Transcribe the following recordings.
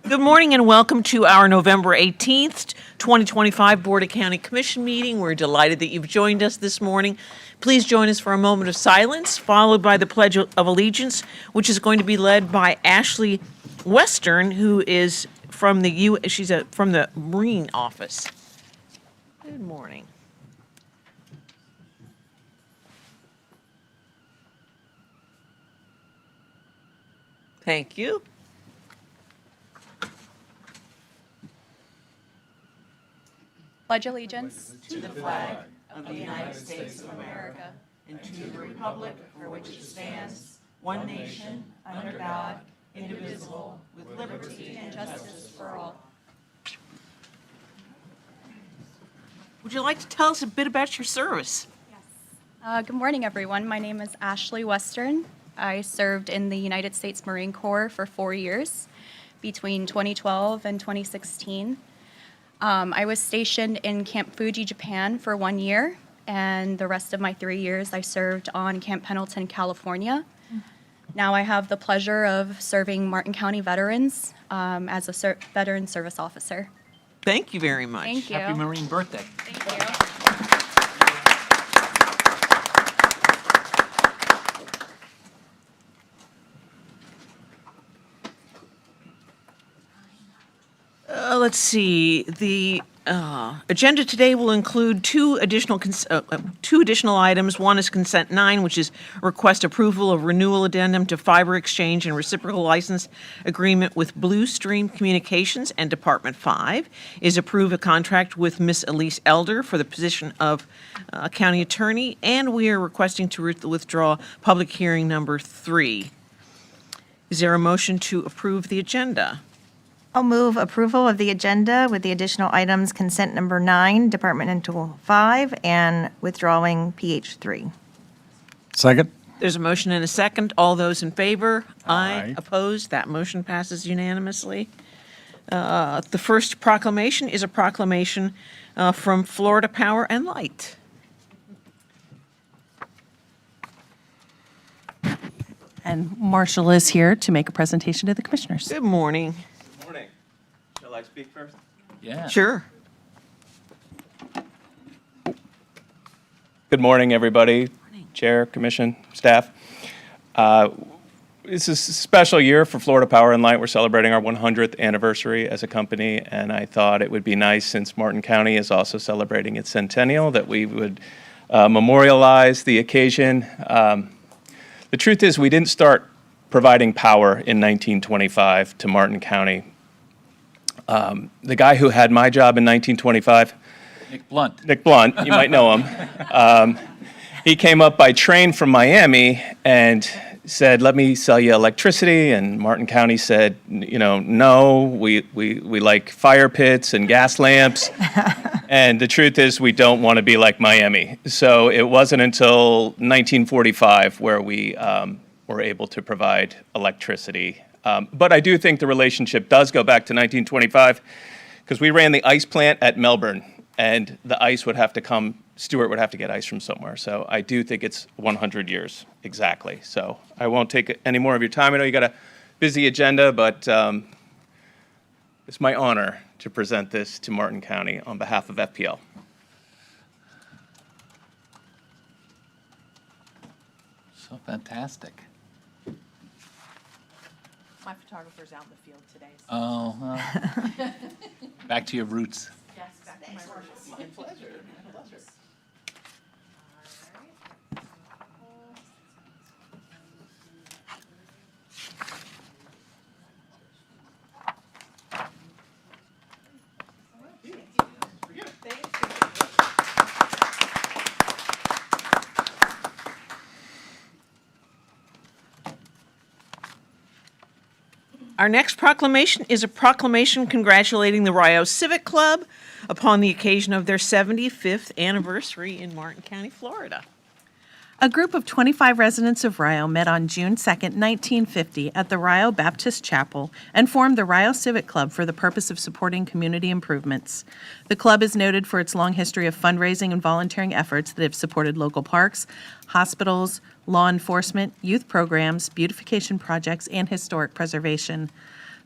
Good morning and welcome to our November 18th, 2025 Board of County Commission meeting. We're delighted that you've joined us this morning. Please join us for a moment of silence, followed by the Pledge of Allegiance, which is going to be led by Ashley Western, who is from from the Marine Office. Good morning. Thank you. Pledge allegiance To the flag of the United States of America and to the republic for which it stands, one nation, under God, indivisible, with liberty and justice for all. Would you like to tell us a bit about your service? Good morning, everyone. My name is Ashley Western. I served in the United States Marine Corps for 4 years, between 2012 and 2016. I was stationed in Camp Fuji, Japan for 1 year, and the rest of my 3 years I served on Camp Pendleton, California. Now I have the pleasure of serving Martin County veterans as a veteran service officer. Thank you very much. Thank you. Happy Marine birthday. Thank you. Let's see. The agenda today will include two additional items. One is consent 9, which is request approval of renewal addendum to fiber exchange and reciprocal license agreement with Blue Stream Communications, and Department 5 is approve a contract with Miss Elise Elder for the position of county attorney, and we are requesting to withdraw public hearing number 3. Is there a motion to approve the agenda? I'll move approval of the agenda with the additional items, consent number 9, departmental 5, and withdrawing PH 3. Second. There's a motion and a second. All those in favor? Aye. Opposed? That motion passes unanimously. The first proclamation is a proclamation from Florida Power and Light. And Marshall is here to make a presentation to the commissioners. Good morning. Morning. Shall I speak first? Yeah. Sure. Good morning, everybody. Chair, commission, staff. This is a special year for Florida Power and Light. We're celebrating our 100th anniversary as a company, and I thought it would be nice, since Martin County is also celebrating its centennial, that we would memorialize the occasion. The truth is, we didn't start providing power in 1925 to Martin County. The guy who had my job in 1925, Nick Blunt, you might know him. He came up by train from Miami and said, "Let me sell you electricity." And Martin County said, "No, we like fire pits and gas lamps." And the truth is, we don't want to be like Miami. So it wasn't until 1945 where we were able to provide electricity. But I do think the relationship does go back to 1925, because we ran the ice plant at Melbourne, and the ice would have to come, Stuart would have to get ice from somewhere. So I do think it's 100 years exactly. So I won't take any more of your time. I know you got a busy agenda, but it's my honor to present this to Martin County on behalf of FPL. So fantastic. My photographer's out in the field today. So Oh, well. Back to your roots. yes, back to my work. My pleasure. Our next proclamation is a proclamation congratulating the Rio Civic Club upon the occasion of their 75th anniversary in Martin County, Florida. A group of 25 residents of Rio met on June 2nd, 1950 at the Rio Baptist Chapel and formed the Rio Civic Club for the purpose of supporting community improvements. The club is noted for its long history of fundraising and volunteering efforts that have supported local parks, hospitals, law enforcement, youth programs, beautification projects, and historic preservation.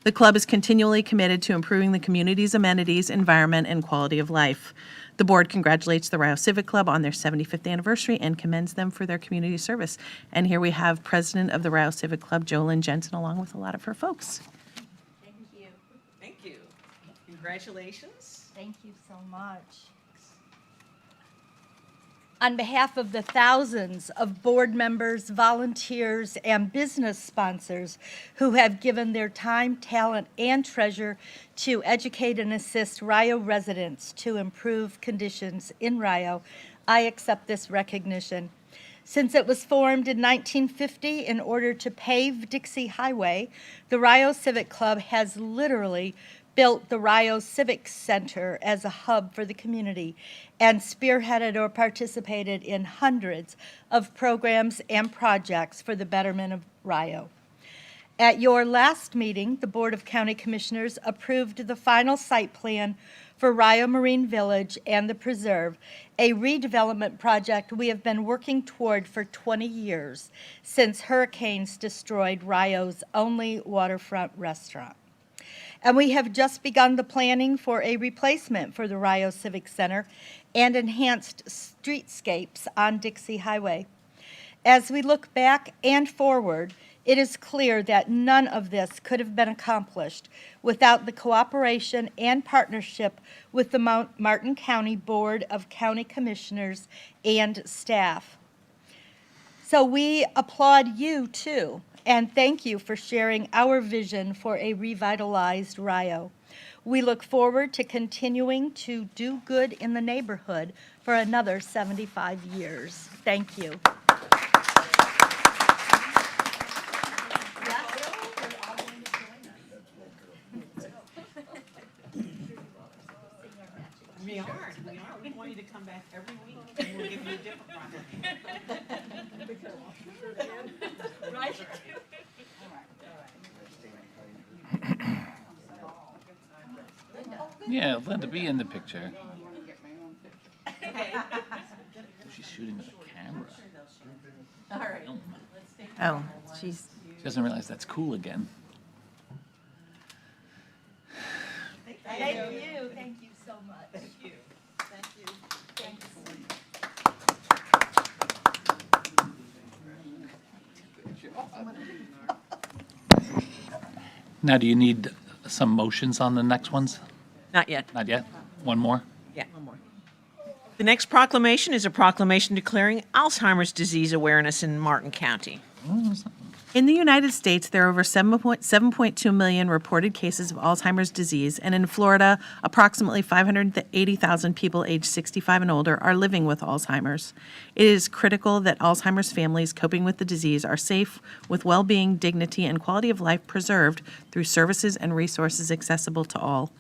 The club is continually committed to improving the community's amenities, environment, and quality of life. The board congratulates the Rio Civic Club on their 75th anniversary and commends them for their community service. And here we have President of the Rio Civic Club, Jolyn Jensen, along with a lot of her folks. Thank you. Congratulations. Thank you so much. On behalf of the thousands of board members, volunteers, and business sponsors who have given their time, talent, and treasure to educate and assist Rio residents to improve conditions in Rio, I accept this recognition. Since it was formed in 1950 in order to pave Dixie Highway, the Rio Civic Club has literally built the Rio Civic Center as a hub for the community and spearheaded or participated in hundreds of programs and projects for the betterment of Rio. At your last meeting, the Board of County Commissioners approved the final site plan for Rio Marine Village and the Preserve, a redevelopment project we have been working toward for 20 years since hurricanes destroyed Rio's only waterfront restaurant. And we have just begun the planning for a replacement for the Rio Civic Center and enhanced streetscapes on Dixie Highway. As we look back and forward, it is clear that none of this could have been accomplished without the cooperation and partnership with the Martin County Board of County Commissioners and staff. So we applaud you, too, and thank you for sharing our vision for a revitalized Rio. We look forward to continuing to do good in the neighborhood for another 75 years. Thank you. We are. We want you to come back every week, and we'll give you a different project. Yeah, Linda, be in the picture. She's shooting with a camera. Oh, she's, She doesn't realize that's cool again. Thank you so much. Now, do you need some motions on the next ones? Not yet. Not yet? One more? Yeah, one more. The next proclamation is a proclamation declaring Alzheimer's disease awareness in Martin County. In the United States, there are over 7.2 million reported cases of Alzheimer's disease, and in Florida, approximately 580,000 people aged 65 and older are living with Alzheimer's. It is critical that Alzheimer's families coping with the disease are safe, with well-being, dignity, and quality of life preserved through services and resources accessible to all.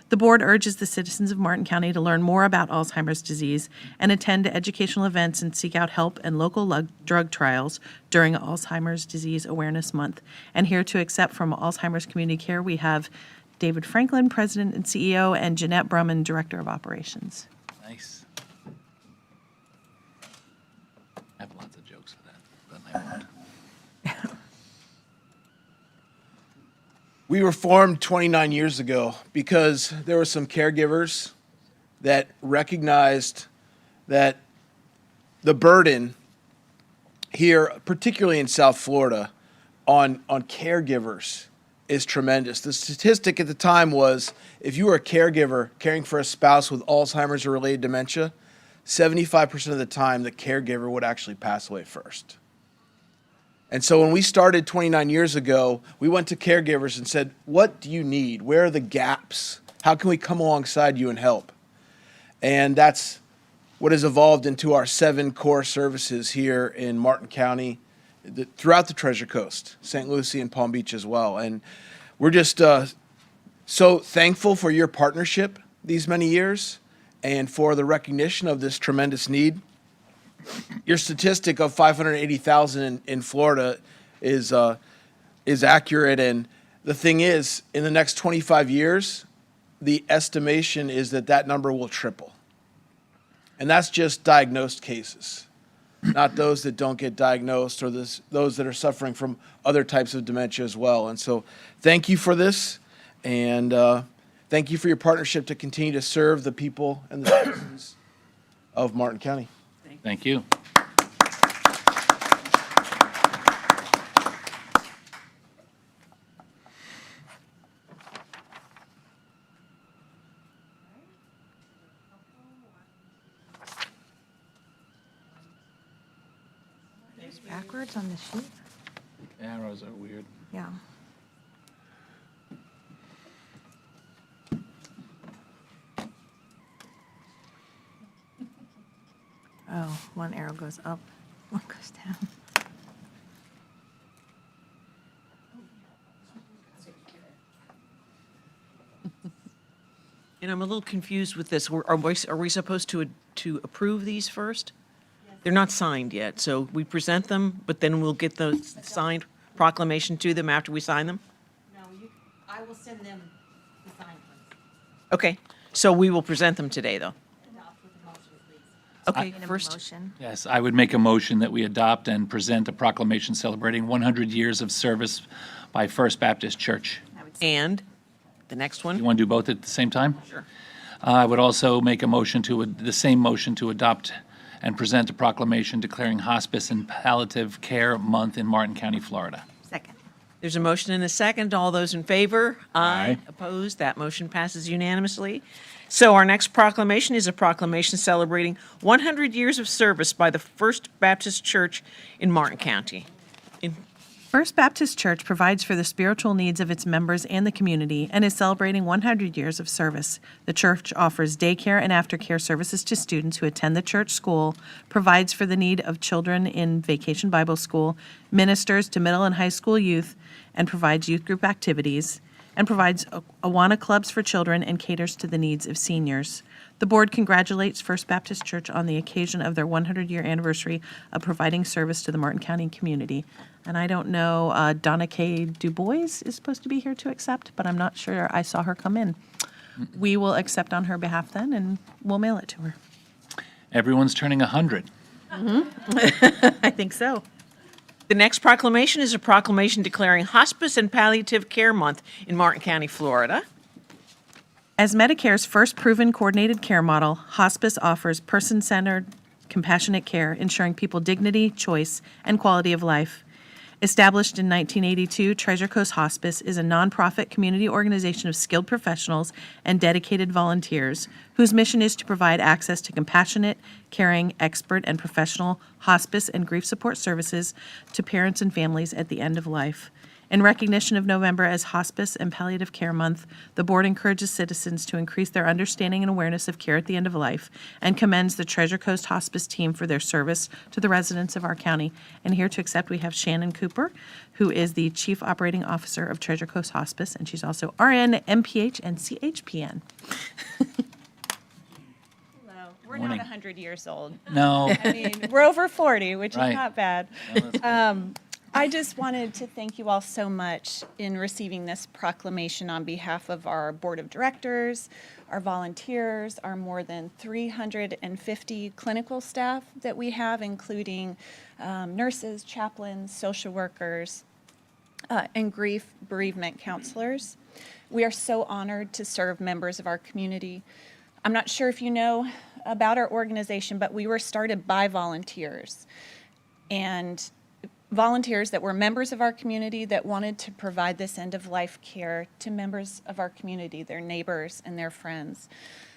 The board urges the citizens of Martin County to learn more about Alzheimer's disease and attend educational events and seek out help and local drug trials during Alzheimer's Disease Awareness Month. And here to accept from Alzheimer's Community Care, we have David Franklin, President and CEO, and Jeanette Brumman, Director of Operations. Nice. I have lots of jokes for that, but I won't. We were formed 29 years ago because there were some caregivers that recognized that the burden here, particularly in South Florida, on caregivers is tremendous. The statistic at the time was if you were a caregiver caring for a spouse with Alzheimer's or related dementia, 75% of the time the caregiver would actually pass away first. And so when we started 29 years ago, we went to caregivers and said, what do you need? Where are the gaps? How can we come alongside you and help? And that's what has evolved into our 7 core services here in Martin County, throughout the Treasure Coast, St. Lucie and Palm Beach as well. And we're just so thankful for your partnership these many years and for the recognition of this tremendous need. Your statistic of 580,000 in Florida is accurate, and the thing is, in the next 25 years, the estimation is that that number will triple, and that's just diagnosed cases. not those that don't get diagnosed or those that are suffering from other types of dementia as well. And so thank you for this, and thank you for your partnership to continue to serve the people and the citizens of Martin County. Thank you. Backwards on the sheet? Arrows are weird. Yeah. Oh, one arrow goes up, one goes down. And I'm a little confused with this. Are we supposed to approve these first? They're not signed yet, so we present them, but then we'll get the signed proclamation to them after we sign them? No, I will send them the signed ones. Okay, so we will present them today, though. Adopt with a motion, please. Okay, Need a first, motion. Yes, I would make a motion that we adopt and present a proclamation celebrating 100 years of service by First Baptist Church. and the next You one? want to do both at the same time? Sure. I would also make a motion the same motion to adopt and present a proclamation declaring Hospice and Palliative Care Month in Martin County, Florida. Second. There's a motion and a second. All those in favor? Aye. Opposed? That motion passes unanimously. So our next proclamation is a proclamation celebrating 100 years of service by the First Baptist Church in Martin County. First Baptist Church provides for the spiritual needs of its members and the community and is celebrating 100 years of service. The church offers daycare and aftercare services to students who attend the church school, provides for the need of children in Vacation Bible School, ministers to middle and high school youth, and provides youth group activities, and provides Awana clubs for children and caters to the needs of seniors. The board congratulates First Baptist Church on the occasion of their 100-year anniversary of providing service to the Martin County community. And I don't know, Donna K. DuBois is supposed to be here to accept, but I'm not sure I saw her come in. We will accept on her behalf then, and we'll mail it to her. Everyone's turning 100. I think so. The next proclamation is a proclamation declaring Hospice and Palliative Care Month in Martin County, Florida. As Medicare's first proven coordinated care model, hospice offers person-centered, compassionate care, ensuring people dignity, choice, and quality of life. Established in 1982, Treasure Coast Hospice is a nonprofit community organization of skilled professionals and dedicated volunteers whose mission is to provide access to compassionate, caring, expert, and professional hospice and grief support services to parents and families at the end of life. In recognition of November as Hospice and Palliative Care Month, the board encourages citizens to increase their understanding and awareness of care at the end of life and commends the Treasure Coast Hospice team for their service to the residents of our county. And here to accept, we have Shannon Cooper, who is the Chief Operating Officer of Treasure Coast Hospice, and she's also RN, MPH, and CHPN. Hello. We're Morning. not 100 years old. No. I mean, we're over 40, which Right. is not bad. No, that's good. I just wanted to thank you all so much in receiving this proclamation on behalf of our board of directors, our volunteers, our more than 350 clinical staff that we have, including nurses, chaplains, social workers, and grief bereavement counselors. We are so honored to serve members of our community. I'm not sure if you know about our organization, but we were started by volunteers. And volunteers that were members of our community that wanted to provide this end-of-life care to members of our community, their neighbors and their friends.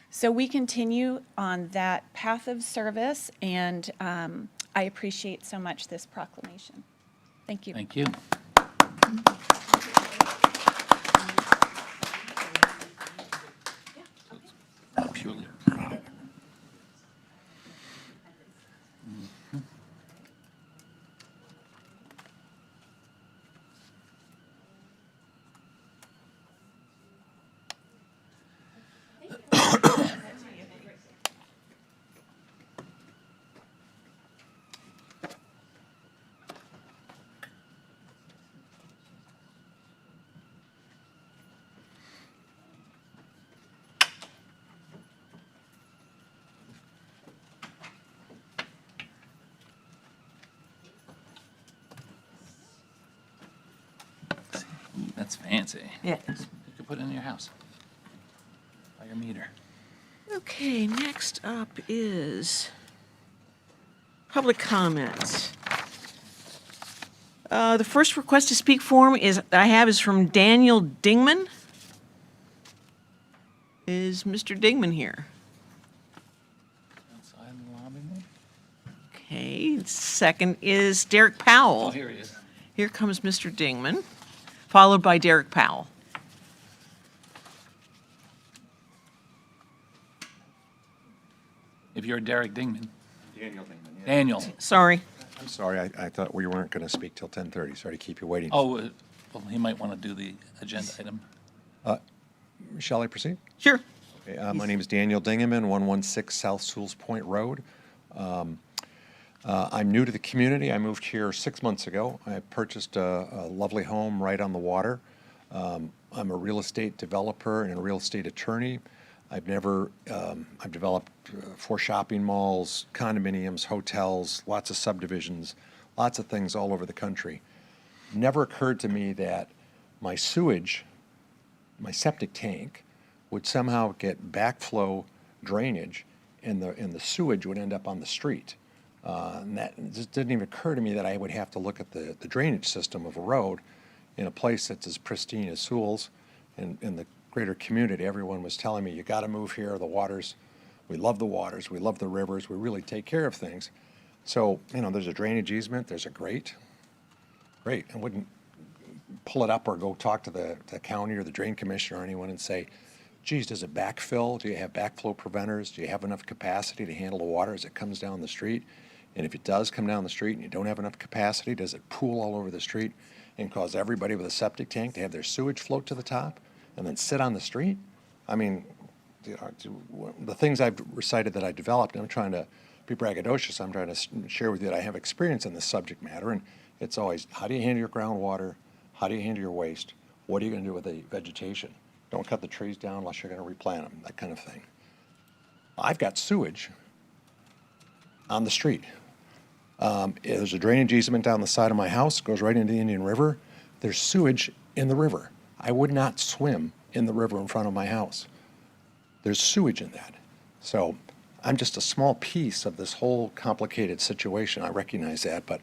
So we continue on that path of service, and I appreciate so much this proclamation. Thank you. Thank you. Purely. That's fancy. Yeah. You could put it in your house. By your meter. Okay, next up is public comments. The first request to speak form is from Daniel Dingman. Is Mr. Dingman here? Outside in the lobby, maybe? Okay, second is Derek Powell. Oh, here he is. Here comes Mr. Dingman, followed by Derek Powell. If you're Derek Dingman. Daniel Dingman, yeah. Daniel. Sorry. I'm sorry, I thought we weren't going to speak till 10:30. Sorry to keep you waiting. Oh, well, he might want to do the agenda item. Shall I proceed? Sure. Okay, my name is Daniel Dingaman, 116 South Sewells Point Road. I'm new to the community. I moved here 6 months ago. I purchased a lovely home right on the water. I'm a real estate developer and a real estate attorney. I've developed 4 shopping malls, condominiums, hotels, lots of subdivisions, lots of things all over the country. Never occurred to me that my sewage, my septic tank, would somehow get backflow drainage and the sewage would end up on the street. And that just didn't even occur to me that I would have to look at the drainage system of a road in a place that's as pristine as Sewells and in the greater community. Everyone was telling me, you got to move here. The waters, we love the waters, we love the rivers, we really take care of things. So, there's a drainage easement, there's a grate. Great. I wouldn't pull it up or go talk to the county or the drain commissioner or anyone and say, geez, does it backfill? Do you have backflow preventers? Do you have enough capacity to handle the water as it comes down the street? And if it does come down the street and you don't have enough capacity, does it pool all over the street and cause everybody with a septic tank to have their sewage float to the top and then sit on the street? I mean, the things I've recited that I developed, I'm trying to be braggadocious. I'm trying to share with you that I have experience in this subject matter. And it's always, how do you handle your groundwater? How do you handle your waste? What are you going to do with the vegetation? Don't cut the trees down unless you're going to replant them, that kind of thing. I've got sewage on the street. There's a drainage easement down the side of my house, goes right into the Indian River. There's sewage in the river. I would not swim in the river in front of my house. There's sewage in that. So I'm just a small piece of this whole complicated situation. I recognize that, but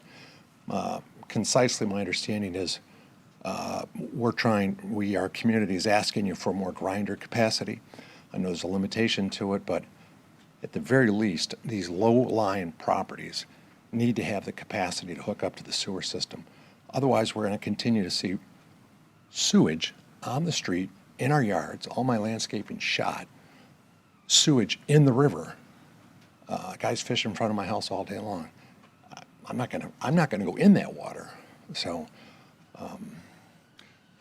concisely my understanding is our community is asking you for more grinder capacity. I know there's a limitation to it, but at the very least, these low-lying properties need to have the capacity to hook up to the sewer system. Otherwise, we're going to continue to see sewage on the street, in our yards, all my landscaping shot, sewage in the river. Guys fish in front of my house all day long. I'm not going to go in that water. So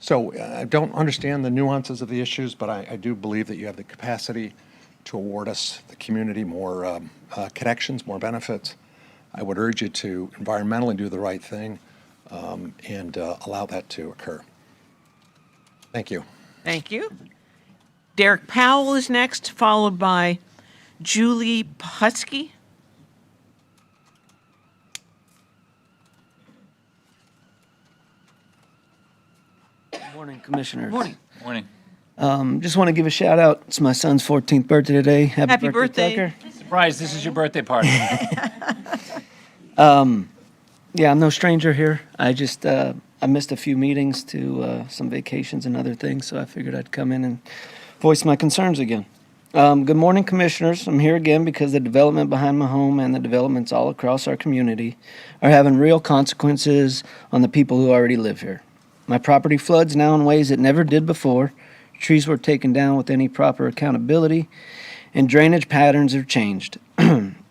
I don't understand the nuances of the issues, but I do believe that you have the capacity to award us, the community, more connections, more benefits. I would urge you to environmentally do the right thing and allow that to occur. Thank you. Thank you. Derek Powell is next, followed by Julie Putsky. Morning, Commissioners. Morning. Morning. Just want to give a shout out. It's my son's 14th birthday today. Happy birthday. Tucker. Surprise, this is your birthday party. Yeah, I'm no stranger here. I just I missed a few meetings to some vacations and other things, so I figured I'd come in and voice my concerns again. Good morning, Commissioners. I'm here again because the development behind my home and the developments all across our community are having real consequences on the people who already live here. My property floods now in ways it never did before. Trees were taken down with any proper accountability, and drainage patterns have changed.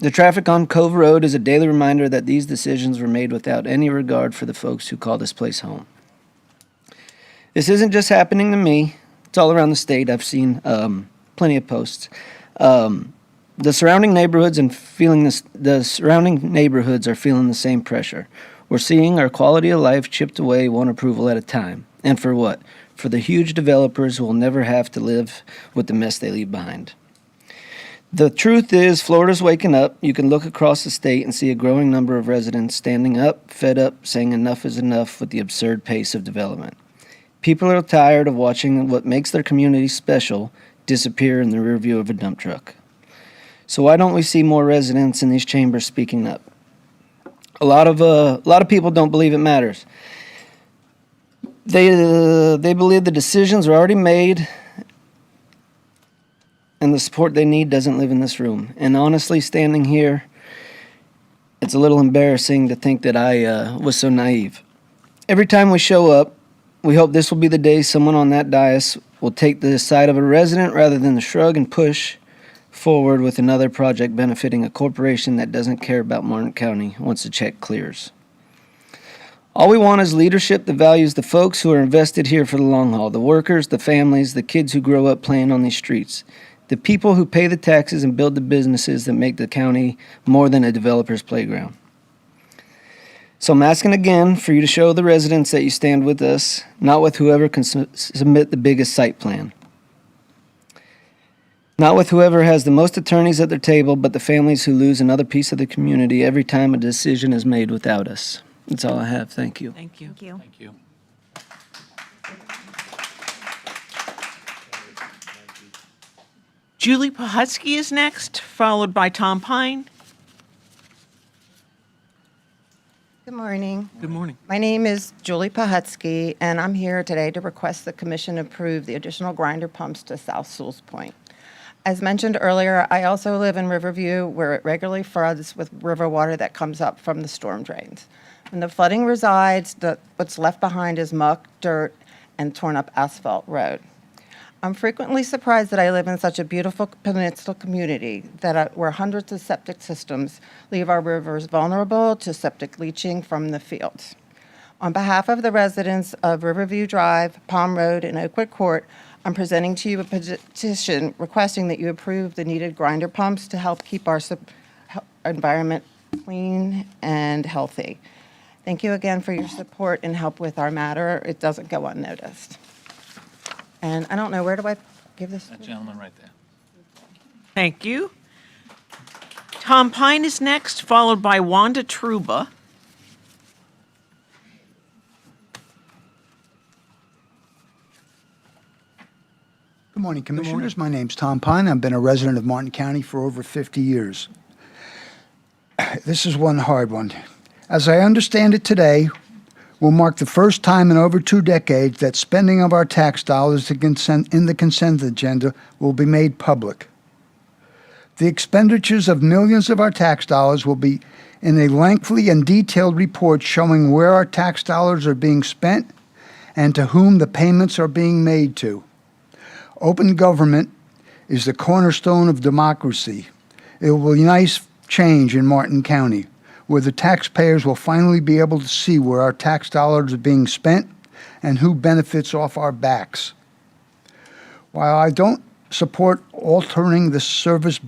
The traffic on Cove Road is a daily reminder that these decisions were made without any regard for the folks who call this place home. This isn't just happening to me. It's all around the state. I've seen plenty of posts. The surrounding neighborhoods are feeling the same pressure. We're seeing our quality of life chipped away one approval at a time. And for what? For the huge developers who will never have to live with the mess they leave behind. The truth is, Florida's waking up. You can look across the state and see a growing number of residents standing up, fed up, saying enough is enough with the absurd pace of development. People are tired of watching what makes their community special disappear in the rear view of a dump truck. So why don't we see more residents in these chambers speaking up? A lot of people don't believe it matters. They believe the decisions are already made and the support they need doesn't live in this room. And honestly, standing here, it's a little embarrassing to think that I was so naive. Every time we show up, we hope this will be the day someone on that dais will take the side of a resident rather than the shrug and push forward with another project benefiting a corporation that doesn't care about Martin County once the check clears. All we want is leadership that values the folks who are invested here for the long haul, the workers, the families, the kids who grow up playing on these streets, the people who pay the taxes and build the businesses that make the county more than a developer's playground. So I'm asking again for you to show the residents that you stand with us, not with whoever can submit the biggest site plan. Not with whoever has the most attorneys at their table, but the families who lose another piece of the community every time a decision is made without us. That's all I have. Thank you. Thank you. Thank you. Thank you. Julie Pohutsky is next, followed by Tom Pine. Good morning. Good morning. My name is Julie Pohutsky, and I'm here today to request the commission approve the additional grinder pumps to South Sewell's Point. As mentioned earlier, I also live in Riverview, where it regularly floods with river water that comes up from the storm drains. When the flooding resides, what's left behind is muck, dirt, and torn up asphalt road. I'm frequently surprised that I live in such a beautiful peninsula community where hundreds of septic systems leave our rivers vulnerable to septic leaching from the fields. On behalf of the residents of Riverview Drive, Palm Road, and Oakwood Court, I'm presenting to you a petition requesting that you approve the needed grinder pumps to help keep our environment clean and healthy. Thank you again for your support and help with our matter. It doesn't go unnoticed. And I don't know, where do I give this? That gentleman right there. Thank you. Tom Pine is next, followed by Wanda Truba. Good morning, Commissioners. My name's Tom Pine. I've been a resident of Martin County for over 50 years. This is one hard one. As I understand it today, will mark the first time in over 2 decades that spending of our tax dollars in the consent agenda will be made public. The expenditures of millions of our tax dollars will be in a lengthy and detailed report showing where our tax dollars are being spent and to whom the payments are being made to. Open government is the cornerstone of democracy. It will be a nice change in Martin County, where the taxpayers will finally be able to see where our tax dollars are being spent and who benefits off our backs. While I don't support altering the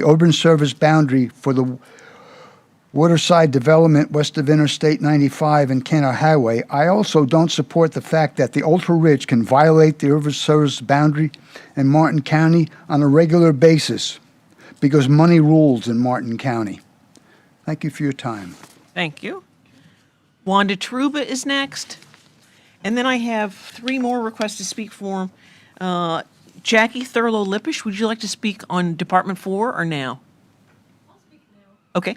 urban service boundary for the waterside development west of Interstate 95 and Kenner Highway, I also don't support the fact that the ultra-rich can violate the urban service boundary in Martin County on a regular basis because money rules in Martin County. Thank you for your time. Thank you. Wanda Truba is next. And then I have 3 more requests to speak for. Jackie Thurlow-Lippish, would you like to speak on Department 4 or now? I'll speak now. Okay.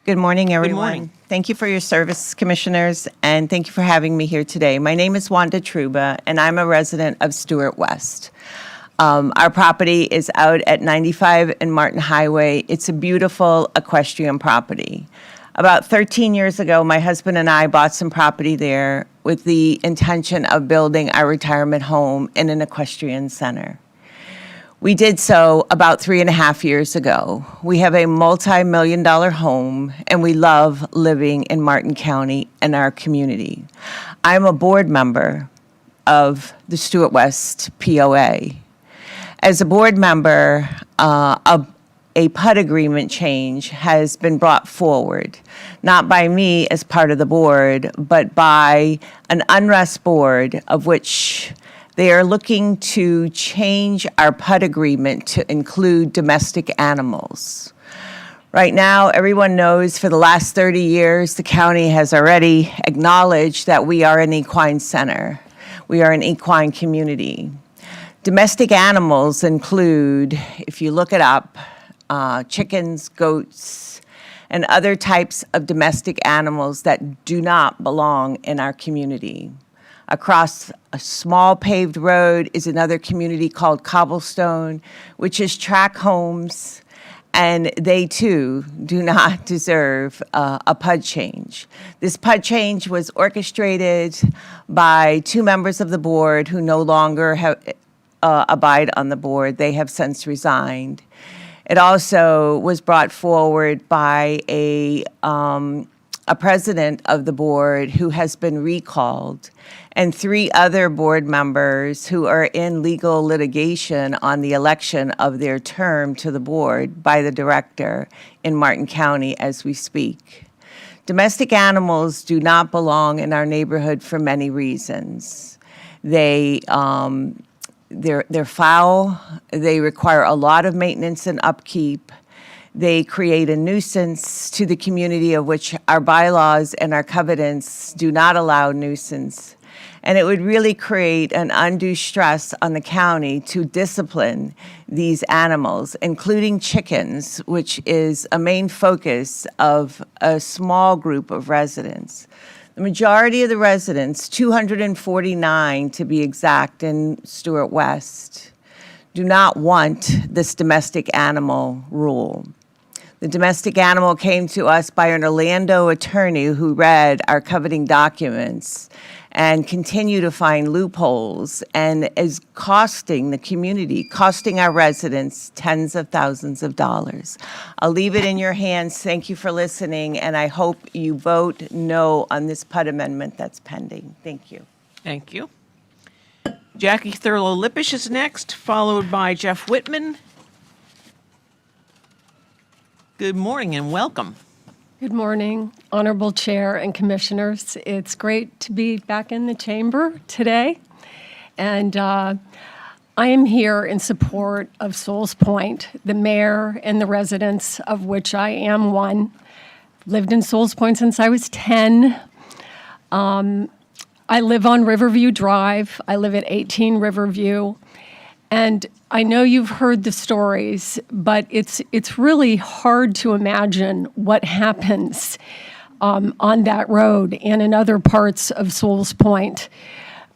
Good morning, everyone. morning. Thank you for your service, Commissioners, and thank you for having me here today. My name is Wanda Truba, and I'm a resident of Stewart West. Our property is out at 95 and Martin Highway. It's a beautiful equestrian property. About 13 years ago, my husband and I bought some property there with the intention of building our retirement home in an equestrian center. We did so about 3.5 years ago. We have a multi-million-dollar home, and we love living in Martin County and our community. I'm a board member of the Stewart West POA. As a board member, a PUD agreement change has been brought forward, not by me as part of the board, but by an unrest board of which they are looking to change our PUD agreement to include domestic animals. Right now, everyone knows for the last 30 years, the county has already acknowledged that we are an equine center. We are an equine community. Domestic animals include, if you look it up, chickens, goats, and other types of domestic animals that do not belong in our community. Across a small paved road is another community called Cobblestone, which is tract homes, and they too do not deserve a PUD change. This PUD change was orchestrated by 2 members of the board who no longer abide on the board. They have since resigned. It also was brought forward by a president of the board who has been recalled, and 3 other board members who are in legal litigation on the election of their term to the board by the director in Martin County as we speak. Domestic animals do not belong in our neighborhood for many reasons. They're foul, they require a lot of maintenance and upkeep, they create a nuisance to the community of which our bylaws and our covenants do not allow nuisance. And it would really create an undue stress on the county to discipline these animals, including chickens, which is a main focus of a small group of residents. The majority of the residents, 249 to be exact in Stuart West, do not want this domestic animal rule. The domestic animal came to us by an Orlando attorney who read our coveting documents and continue to find loopholes and is costing the community, costing our residents tens of thousands of dollars. I'll leave it in your hands. Thank you for listening, and I hope you vote no on this PUD amendment that's pending. Thank you. Thank you. Jackie Thurlow-Lippisch is next, followed by Jeff Whitman. Good morning and welcome. Good morning, Honorable Chair and Commissioners. It's great to be back in the chamber today. And I am here in support of Souls Point, the mayor and the residents of which I am one. Lived in Souls Point since I was 10. I live on Riverview Drive. I live at 18 Riverview. And I know you've heard the stories, but it's really hard to imagine what happens on that road and in other parts of Souls Point.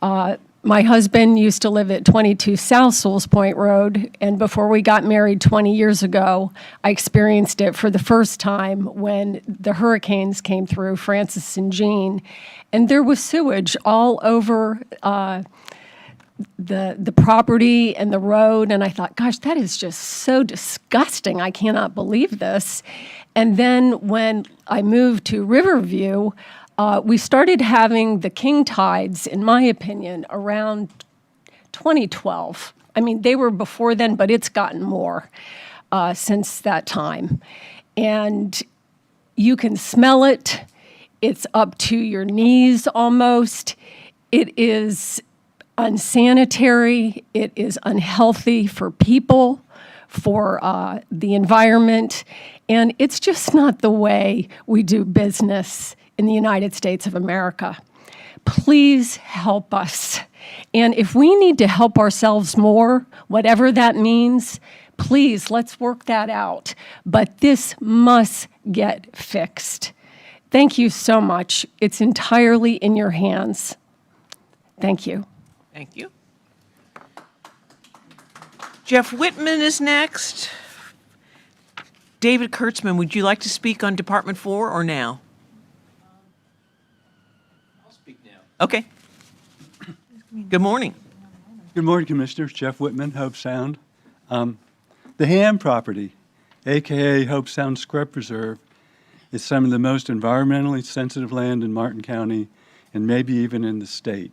My husband used to live at 22 South Souls Point Road, and before we got married 20 years ago, I experienced it for the first time when the hurricanes came through, Francis and Jean, and there was sewage all over the property and the road, and I thought, gosh, that is just so disgusting. I cannot believe this. And then when I moved to Riverview, we started having the king tides, in my opinion, around 2012. I mean, they were before then, but it's gotten more since that time. And you can smell it. It's up to your knees almost. It is unsanitary, it is unhealthy for people, for the environment, and it's just not the way we do business in the United States of America. Please help us. And if we need to help ourselves more, whatever that means, please, let's work that out. But this must get fixed. Thank you so much. It's entirely in your hands. Thank you. Thank you. Jeff Whitman is next. David Kurtzman, would you like to speak on Department 4 or now? I'll speak now. Okay. Good morning. Good morning, Commissioners. Jeff Whitman, Hope Sound. The Ham property, AKA Hope Sound Scrub Preserve, is some of the most environmentally sensitive land in Martin County and maybe even in the state.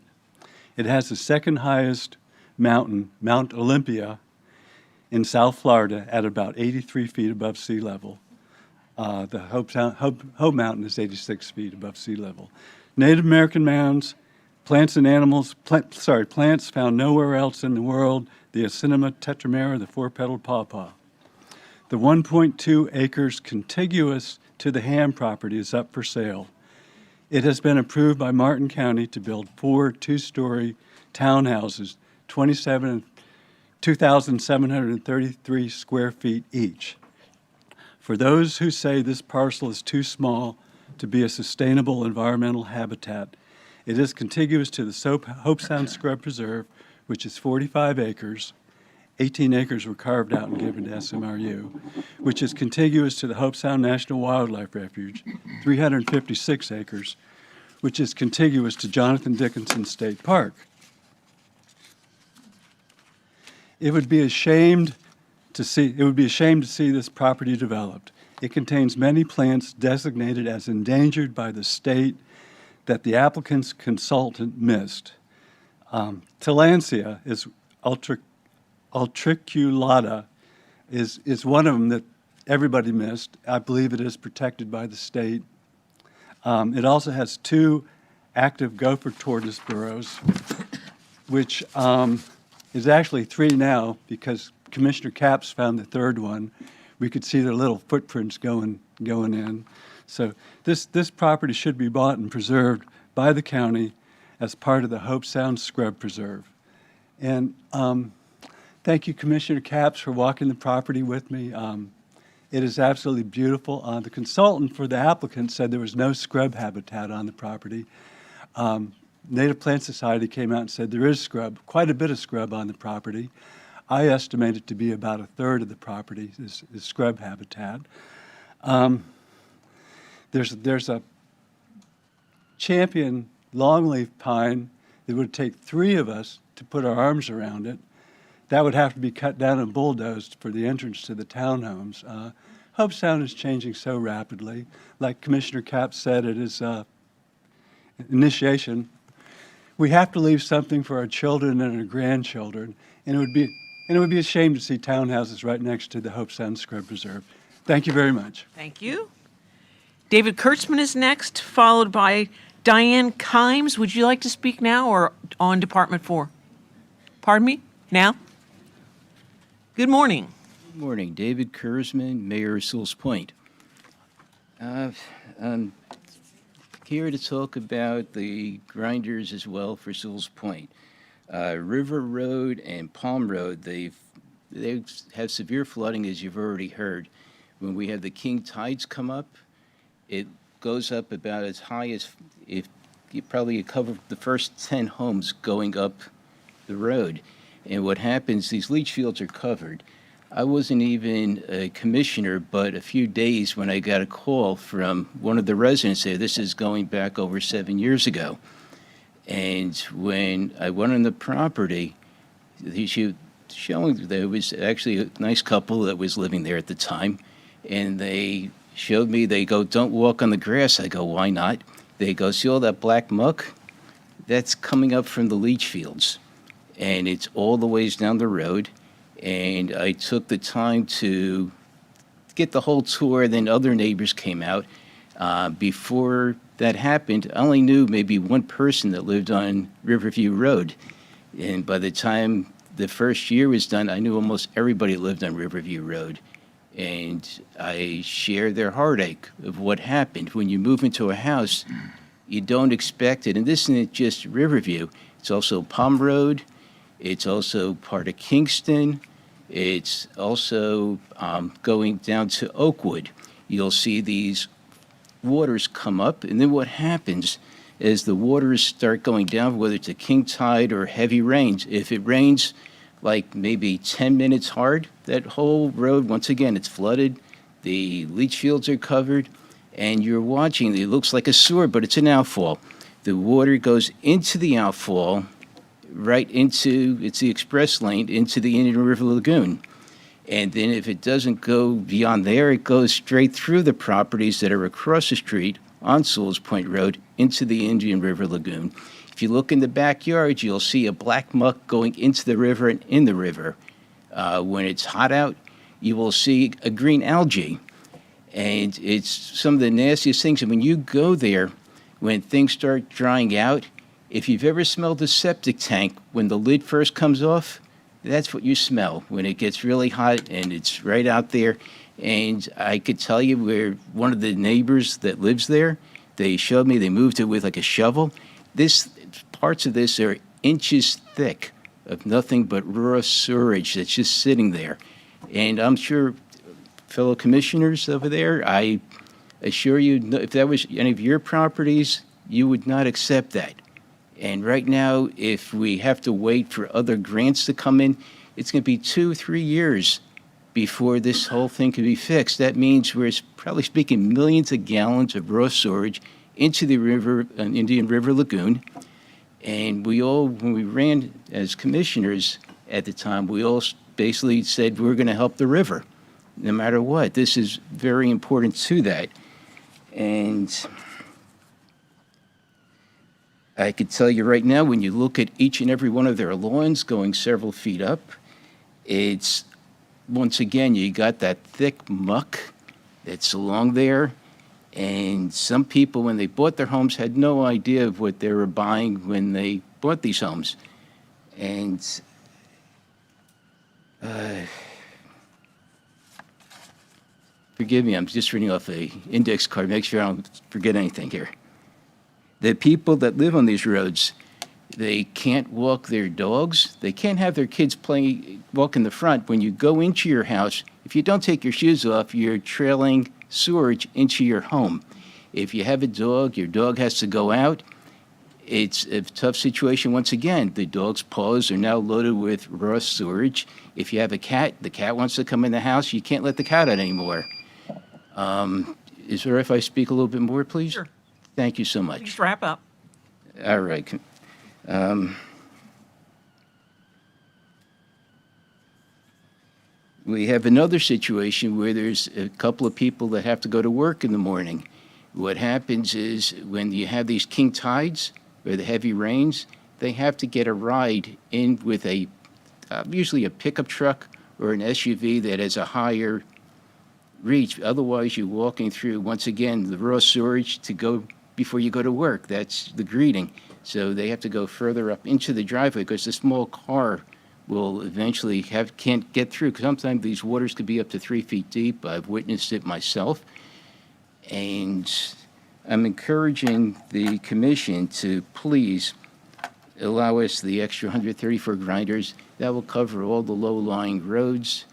It has the second highest mountain, Mount Olympia, in South Florida at about 83 feet above sea level. The Hope Mountain is 86 feet above sea level. Native American mounds, plants and animals, plants found nowhere else in the world, the Asinema tetramera, the four-petaled pawpaw. The 1.2 acres contiguous to the Ham property is up for sale. It has been approved by Martin County to build 4 two-story townhouses, 2,733 square feet each. For those who say this parcel is too small to be a sustainable environmental habitat, it is contiguous to the Hope Sound Scrub Preserve, which is 45 acres. 18 acres were carved out and given to SMRU, which is contiguous to the Hope Sound National Wildlife Refuge, 356 acres, which is contiguous to Jonathan Dickinson State Park. It would be a shame to see this property developed. It contains many plants designated as endangered by the state that the applicant's consultant missed. Tillandsia is ultriculata is one of them that everybody missed. I believe it is protected by the state. It also has 2 active gopher tortoise burrows, which is actually 3 now because Commissioner Capps found the 3rd one. We could see their little footprints going in. So this property should be bought and preserved by the county as part of the Hope Sound Scrub Preserve. And thank you, Commissioner Capps, for walking the property with me. It is absolutely beautiful. The consultant for the applicant said there was no scrub habitat on the property. Native Plant Society came out and said there is scrub, quite a bit of scrub on the property. I estimate it to be about 1/3 of the property is scrub habitat. There's a champion longleaf pine that would take 3 of us to put our arms around it. That would have to be cut down and bulldozed for the entrance to the townhomes. Hope Sound is changing so rapidly. Like Commissioner Capps said, it is initiation. We have to leave something for our children and our grandchildren, and it would be a shame to see townhouses right next to the Hope Sound Scrub Preserve. Thank you very much. Thank you. David Kurtzman is next, followed by Diane Kimes. Would you like to speak now or on Department 4? Pardon me? Now? Good morning. Good morning. David Kurzman, Mayor of Sewell's Point. I'm here to talk about the grinders as well for Sewell's Point. River Road and Palm Road, they have severe flooding, as you've already heard. When we have the king tides come up, it goes up about as high as if you probably cover the first 10 homes going up the road. And what happens, these leach fields are covered. I wasn't even a commissioner, but a few days when I got a call from one of the residents there, this is going back over 7 years ago. And when I went on the property, she showing there was actually a nice couple that was living there at the time, and they showed me, they go, "Don't walk on the grass." I go, "Why not?" They go, "See all that black muck? That's coming up from the leach fields." And it's all the ways down the road. And I took the time to get the whole tour. Then other neighbors came out. Before that happened, I only knew maybe one person that lived on Riverview Road. And by the time the first year was done, I knew almost everybody that lived on Riverview Road. And I shared their heartache of what happened. When you move into a house, you don't expect it. And this isn't just Riverview. It's also Palm Road. It's also part of Kingston. It's also going down to Oakwood. You'll see these waters come up, and then what happens is the waters start going down, whether it's a king tide or heavy rains. If it rains like maybe 10 minutes hard, that whole road, once again, it's flooded. The leach fields are covered, and you're watching. It looks like a sewer, but it's an outfall. The water goes into the outfall, right into, it's the express lane, into the Indian River Lagoon. And then if it doesn't go beyond there, it goes straight through the properties that are across the street on Sewell's Point Road into the Indian River Lagoon. If you look in the backyard, you'll see a black muck going into the river and in the river. When it's hot out, you will see a green algae. And it's some of the nastiest things. And when you go there, when things start drying out, if you've ever smelled a septic tank, when the lid first comes off, that's what you smell when it gets really hot and it's right out there. And I could tell you where one of the neighbors that lives there, they showed me they moved it with like a shovel. Parts of this are inches thick of nothing but raw sewage that's just sitting there. And I'm sure fellow commissioners over there, I assure you, if that was any of your properties, you would not accept that. And right now, if we have to wait for other grants to come in, it's going to be 2-3 years before this whole thing can be fixed. That means we're probably speaking millions of gallons of raw sewage into the river, Indian River Lagoon. And we all, when we ran as commissioners at the time, we all basically said we're going to help the river, no matter what. This is very important to that. And I could tell you right now, when you look at each and every one of their lawns going several feet up, it's, once again, you got that thick muck that's along there. And some people, when they bought their homes, had no idea of what they were buying when they bought these homes. And forgive me, I'm just reading off a index card. Make sure I don't forget anything here. The people that live on these roads, they can't walk their dogs. They can't have their kids walk in the front. When you go into your house, if you don't take your shoes off, you're trailing sewage into your home. If you have a dog, your dog has to go out. It's a tough situation once again. The dog's paws are now loaded with raw sewage. If you have a cat, the cat wants to come in the house, you can't let the cat out anymore. Is it all right if I speak a little bit more, please? Sure. Thank you so much. Please wrap up. All right. We have another situation where there's a couple of people that have to go to work in the morning. What happens is when you have these king tides or the heavy rains, they have to get a ride in with usually a pickup truck or an SUV that has a higher reach. Otherwise, you're walking through, once again, the raw sewage to go before you go to work. That's the greeting. So they have to go further up into the driveway because the small car will eventually can't get through. Because sometimes these waters could be up to 3 feet deep. I've witnessed it myself. And I'm encouraging the commission to please allow us the extra 134 grinders. That will cover all the low-lying roads.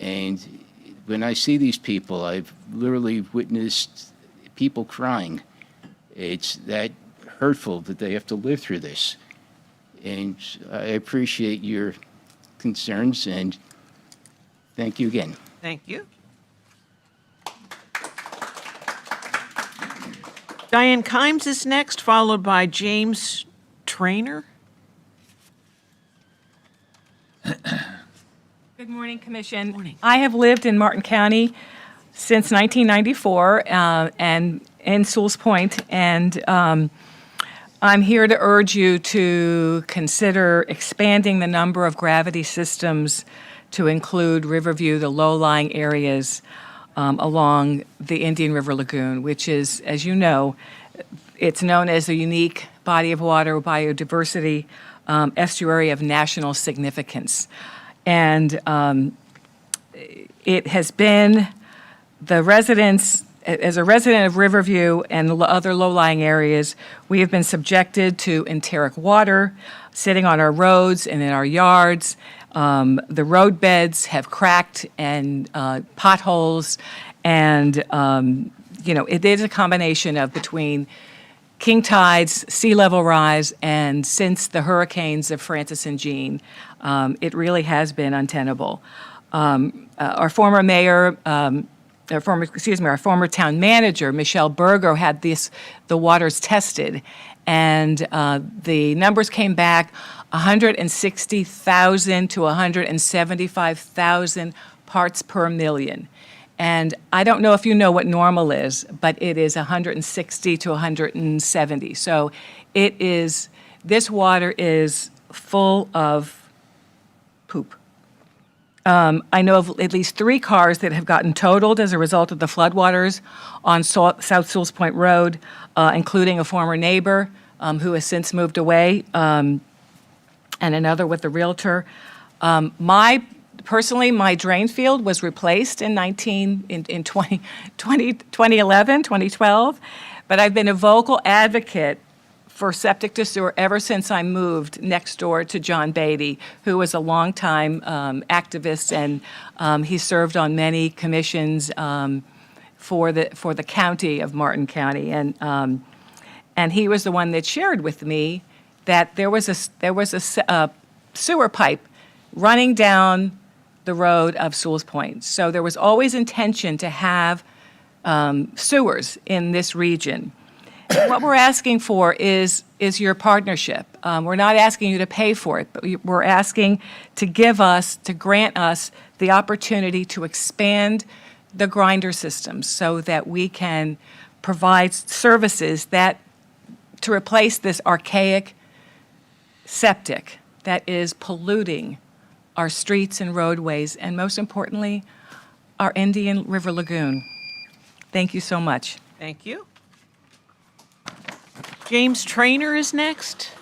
And when I see these people, I've literally witnessed people crying. It's that hurtful that they have to live through this. And I appreciate your concerns, and thank you again. Thank you. Diane Kimes is next, followed by James Trainer. Good morning, Commission. Morning. I have lived in Martin County since 1994 and in Sewell's Point, and I'm here to urge you to consider expanding the number of gravity systems to include Riverview, the low-lying areas along the Indian River Lagoon, which is, as you know, it's known as a unique body of water biodiversity estuary of national significance. And it has been the residents, as a resident of Riverview and other low-lying areas, we have been subjected to enteric water sitting on our roads and in our yards. The road beds have cracked and potholes, and it is a combination of between king tides, sea level rise, and since the hurricanes of Francis and Jean, it really has been untenable. Our former mayor, our former town manager, Michelle Berger, had the waters tested, and the numbers came back 160,000 to 175,000 parts per million. And I don't know if you know what normal is, but it is 160 to 170. So this water is full of poop. I know of at least 3 cars that have gotten totaled as a result of the floodwaters on South Sewell's Point Road, including a former neighbor who has since moved away, and another with the realtor. Personally, my drain field was replaced in 2011, 2012, but I've been a vocal advocate for septic to sewer ever since I moved next door to John Beatty, who was a longtime activist, and he served on many commissions for the county of Martin County, and he was the one that shared with me that there was a sewer pipe running down the road of Sewell's Point. So there was always intention to have sewers in this region. What we're asking for is your partnership. We're not asking you to pay for it, but we're asking to grant us the opportunity to expand the grinder systems so that we can provide services to replace this archaic septic that is polluting our streets and roadways, and most importantly, our Indian River Lagoon. Thank you so much. Thank you. James Trainer is next.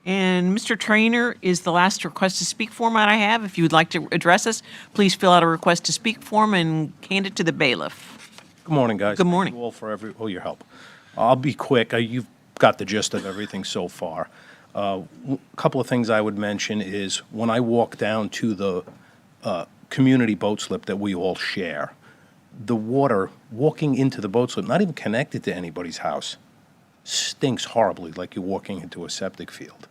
And Mr. Trainer is the last request to speak form that I have. If you would like to address us, please fill out a request to speak form and hand it to the bailiff. Good morning, guys. Good morning. Thank you all for all your help. I'll be quick. You've got the gist of everything so far. A couple of things I would mention is when I walk down to the community boat slip that we all share, the water walking into the boat slip, not even connected to anybody's house, stinks horribly like you're walking into a septic field.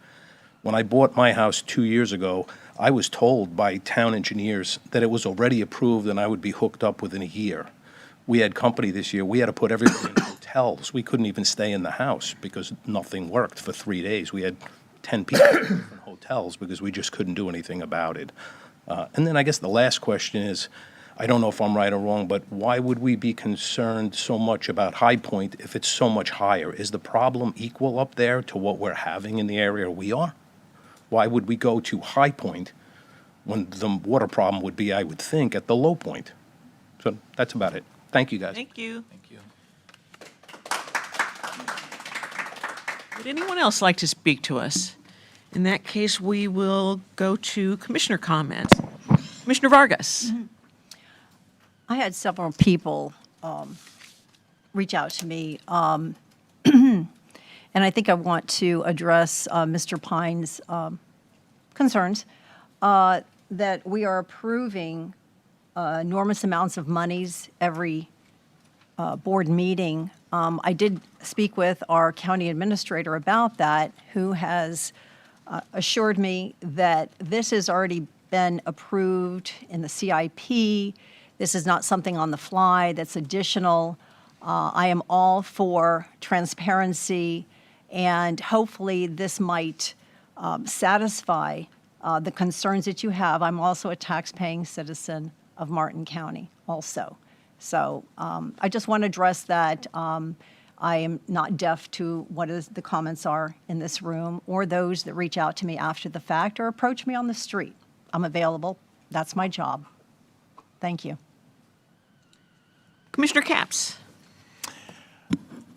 When I bought my house 2 years ago, I was told by town engineers that it was already approved and I would be hooked up within a year. We had company this year. We had to put everything in hotels. We couldn't even stay in the house because nothing worked for 3 days. We had 10 people in different hotels because we just couldn't do anything about it. And then I guess the last question is, I don't know if I'm right or wrong, but why would we be concerned so much about High Point if it's so much higher? Is the problem equal up there to what we're having in the area we are? Why would we go to High Point when the water problem would be, I would think, at the low point? So that's about it. Thank you, guys. Thank you. Thank you. Would anyone else like to speak to us? In that case, we will go to commissioner comments. Commissioner Vargas. I had several people reach out to me, and I think I want to address Mr. Pine's concerns that we are approving enormous amounts of monies every board meeting. I did speak with our county administrator about that, who has assured me that this has already been approved in the CIP. This is not something on the fly that's additional. I am all for transparency, and hopefully this might satisfy the concerns that you have. I'm also a tax-paying citizen of Martin County also. So I just want to address that. I am not deaf to what the comments are in this room or those that reach out to me after the fact or approach me on the street. I'm available. That's my job. Thank you. Commissioner Capps.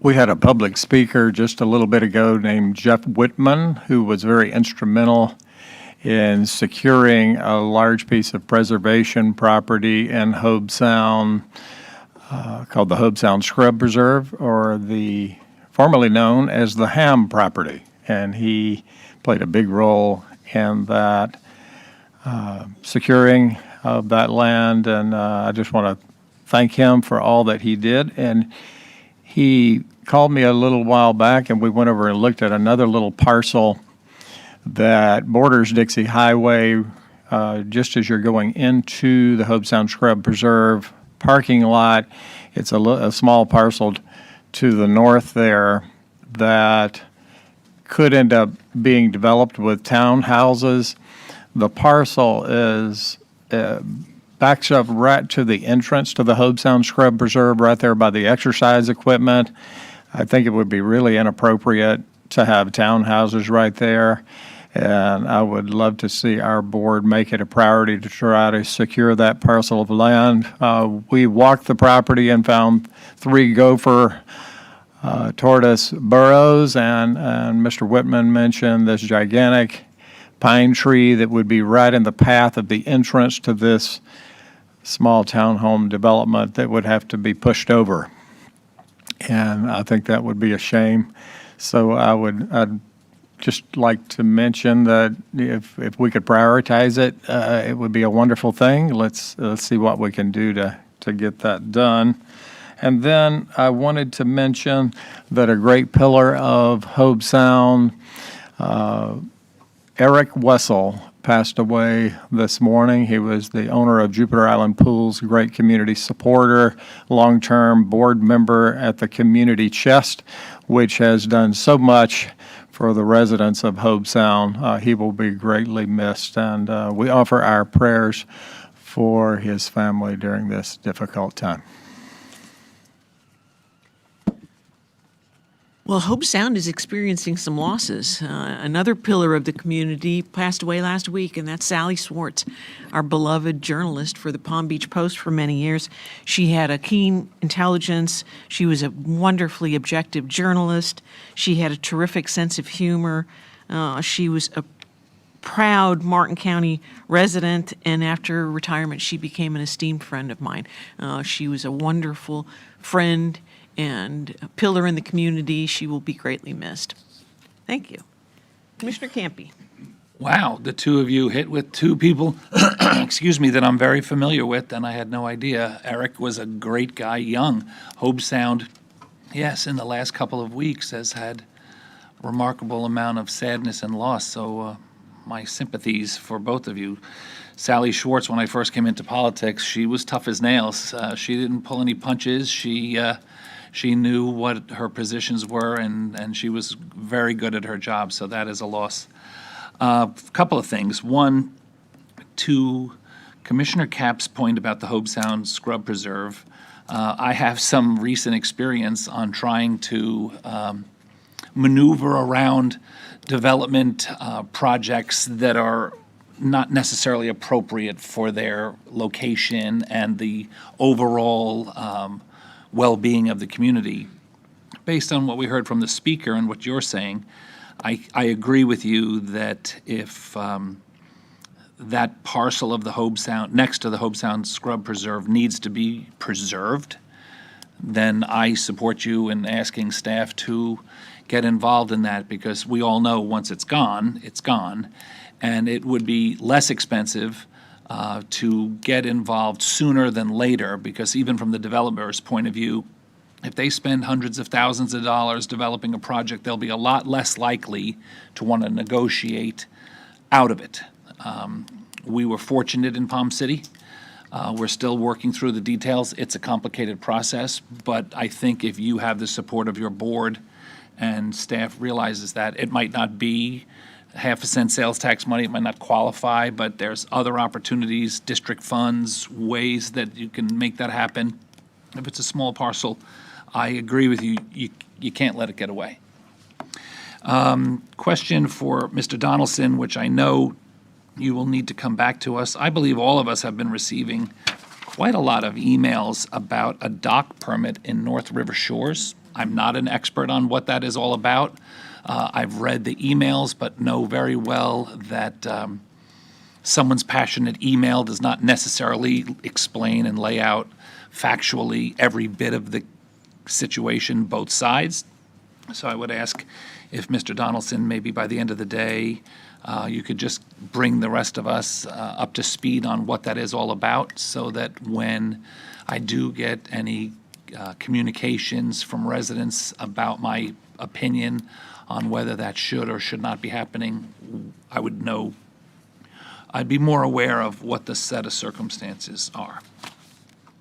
We had a public speaker just a little bit ago named Jeff Whitman, who was very instrumental in securing a large piece of preservation property in Hobe Sound called the Hobe Sound Scrub Preserve, or formerly known as the Ham property. And he played a big role in that securing of that land, and I just want to thank him for all that he did. And he called me a little while back, and we went over and looked at another little parcel that borders Dixie Highway, just as you're going into the Hobe Sound Scrub Preserve parking lot. It's a small parcel to the north there that could end up being developed with townhouses. The parcel is backs up right to the entrance to the Hobe Sound Scrub Preserve, right there by the exercise equipment. I think it would be really inappropriate to have townhouses right there. And I would love to see our board make it a priority to try to secure that parcel of land. We walked the property and found 3 gopher tortoise burrows, and Mr. Whitman mentioned this gigantic pine tree that would be right in the path of the entrance to this small townhome development that would have to be pushed over. And I think that would be a shame. So I'd just like to mention that if we could prioritize it, it would be a wonderful thing. Let's see what we can do to get that done. And then I wanted to mention that a great pillar of Hobe Sound, Eric Wessel, passed away this morning. He was the owner of Jupiter Island Pools, great community supporter, long-term board member at the Community Chest, which has done so much for the residents of Hobe Sound. He will be greatly missed, and we offer our prayers for his family during this difficult time. Well, Hobe Sound is experiencing some losses. Another pillar of the community passed away last week, and that's Sally Swartz, our beloved journalist for the Palm Beach Post for many years. She had a keen intelligence. She was a wonderfully objective journalist. She had a terrific sense of humor. She was a proud Martin County resident, and after retirement, she became an esteemed friend of mine. She was a wonderful friend and a pillar in the community. She will be greatly missed. Thank you. Commissioner Campy. Wow, the two of you hit with two people, excuse me, that I'm very familiar with, and I had no idea. Eric was a great guy, young. Hobe Sound, yes, in the last couple of weeks has had remarkable amount of sadness and loss, so my sympathies for both of you. Sally Schwartz, when I first came into politics, she was tough as nails. She didn't pull any punches. She knew what her positions were, and she was very good at her job, so that is a loss. A couple of things. One, to Commissioner Kapp's point about the Hobe Sound Scrub Preserve, I have some recent experience on trying to maneuver around development projects that are not necessarily appropriate for their location and the overall well-being of the community. Based on what we heard from the speaker and what you're saying, I agree with you that if that parcel of the Hobe Sound, next to the Hobe Sound Scrub Preserve, needs to be preserved, then I support you in asking staff to get involved in that, because we all know once it's gone, and it would be less expensive to get involved sooner than later, because even from the developer's point of view, if they spend hundreds of thousands of dollars developing a project, they'll be a lot less likely to want to negotiate out of it. We were fortunate in Palm City. We're still working through the details. It's a complicated process, but I think if you have the support of your board and staff realizes that, it might not be half a cent sales tax money, it might not qualify, but there's other opportunities, district funds, ways that you can make that happen. If it's a small parcel, I agree with you, you can't let it get away. Question for Mr. Donaldson, which I know you will need to come back to us. I believe all of us have been receiving quite a lot of emails about a dock permit in North River Shores. I'm not an expert on what that is all about. I've read the emails, but know very well that someone's passionate email does not necessarily explain and lay out factually every bit of the situation, both sides. So I would ask if Mr. Donaldson, maybe by the end of the day, you could just bring the rest of us up to speed on what that is all about, so that when I do get any communications from residents about my opinion on whether that should or should not be happening, I would know, I'd be more aware of what the set of circumstances are.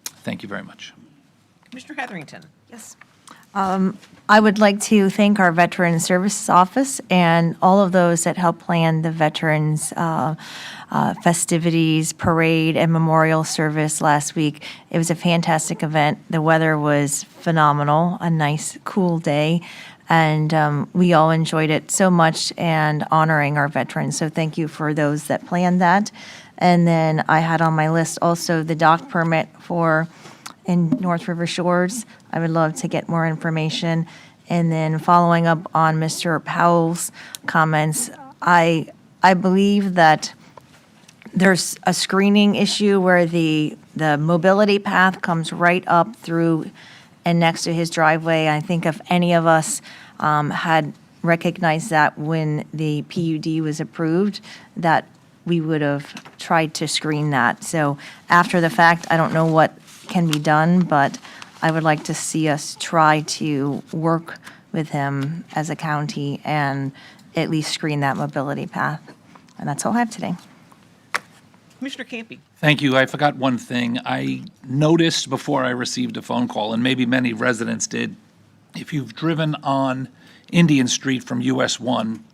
Thank you very much. Commissioner Heatherington. Yes. I would like to thank our Veteran Services Office and all of those that helped plan the Veterans festivities, parade, and memorial service last week. It was a fantastic event. The weather was phenomenal, a nice, cool day, and we all enjoyed it so much and honoring our veterans. So thank you for those that planned that. And then I had on my list also the dock permit in North River Shores. I would love to get more information. And then following up on Mr. Powell's comments, I I believe that there's a screening issue where the mobility path comes right up through and next to his driveway. I think if any of us had recognized that when the PUD was approved, that we would have tried to screen that. So after the fact, I don't know what can be done, but I would like to see us try to work with him as a county and at least screen that mobility path. And that's all I have today. Commissioner Campy. Thank you. I forgot one thing. I noticed before I received a phone call, and maybe many residents did, if you've driven on Indian Street from US 1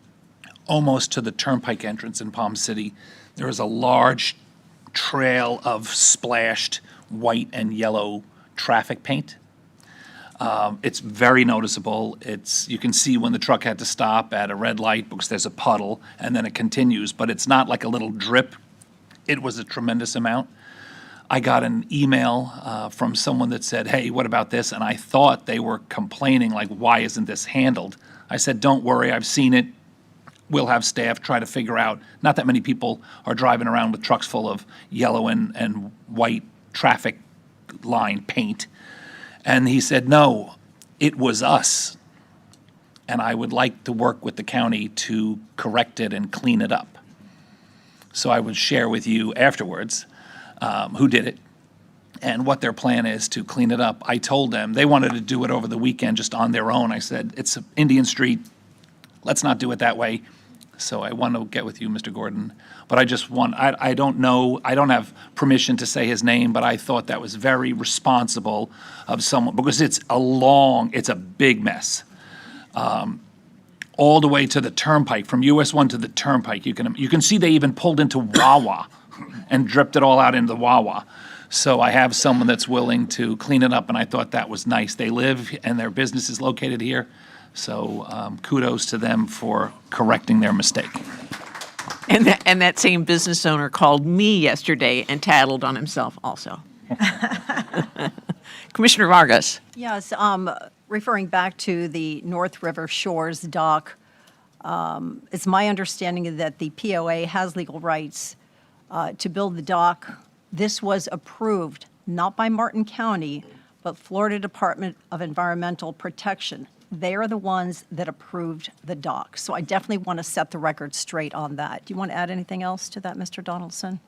almost to the Turnpike entrance in Palm City, there is a large trail of splashed white and yellow traffic paint. It's very noticeable. You can see when the truck had to stop at a red light because there's a puddle, and then it continues, but it's not like a little drip. It was a tremendous amount. I got an email from someone that said, hey, what about this? And I thought they were complaining, like, why isn't this handled? I said, don't worry, I've seen it. We'll have staff try to figure out. Not that many people are driving around with trucks full of yellow and white traffic line paint. And he said, no, it was us. And I would like to work with the county to correct it and clean it up. So I would share with you afterwards who did it and what their plan is to clean it up. I told them they wanted to do it over the weekend just on their own. I said, it's Indian Street. Let's not do it that way. So I want to get with you, Mr. Gordon. But I just want, I don't know, I don't have permission to say his name, but I thought that was very responsible of someone, because it's a big mess. All the way to the Turnpike, from US 1 to the Turnpike. You can see they even pulled into Wawa and dripped it all out into the Wawa. So I have someone that's willing to clean it up, and I thought that was nice. They live and their business is located here. So kudos to them for correcting their mistake. And that same business owner called me yesterday and tattled on himself also. Commissioner Vargas. Yes, referring back to the North River Shores dock, it's my understanding that the POA has legal rights to build the dock. This was approved not by Martin County, but Florida Department of Environmental Protection. They are the ones that approved the dock. So I definitely want to set the record straight on that. Do you want to add anything else to that, Mr. Donaldson?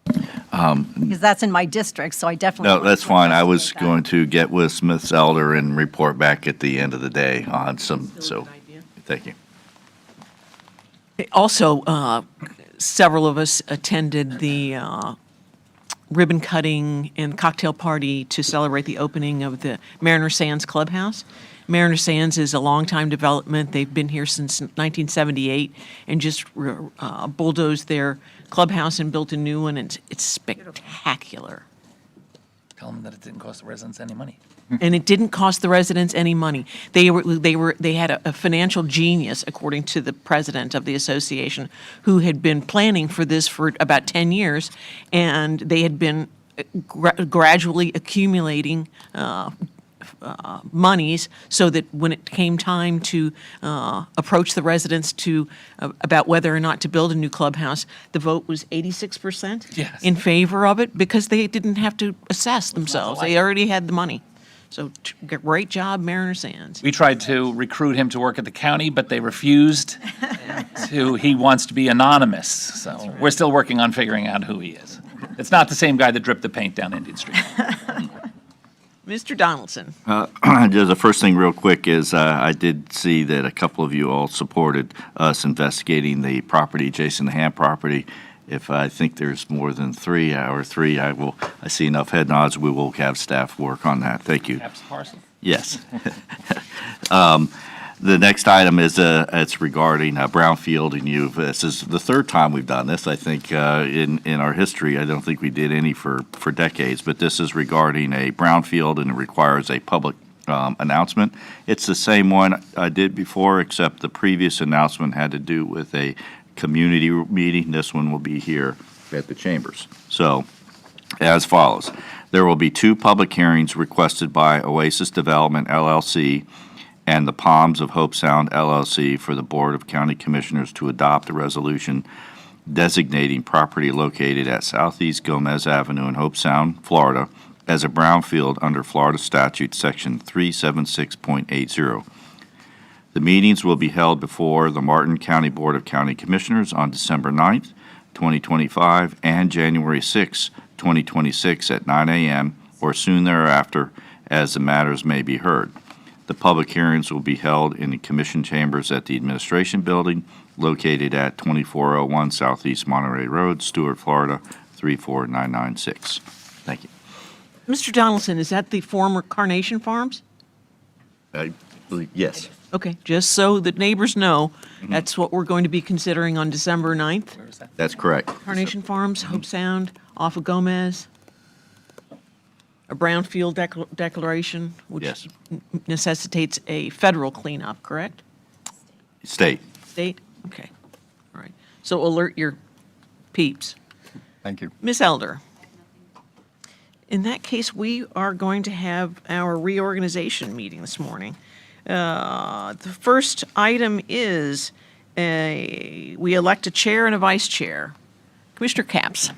Because that's in my district, so I definitely. No, that's fine. I was going to get with Smith's Elder and report back at the end of the day on some, so, thank you. Also, several of us attended the ribbon cutting and cocktail party to celebrate the opening of the Mariner Sands Clubhouse. Mariner Sands is a longtime development. They've been here since 1978 and just bulldozed their clubhouse and built a new one, and it's spectacular. Tell them that it didn't cost the residents any money. And it didn't cost the residents any money. They had a financial genius, according to the president of the association, who had been planning for this for about 10 years, and they had been gradually accumulating monies so that when it came time to approach the residents about whether or not to build a new clubhouse, the vote was 86% in favor of it because they didn't have to assess themselves. They already had the money. So great job, Mariner Sands. We tried to recruit him to work at the county, but they refused he wants to be anonymous. So we're still working on figuring out who he is. It's not the same guy that dripped the paint down Indian Street. Mr. Donaldson. Just the first thing real quick is I did see that a couple of you all supported us investigating the property, Jason Ham property. If I think there's more than three, I see enough head nods, we will have staff work on that. Thank you. Caps parcel? Yes. The next item is it's regarding brownfield, and this is the third time we've done this. I think in our history, I don't think we did any for decades, but this is regarding a brownfield, and it requires a public announcement. It's the same one I did before, except the previous announcement had to do with a community meeting. This one will be here at the chambers. So, as follows. There will be two public hearings requested by Oasis Development, LLC, and the Palms of Hope Sound LLC for the Board of County Commissioners to adopt a resolution designating property located at Southeast Gomez Avenue in Hope Sound, Florida, as a brownfield under Florida Statute Section 376.80. The meetings will be held before the Martin County Board of County Commissioners on December 9th, 2025, and January 6, 2026 at 9 a.m. or soon thereafter, as the matters may be heard. The public hearings will be held in the Commission chambers at the Administration Building located at 2401 Southeast Monterey Road, Stuart, Florida, 34996. Thank you. Mr. Donaldson, is that the former Carnation Farms? I believe, yes. Okay, just so the neighbors know, that's what we're going to be considering on December 9th. That's correct. Carnation Farms, Hope Sound, off of Gomez. A brownfield declaration, which Yes. necessitates a federal cleanup, correct? State. State? Okay, all right. So alert your peeps. Thank you. Ms. Elder? In that case, we are going to have our reorganization meeting this morning. The first item is we elect a chair and a vice chair. Commissioner Capps.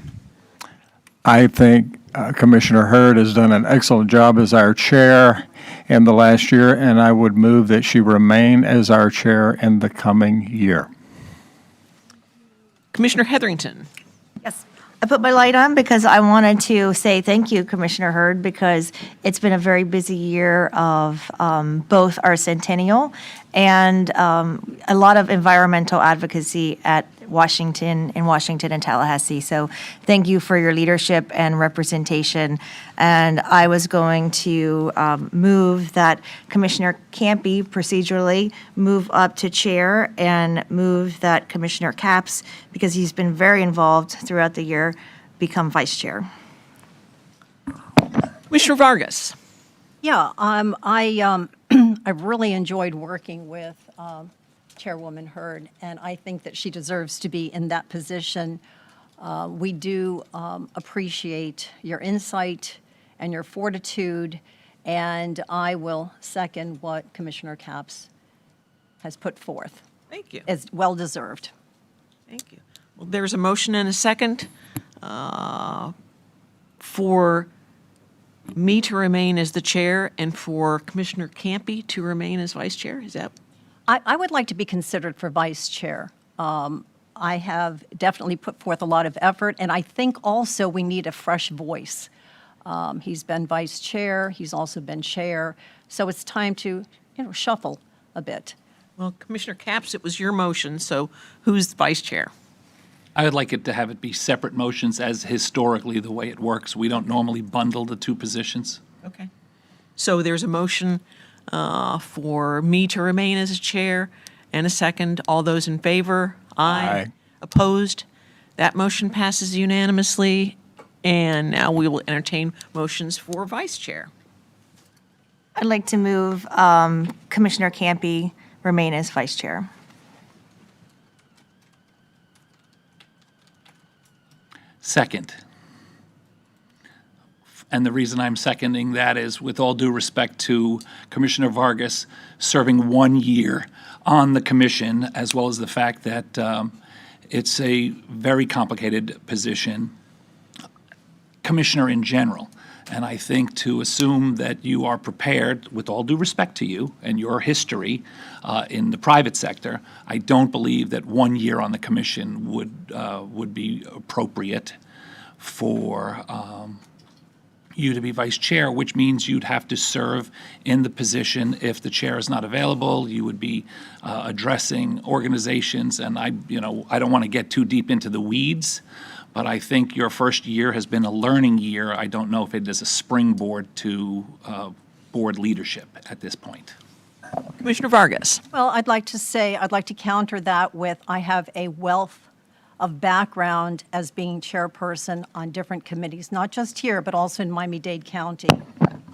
I think Commissioner Hurd has done an excellent job as our chair in the last year, and I would move that she remain as our chair in the coming year. Commissioner Heatherington. Yes. I put my light on because I wanted to say thank you, Commissioner Hurd, because it's been a very busy year of both our centennial and a lot of environmental advocacy in Washington and Tallahassee. So thank you for your leadership and representation. And I was going to move that Commissioner Campy procedurally move up to chair and move that Commissioner Capps, because he's been very involved throughout the year, become vice chair. Commissioner Vargas. Yeah, I really enjoyed working with Chairwoman Hurd, and I think that she deserves to be in that position. We do appreciate your insight and your fortitude, and I will second what Commissioner Capps has put forth. Thank you. It's well-deserved. Thank you. Well, there's a motion and a second for me to remain as the chair and for Commissioner Campy to remain as vice chair. Is that? I would like to be considered for vice chair. I have definitely put forth a lot of effort, and I think also we need a fresh voice. He's been vice chair, he's also been chair, so it's time to, shuffle a bit. Well, Commissioner Capps, it was your motion, so who's vice chair? I would like it to have it be separate motions as historically the way it works. We don't normally bundle the two positions. Okay. So there's a motion for me to remain as a chair and a second. All those in favor? Aye. Opposed? That motion passes unanimously. And now we will entertain motions for vice chair. I'd like to move Commissioner Campy remain as vice chair. Second. And the reason I'm seconding that is, with all due respect to Commissioner Vargas serving 1 year on the commission, as well as the fact that it's a very complicated position, commissioner in general. And I think to assume that you are prepared, with all due respect to you and your history in the private sector, I don't believe that 1 year on the commission would be appropriate for you to be vice chair, which means you'd have to serve in the position. If the chair is not available, you would be addressing organizations. And I don't want to get too deep into the weeds, but I think your first year has been a learning year. I don't know if it is a springboard to board leadership at this point. Commissioner Vargas. Well, I'd like to counter that with, I have a wealth of background as being chairperson on different committees, not just here, but also in Miami-Dade County.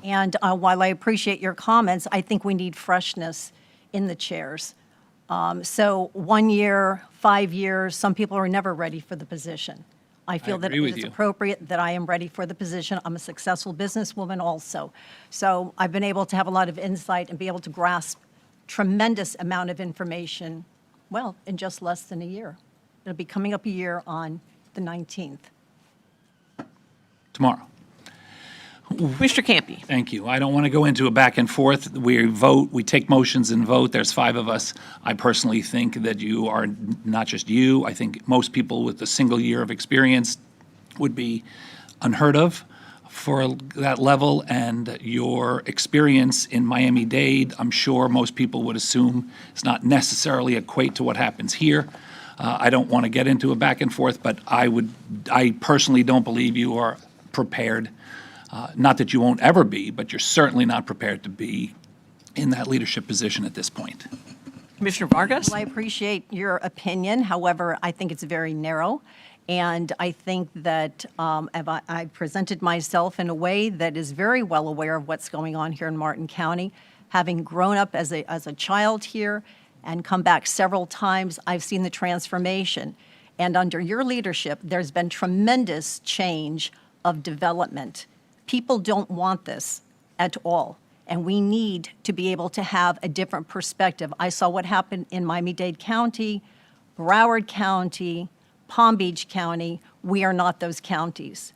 And while I appreciate your comments, I think we need freshness in the chairs. So 1 year, 5 years, some people are never ready for the position. I feel that agree with it is you. appropriate that I am ready for the position. I'm a successful businesswoman also. So I've been able to have a lot of insight and be able to grasp tremendous amount of information, well, in just less than a year. It'll be coming up a year on the 19th. Tomorrow. Commissioner Campy. Thank you. I don't want to go into a back and forth. We vote, we take motions and vote. There's 5 of us. I personally think that you are, not just you, I think most people with a single year of experience would be unheard of for that level, and your experience in Miami-Dade, I'm sure most people would assume, does not necessarily equate to what happens here. I don't want to get into a back and forth, but I personally don't believe you are prepared. Not that you won't ever be, but you're certainly not prepared to be in that leadership position at this point. Commissioner Vargas? Well, I appreciate your opinion. However, I think it's very narrow. And I think that I presented myself in a way that is very well aware of what's going on here in Martin County. Having grown up as a child here and come back several times, I've seen the transformation. And under your leadership, there's been tremendous change of development. People don't want this at all, and we need to be able to have a different perspective. I saw what happened in Miami-Dade County, Broward County, Palm Beach County. We are not those counties.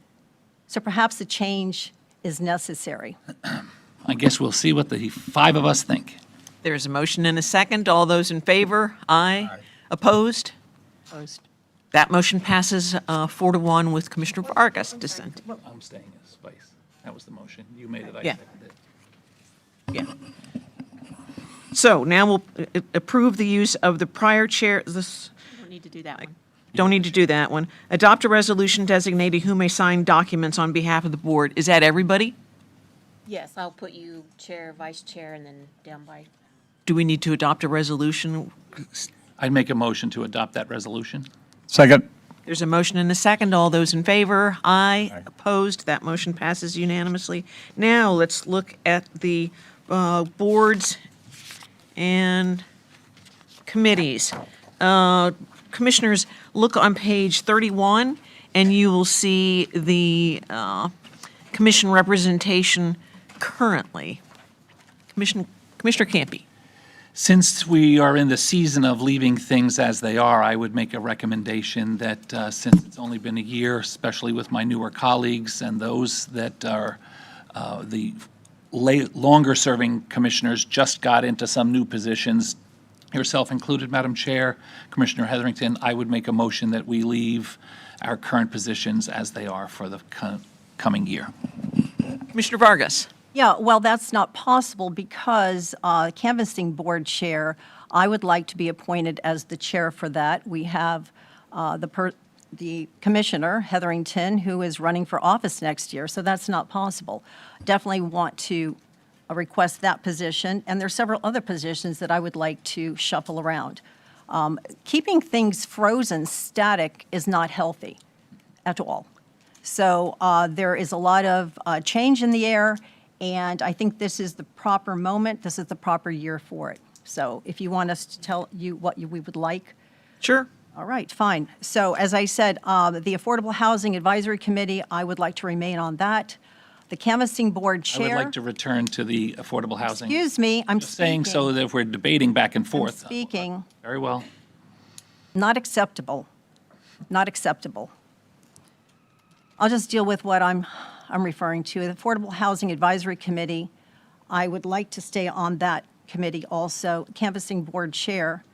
So perhaps a change is necessary. I guess we'll see what the 5 of us think. There's a motion and a second. All those in favor? Aye. Opposed? Opposed. That motion passes 4-1 with Commissioner Vargas dissenting. I'm staying as vice. That was the motion. You made it, I Yeah. seconded it. Yeah. So now we'll approve the use of the prior chair, this, Don't need to do that one. don't need to do that one. Adopt a resolution designating who may sign documents on behalf of the board. Is that everybody? Yes, I'll put you chair, vice chair, and then down by. Do we need to adopt a resolution? I'd make a motion to adopt that resolution. Second. There's a motion and a second. All those in favor? Aye. Opposed? That motion passes unanimously. Now, let's look at the boards and committees. Commissioners, look on page 31, and you will see the commission representation currently. Commissioner Campy. Since we are in the season of leaving things as they are, I would make a recommendation that since it's only been a year, especially with my newer colleagues and those that are the longer-serving commissioners just got into some new positions, yourself included, Madam Chair, Commissioner Hetherington, I would make a motion that we leave our current positions as they are for the coming year. Commissioner Vargas. Yeah, well, that's not possible because canvassing board chair, I would like to be appointed as the chair for that. We have the commissioner, Hetherington, who is running for office next year, so that's not possible. Definitely want to request that position, and there are several other positions that I would like to shuffle around. Keeping things frozen, static, is not healthy at all. So there is a lot of change in the air, and I think this is the proper moment, this is the proper year for it. So if you want us to tell you what we would like. Sure. All right, fine. So as I said, the Affordable Housing Advisory Committee, I would like to remain on that. The Canvassing Board I Chair. would like to return to the affordable housing. Excuse me, I'm Just saying speaking. so that if we're debating back and I'm forth. speaking. Very well. Not acceptable. Not acceptable. I'll just deal with what I'm referring to. The Affordable Housing Advisory Committee, I would like to stay on that committee also. Canvassing Board Chair.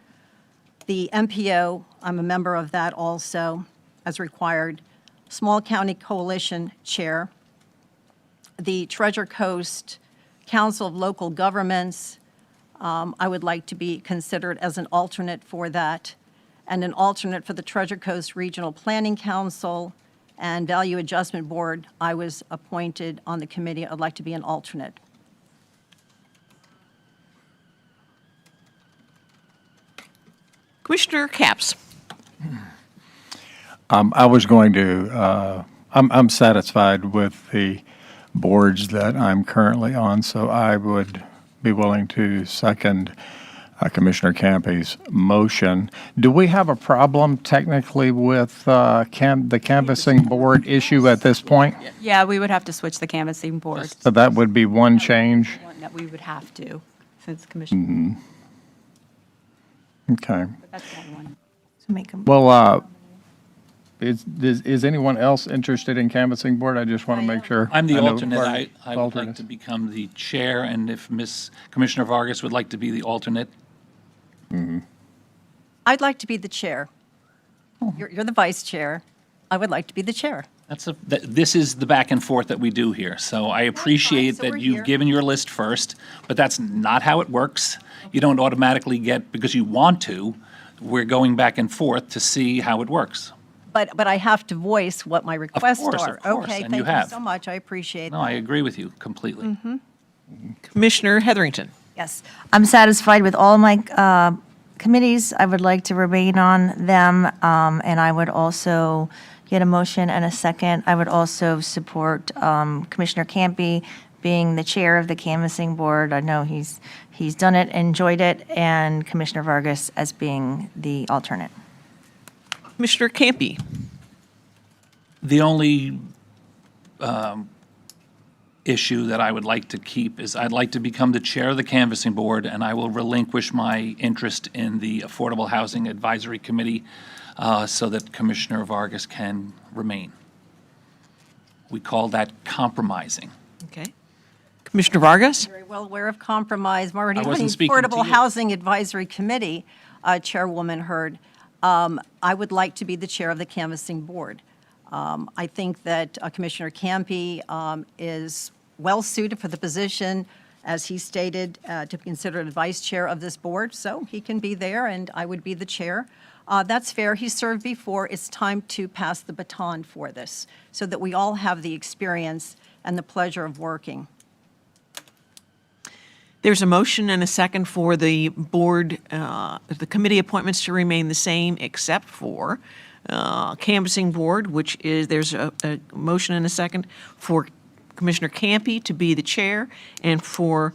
The MPO, I'm a member of that also, as required. Small County Coalition Chair. The Treasure Coast Council of Local Governments, I would like to be considered as an alternate for that, and an alternate for the Treasure Coast Regional Planning Council and Value Adjustment Board. I was appointed on the committee. I'd like to be an alternate. Commissioner Capps. I was going to, I'm satisfied with the boards that I'm currently on, so I would be willing to second Commissioner Campy's motion. Do we have a problem technically with the canvassing board issue at this point? Yeah, we would have to switch the canvassing board. So that would be one change? One that we would have to, since Commissioner. Okay. That's the only one. So make a Well, is anyone else interested in canvassing board? I just want to make sure. I'm the I know alternate. Vargas- I would like alternate. to become the chair, and if Commissioner Vargas would like to be the alternate. I'd like to be the chair. You're the vice chair. I would like to be the chair. This is the back and forth that we do here. So I appreciate so we're that you've here. given your list first, but that's not how it works. You don't automatically get, because you want to, we're going back and forth to see how it works. But I have to voice what my requests course, are. of course, Okay, and thank you you have. so much. I appreciate No, that. I agree with you completely. Commissioner Heatherington. Yes, I'm satisfied with all my committees. I would like to remain on them, and I would also get a motion and a second. I would also support Commissioner Campy being the chair of the canvassing board. I know he's done it, enjoyed it, and Commissioner Vargas as being the alternate. Commissioner Campy. The only issue that I would like to keep is I'd like to become the chair of the canvassing board, and I will relinquish my interest in the Affordable Housing Advisory Committee so that Commissioner Vargas can remain. We call that compromising. Okay. Commissioner Vargas? Very well aware of compromise. I'm already I on wasn't the speaking to Affordable you. Housing Advisory Committee, Chairwoman Hurd. I would like to be the chair of the canvassing board. I think that Commissioner Campy is well-suited for the position, as he stated, to be considered vice chair of this board, so he can be there, and I would be the chair. That's fair. He served before. It's time to pass the baton for this, so that we all have the experience and the pleasure of working. There's a motion and a second for the board, the committee appointments to remain the same, except for canvassing board, which is, there's a motion and a second for Commissioner Campy to be the chair and for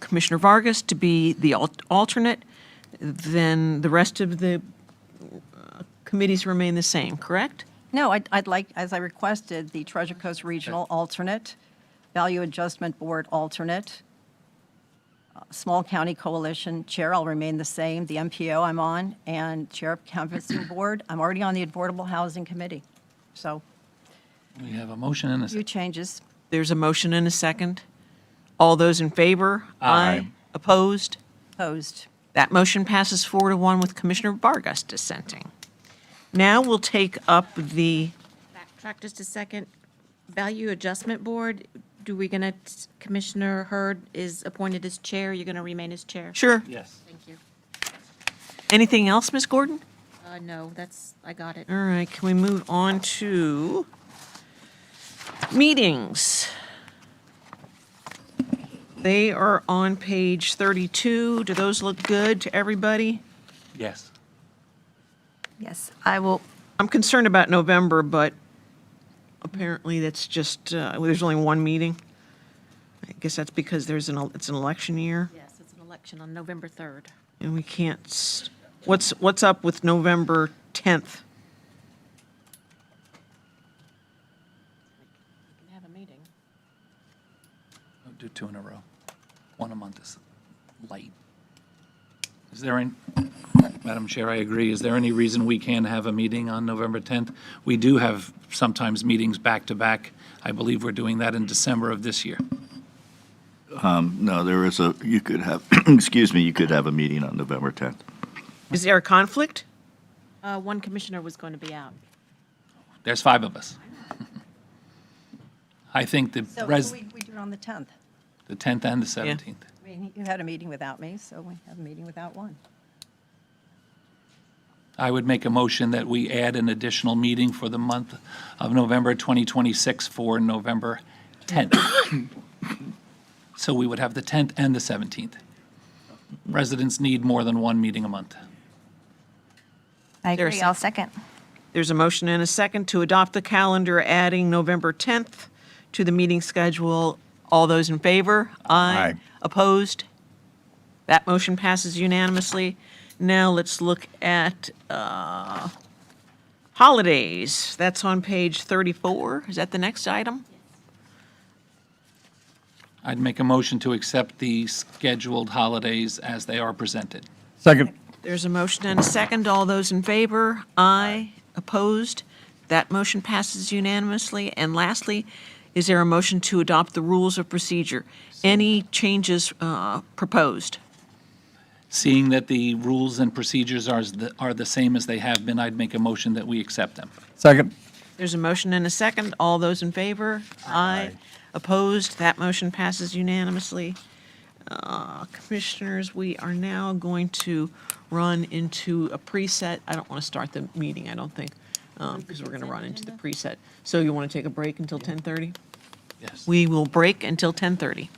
Commissioner Vargas to be the alternate. Then the rest of the committees remain the same, correct? No, I'd like, as I requested, the Treasure Coast Regional alternate, Value Adjustment Board alternate, Small County Coalition Chair, I'll remain the same, the MPO I'm on, and Chair of Canvassing Board. I'm already on the Affordable Housing Committee, so We have a motion and a few changes. There's a motion and a second. All those in favor? Aye. Opposed? Opposed. That motion passes 4-1 with Commissioner Vargas dissenting. Now we'll take up the, Backtrack just a second. Value Adjustment Board, Commissioner Hurd is appointed as chair. You're going to remain as chair? sure. Yes. Thank you. Anything else, Ms. Gordon? No, I got it. All right, can we move on to meetings? They are on page 32. Do those look good to everybody? Yes. Yes, I will. I'm concerned about November, but apparently that's just, there's only one meeting. I guess that's because it's an election year, Yes, it's an election on November 3rd. and we can't, what's up with November 10th? We can have a meeting. I'll do 2 in a row. 1 a month is light. Is there any, Madam Chair, I agree. Is there any reason we can't have a meeting on November 10th? We do have sometimes meetings back-to-back. I believe we're doing that in December of this year. No, you could have, excuse me, you could have a meeting on November 10th. Is there a conflict? One commissioner was going to be out. There's 5 of us. I think the So we do it on the 10th. the 10th and the 17th. I mean, you had a meeting without me, so we have a meeting without one. I would make a motion that we add an additional meeting for the month of November 2026 for November 10th. So we would have the 10th and the 17th. Residents need more than one meeting a month. I There a agree, I'll second. There's a motion and a second to adopt the calendar, adding November 10th to the meeting schedule. All those in favor? Aye. Opposed? That motion passes unanimously. Now let's look at holidays. That's on page 34. Is that the next item? I'd make a motion to accept the scheduled holidays as they are presented. Second. There's a motion and a second. All those in favor? Aye. Opposed? That motion passes unanimously. And lastly, is there a motion to adopt the rules of procedure? Any changes proposed? Seeing that the rules and procedures are the same as they have been, I'd make a motion that we accept them. Second. There's a motion and a second. All those in favor? Aye. Opposed? That motion passes unanimously. Commissioners, we are now going to run into a preset. I don't want to start the meeting, I don't think, because we're going to run into the preset. So you want to take a break until 10:30? Yes. We will break until 10:30.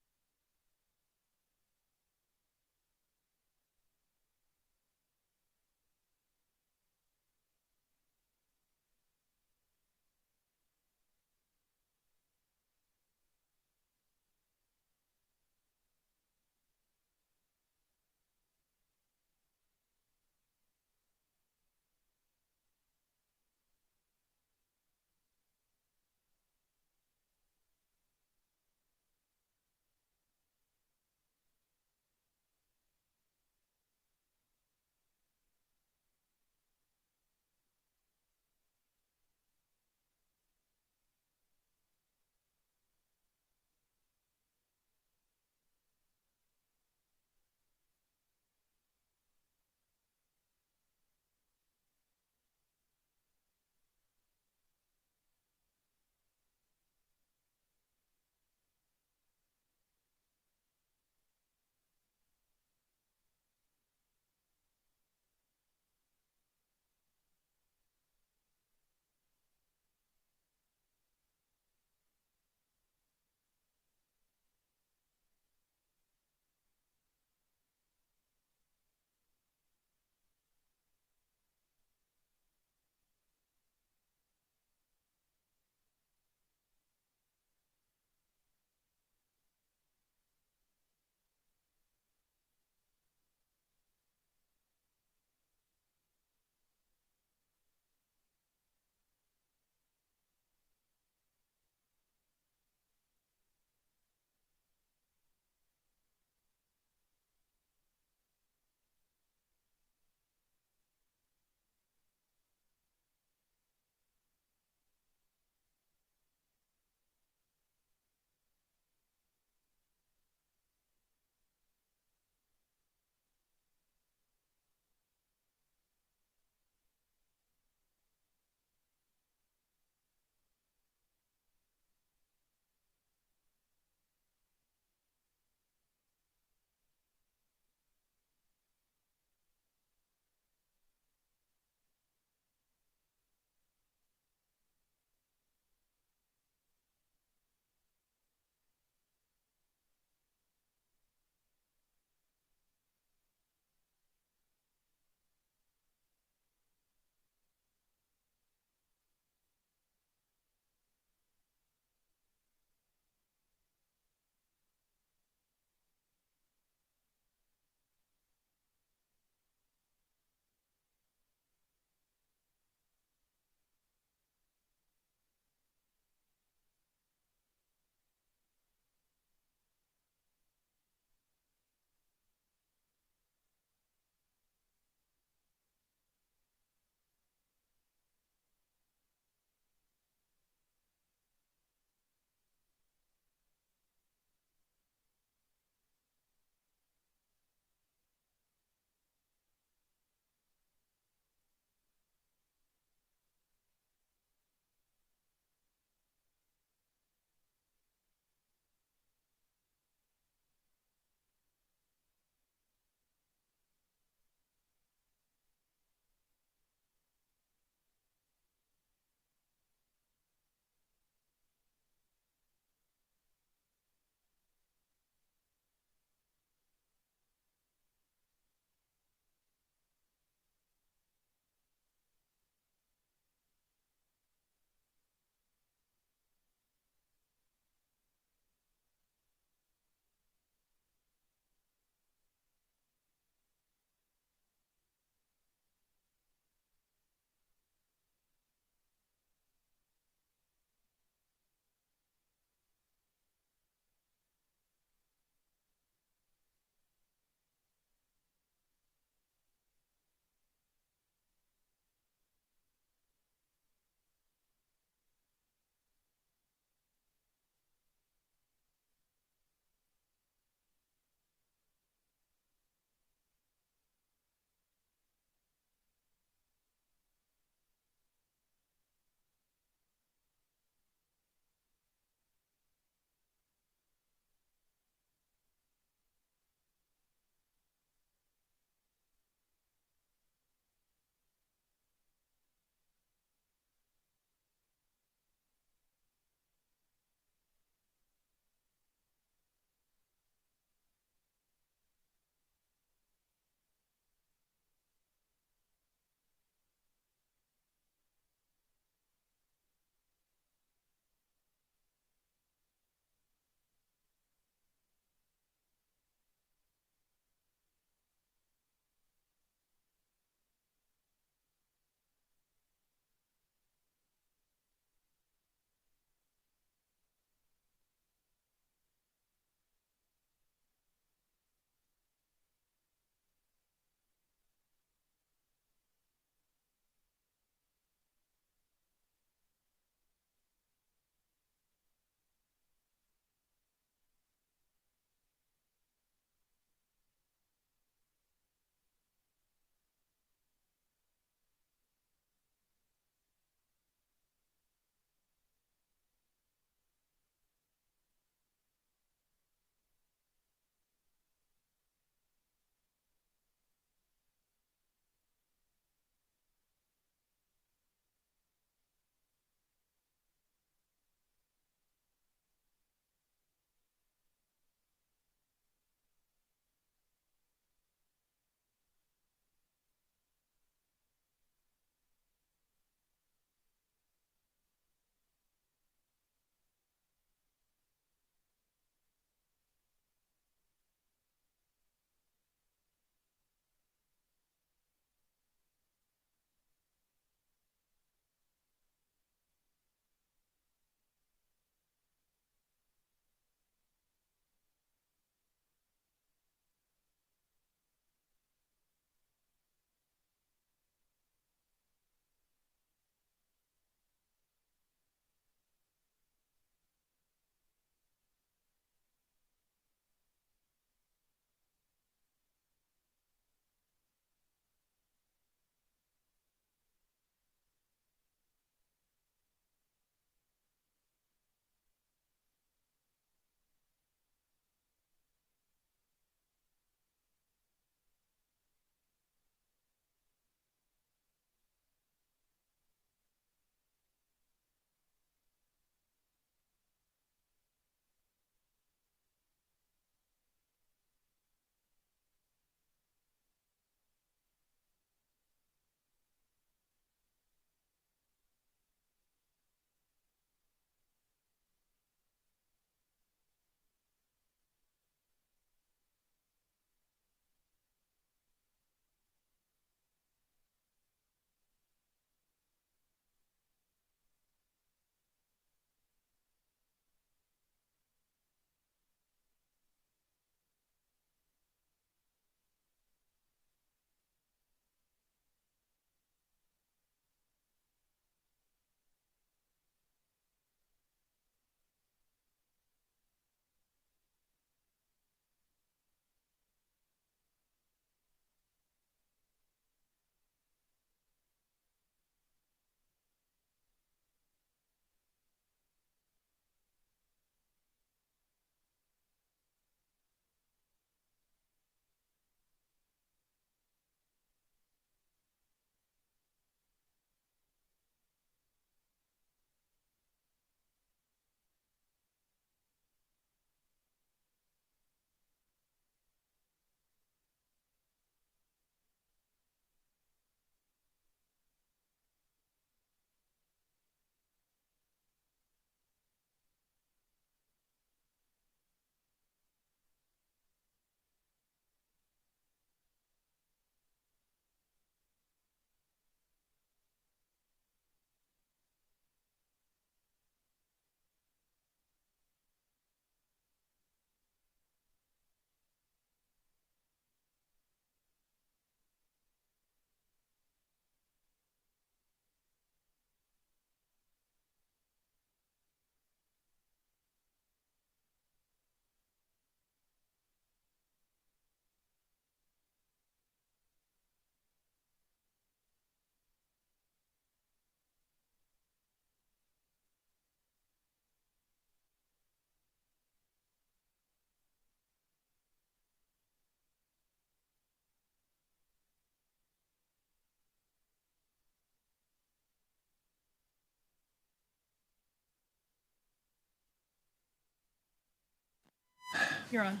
You're on.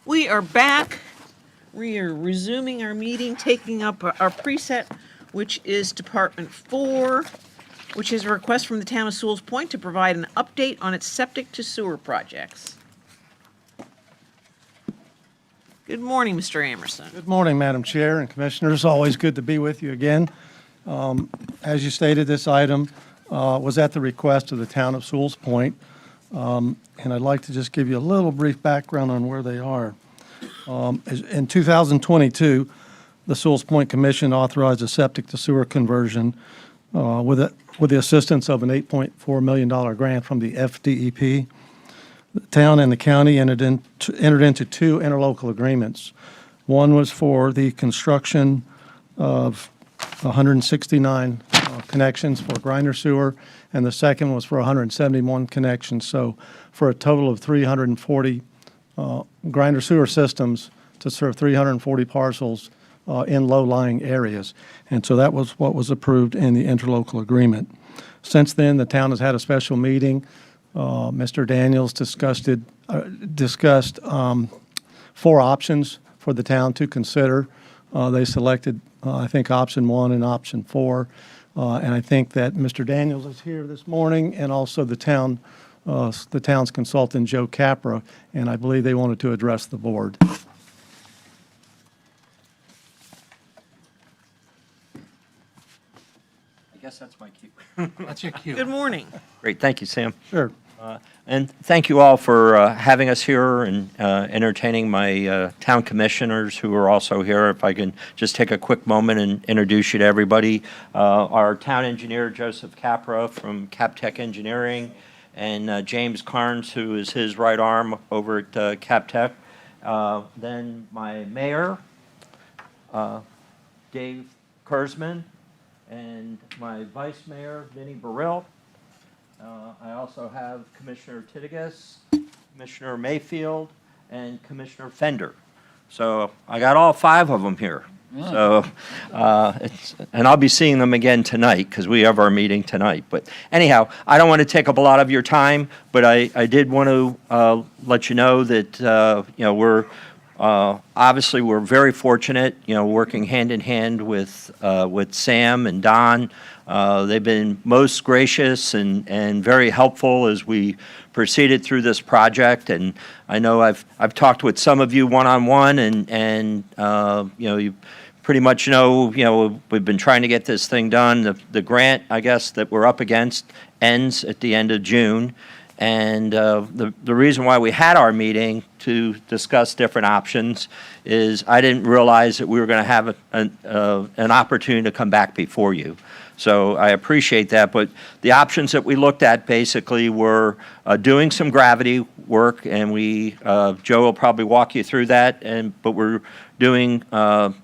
We are back. We are resuming our meeting, taking up our preset, which is Department 4, which is a request from the town of Sewell's Point to provide an update on its septic to sewer projects. Good morning, Mr. Amerson. Good morning, Madam Chair and Commissioners. Always good to be with you again. As you stated, this item was at the request of the town of Sewell's Point, and I'd like to just give you a little brief background on where they are. In 2022, the Sewell's Point Commission authorized a septic to sewer conversion with the assistance of an $8.4 million grant from the FDEP. The town and the county entered into two interlocal agreements. One was for the construction of 169 connections for grinder sewer, and the second was for 171 connections. So for a total of 340 grinder sewer systems to serve 340 parcels in low-lying areas. And so that was what was approved in the interlocal agreement. Since then, the town has had a special meeting. Mr. Daniels discussed 4 options for the town to consider. They selected, I think, option 1 and option 4. And I think that Mr. Daniels is here this morning, and also the town's consultant, Joe Capra, and I believe they wanted to address the board. I guess that's my cue. That's your cue. Good morning. Great, thank you, Sam. Sure. And thank you all for having us here and entertaining my town commissioners who are also here. If I can just take a quick moment and introduce you to everybody. Our town engineer, Joseph Capra from CapTech Engineering, and James Carnes, who is his right arm over at CapTech. Then my mayor, Dave Kurzman, and my vice mayor, Vinnie Burrill. I also have Commissioner Titigas, Commissioner Mayfield, and Commissioner Fender. So I got all 5 of them here. So, and I'll be seeing them again tonight because we have our meeting tonight. But anyhow, I don't want to take up a lot of your time, but I did want to let you know that we're obviously we're very fortunate, working hand in hand with Sam and Don. They've been most gracious and very helpful as we proceeded through this project. And I know I've talked with some of you one-on-one, and you pretty much know we've been trying to get this thing done. The grant, I guess, that we're up against ends at the end of June. And the reason why we had our meeting to discuss different options is I didn't realize that we were going to have an opportunity to come back before you. So I appreciate that, but the options that we looked at basically were doing some gravity work, and Joe will probably walk you through that, but we're doing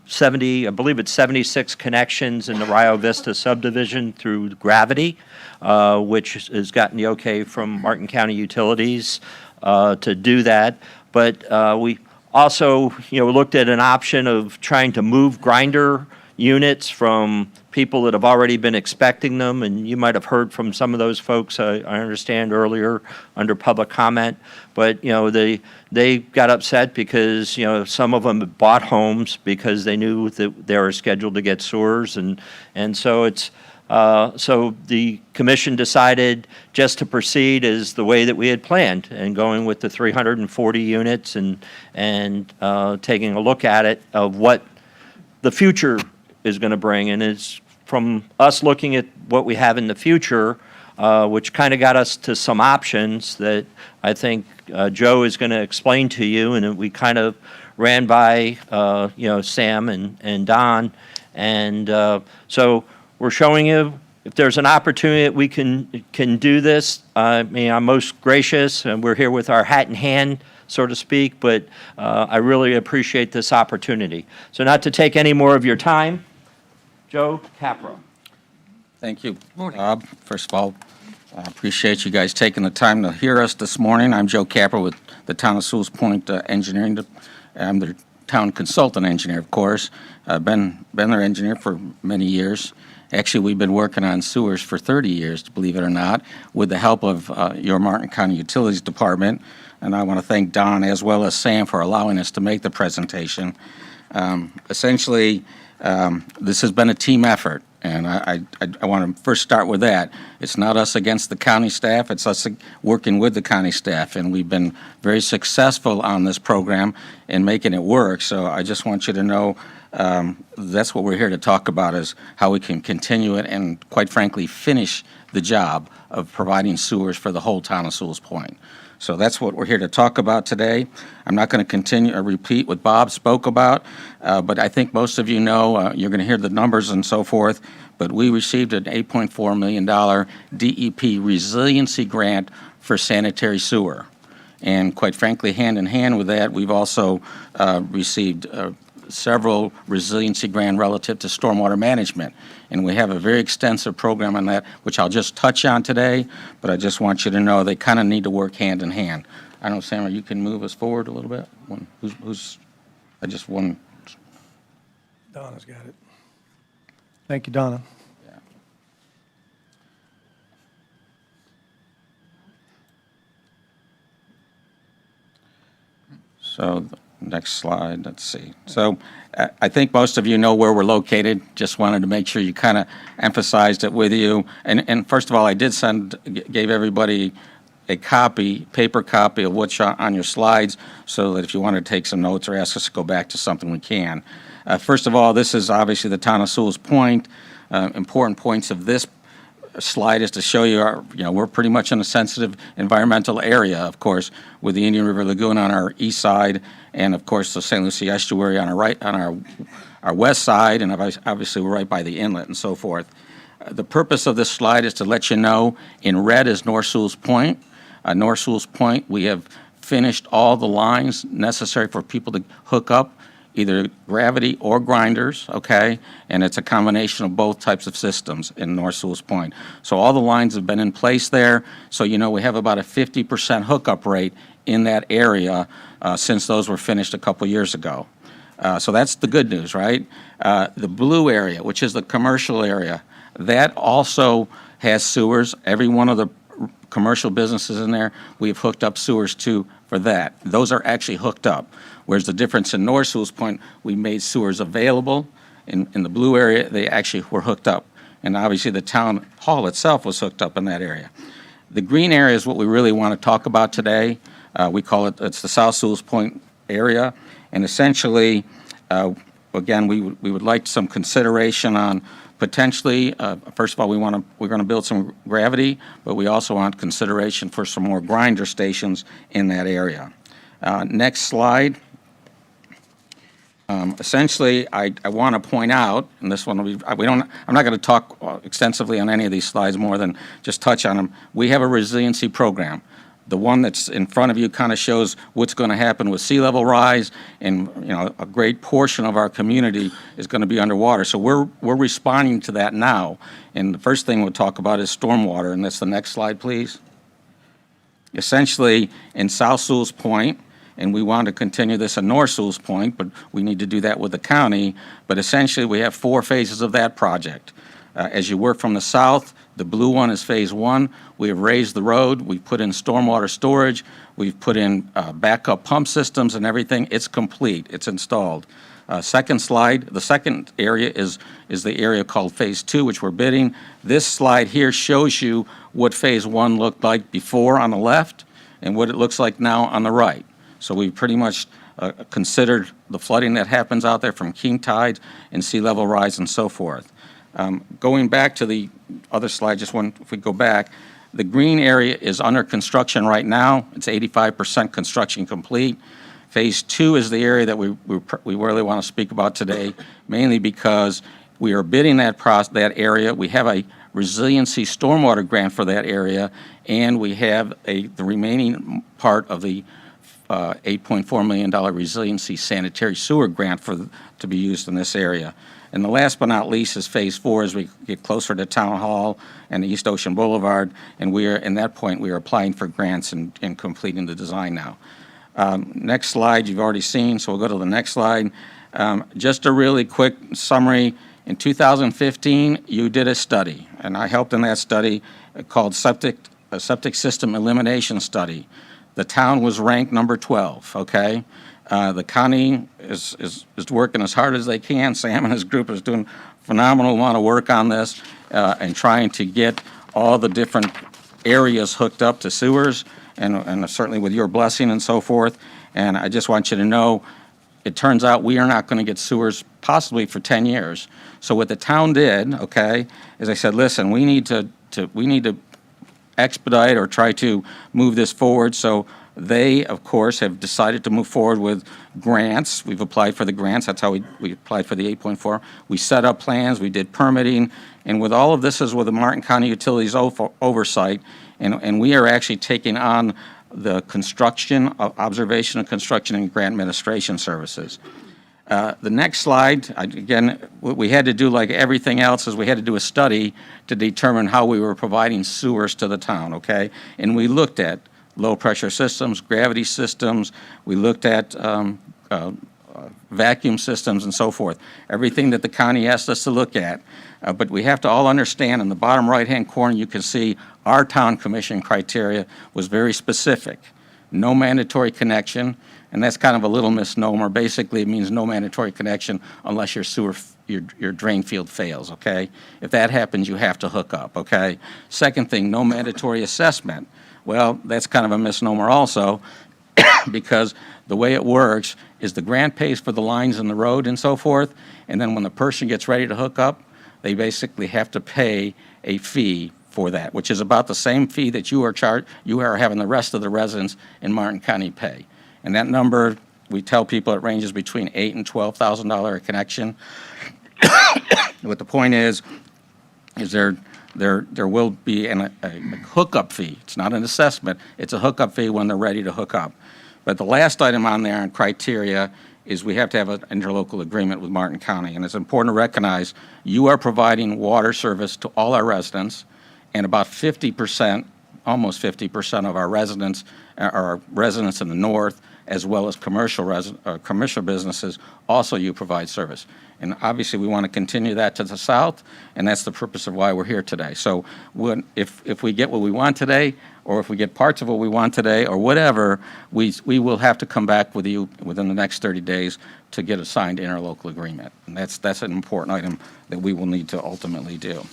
70, I believe it's 76 connections in the Rio Vista subdivision through gravity, which has gotten the okay from Martin County Utilities to do that. But we also, looked at an option of trying to move grinder units from people that have already been expecting them, and you might have heard from some of those folks, I understand, earlier under public comment. But, they got upset because, some of them had bought homes because they knew that they were scheduled to get sewers, and so it's, so the commission decided just to proceed as the way that we had planned and going with the 340 units and taking a look at it of what the future is going to bring. And it's from us looking at what we have in the future, which kind of got us to some options that I think Joe is going to explain to you, and we kind of ran by Sam and Don, and so we're showing you if there's an opportunity that we can do this. I mean, I'm most gracious, and we're here with our hat in hand, so to speak, but I really appreciate this opportunity. So not to take any more of your time, Joe Capra. Thank you, Bob. First of all, I appreciate you guys taking the time to hear us this morning. I'm Joe Capra with the Town of Sewell's Point Engineering. I'm the town consultant engineer, of course. I've been their engineer for many years. Actually, we've been working on sewers for 30 years, believe it or not, with the help of your Martin County Utilities Department. And I want to thank Don as well as Sam for allowing us to make the presentation. Essentially, this has been a team effort, and I want to first start with that. It's not us against the county staff, it's us working with the county staff, and we've been very successful on this program in making it work. So I just want you to know that's what we're here to talk about, is how we can continue it and, quite frankly, finish the job of providing sewers for the whole town of Sewell's Point. So that's what we're here to talk about today. I'm not going to continue or repeat what Bob spoke about, but I think most of you know, you're going to hear the numbers and so forth, but we received an $8.4 million DEP resiliency grant for sanitary sewer. And quite frankly, hand in hand with that, we've also received several resiliency grants relative to stormwater management. And we have a very extensive program on that, which I'll just touch on today, but I just want you to know they kind of need to work hand in hand. I don't know, Sam, you can move us forward a little bit? I just one. Donna's got it. Thank you, Donna. So next slide, let's see. So I think most of you know where we're located. Just wanted to make sure you kind of emphasized it with you. And first of all, I did gave everybody a paper copy of what's on your slides, so that if you want to take some notes or ask us to go back to something, we can. First of all, this is obviously the town of Sewell's Point. Important points of this slide is to show you we're pretty much in a sensitive environmental area, of course, with the Indian River Lagoon on our east side, and of course the St. Lucie Estuary on our right, on our west side, and obviously we're right by the inlet and so forth. The purpose of this slide is to let you know, in red is North Sewell's Point. North Sewell's Point, we have finished all the lines necessary for people to hook up, either gravity or grinders, okay? And it's a combination of both types of systems in North Sewell's Point. So all the lines have been in place there. So, we have about a 50% hookup rate in that area since those were finished a couple years ago. So that's the good news, right? The blue area, which is the commercial area, that also has sewers. Every one of the commercial businesses in there, we've hooked up sewers to for that. Those are actually hooked up. Whereas the difference in North Sewell's Point, we made sewers available. In the blue area, they actually were hooked up. And obviously the town hall itself was hooked up in that area. The green area is what we really want to talk about today. We call it's the South Sewell's Point area. And essentially, again, we would like some consideration on potentially, first of all, we're going to build some gravity, but we also want consideration for some more grinder stations in that area. Next slide. Essentially, I want to point out, and this one I'm not going to talk extensively on any of these slides more than just touch on them. We have a resiliency program. The one that's in front of you kind of shows what's going to happen with sea level rise, and a great portion of our community is going to be underwater. So we're responding to that now. And the first thing we'll talk about is stormwater, and that's the next slide, please. Essentially, in South Sewell's Point, and we want to continue this in North Sewell's Point, but we need to do that with the county. But essentially, we have 4 phases of that project. As you work from the south, the blue one is phase 1. We have raised the road. We've put in stormwater storage. We've put in backup pump systems and everything. It's complete. It's installed. Second slide, the second area is the area called phase 2, which we're bidding. This slide here shows you what phase 1 looked like before on the left and what it looks like now on the right. So we've pretty much considered the flooding that happens out there from king tides and sea level rise and so forth. Going back to the other slide, if we go back, the green area is under construction right now. It's 85% construction complete. Phase 2 is the area that we really want to speak about today, mainly because we are bidding that area. We have a resiliency stormwater grant for that area, and we have the remaining part of the $8.4 million resiliency sanitary sewer grant to be used in this area. And the last but not least is phase 4 as we get closer to Town Hall and East Ocean Boulevard, and in that point we are applying for grants and completing the design now. Next slide you've already seen, so we'll go to the next slide. Just a really quick summary. In 2015, you did a study, and I helped in that study called a septic system elimination study. The town was ranked number 12, okay? The county is working as hard as they can. Sam and his group is doing a phenomenal amount of work on this and trying to get all the different areas hooked up to sewers, and certainly with your blessing and so forth. And I just want you to know, it turns out we are not going to get sewers possibly for 10 years. So what the town did, okay, is they said, listen, we need to expedite or try to move this forward. So they, of course, have decided to move forward with grants. We've applied for the grants. That's how we applied for the 8.4. We set up plans. We did permitting. And with all of this is with the Martin County Utilities oversight. And we are actually taking on the construction, observation of construction and grant administration services. The next slide, again, what we had to do, like everything else, is we had to do a study to determine how we were providing sewers to the town, okay? And we looked at low-pressure systems, gravity systems, we looked at vacuum systems and so forth, everything that the county asked us to look at. But we have to all understand, in the bottom right-hand corner, you can see our town commission criteria was very specific. No mandatory connection, and that's kind of a little misnomer. Basically, it means no mandatory connection unless your drain field fails, okay? If that happens, you have to hook up, okay? Second thing, no mandatory assessment. Well, that's kind of a misnomer also, because the way it works is the grant pays for the lines in the road and so forth, and then when the person gets ready to hook up, they basically have to pay a fee for that, which is about the same fee that you are having the rest of the residents in Martin County pay. And that number, we tell people it ranges between $8,000 and $12,000 a connection. What the point is there will be a hookup fee. It's not an assessment, it's a hookup fee when they're ready to hook up. But the last item on there in criteria is we have to have an interlocal agreement with Martin County. And it's important to recognize you are providing water service to all our residents, and about 50%, almost 50% of our residents are residents in the north, as well as commercial businesses. Also, you provide service. And obviously, we want to continue that to the south, and that's the purpose of why we're here today. So if we get what we want today, or if we get parts of what we want today, or whatever, we will have to come back with you within the next 30 days to get a signed interlocal agreement. And that's an important item that we will need to ultimately do.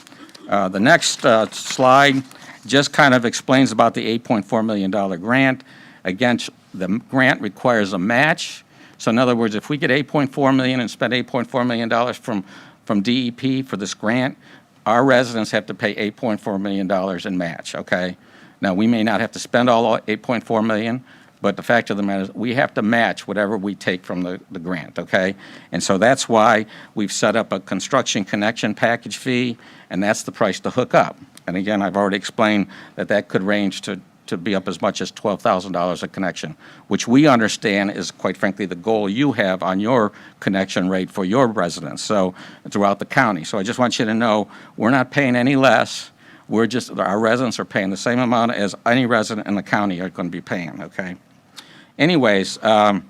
The next slide just kind of explains about the $8.4 million grant. Again, the grant requires a match. So in other words, if we get $8.4 million and spend $8.4 million from DEP for this grant, our residents have to pay $8.4 million in match, okay? Now, we may not have to spend all $8.4 million, but the fact of the matter is we have to match whatever we take from the grant, okay? And so that's why we've set up a construction connection package fee, and that's the price to hook up. And again, I've already explained that could range to be up as much as $12,000 a connection, which we understand is, quite frankly, the goal you have on your connection rate for your residents, so throughout the county. So I just want you to know, we're not paying any less. Our residents are paying the same amount as any resident in the county are going to be paying, okay? Anyways, the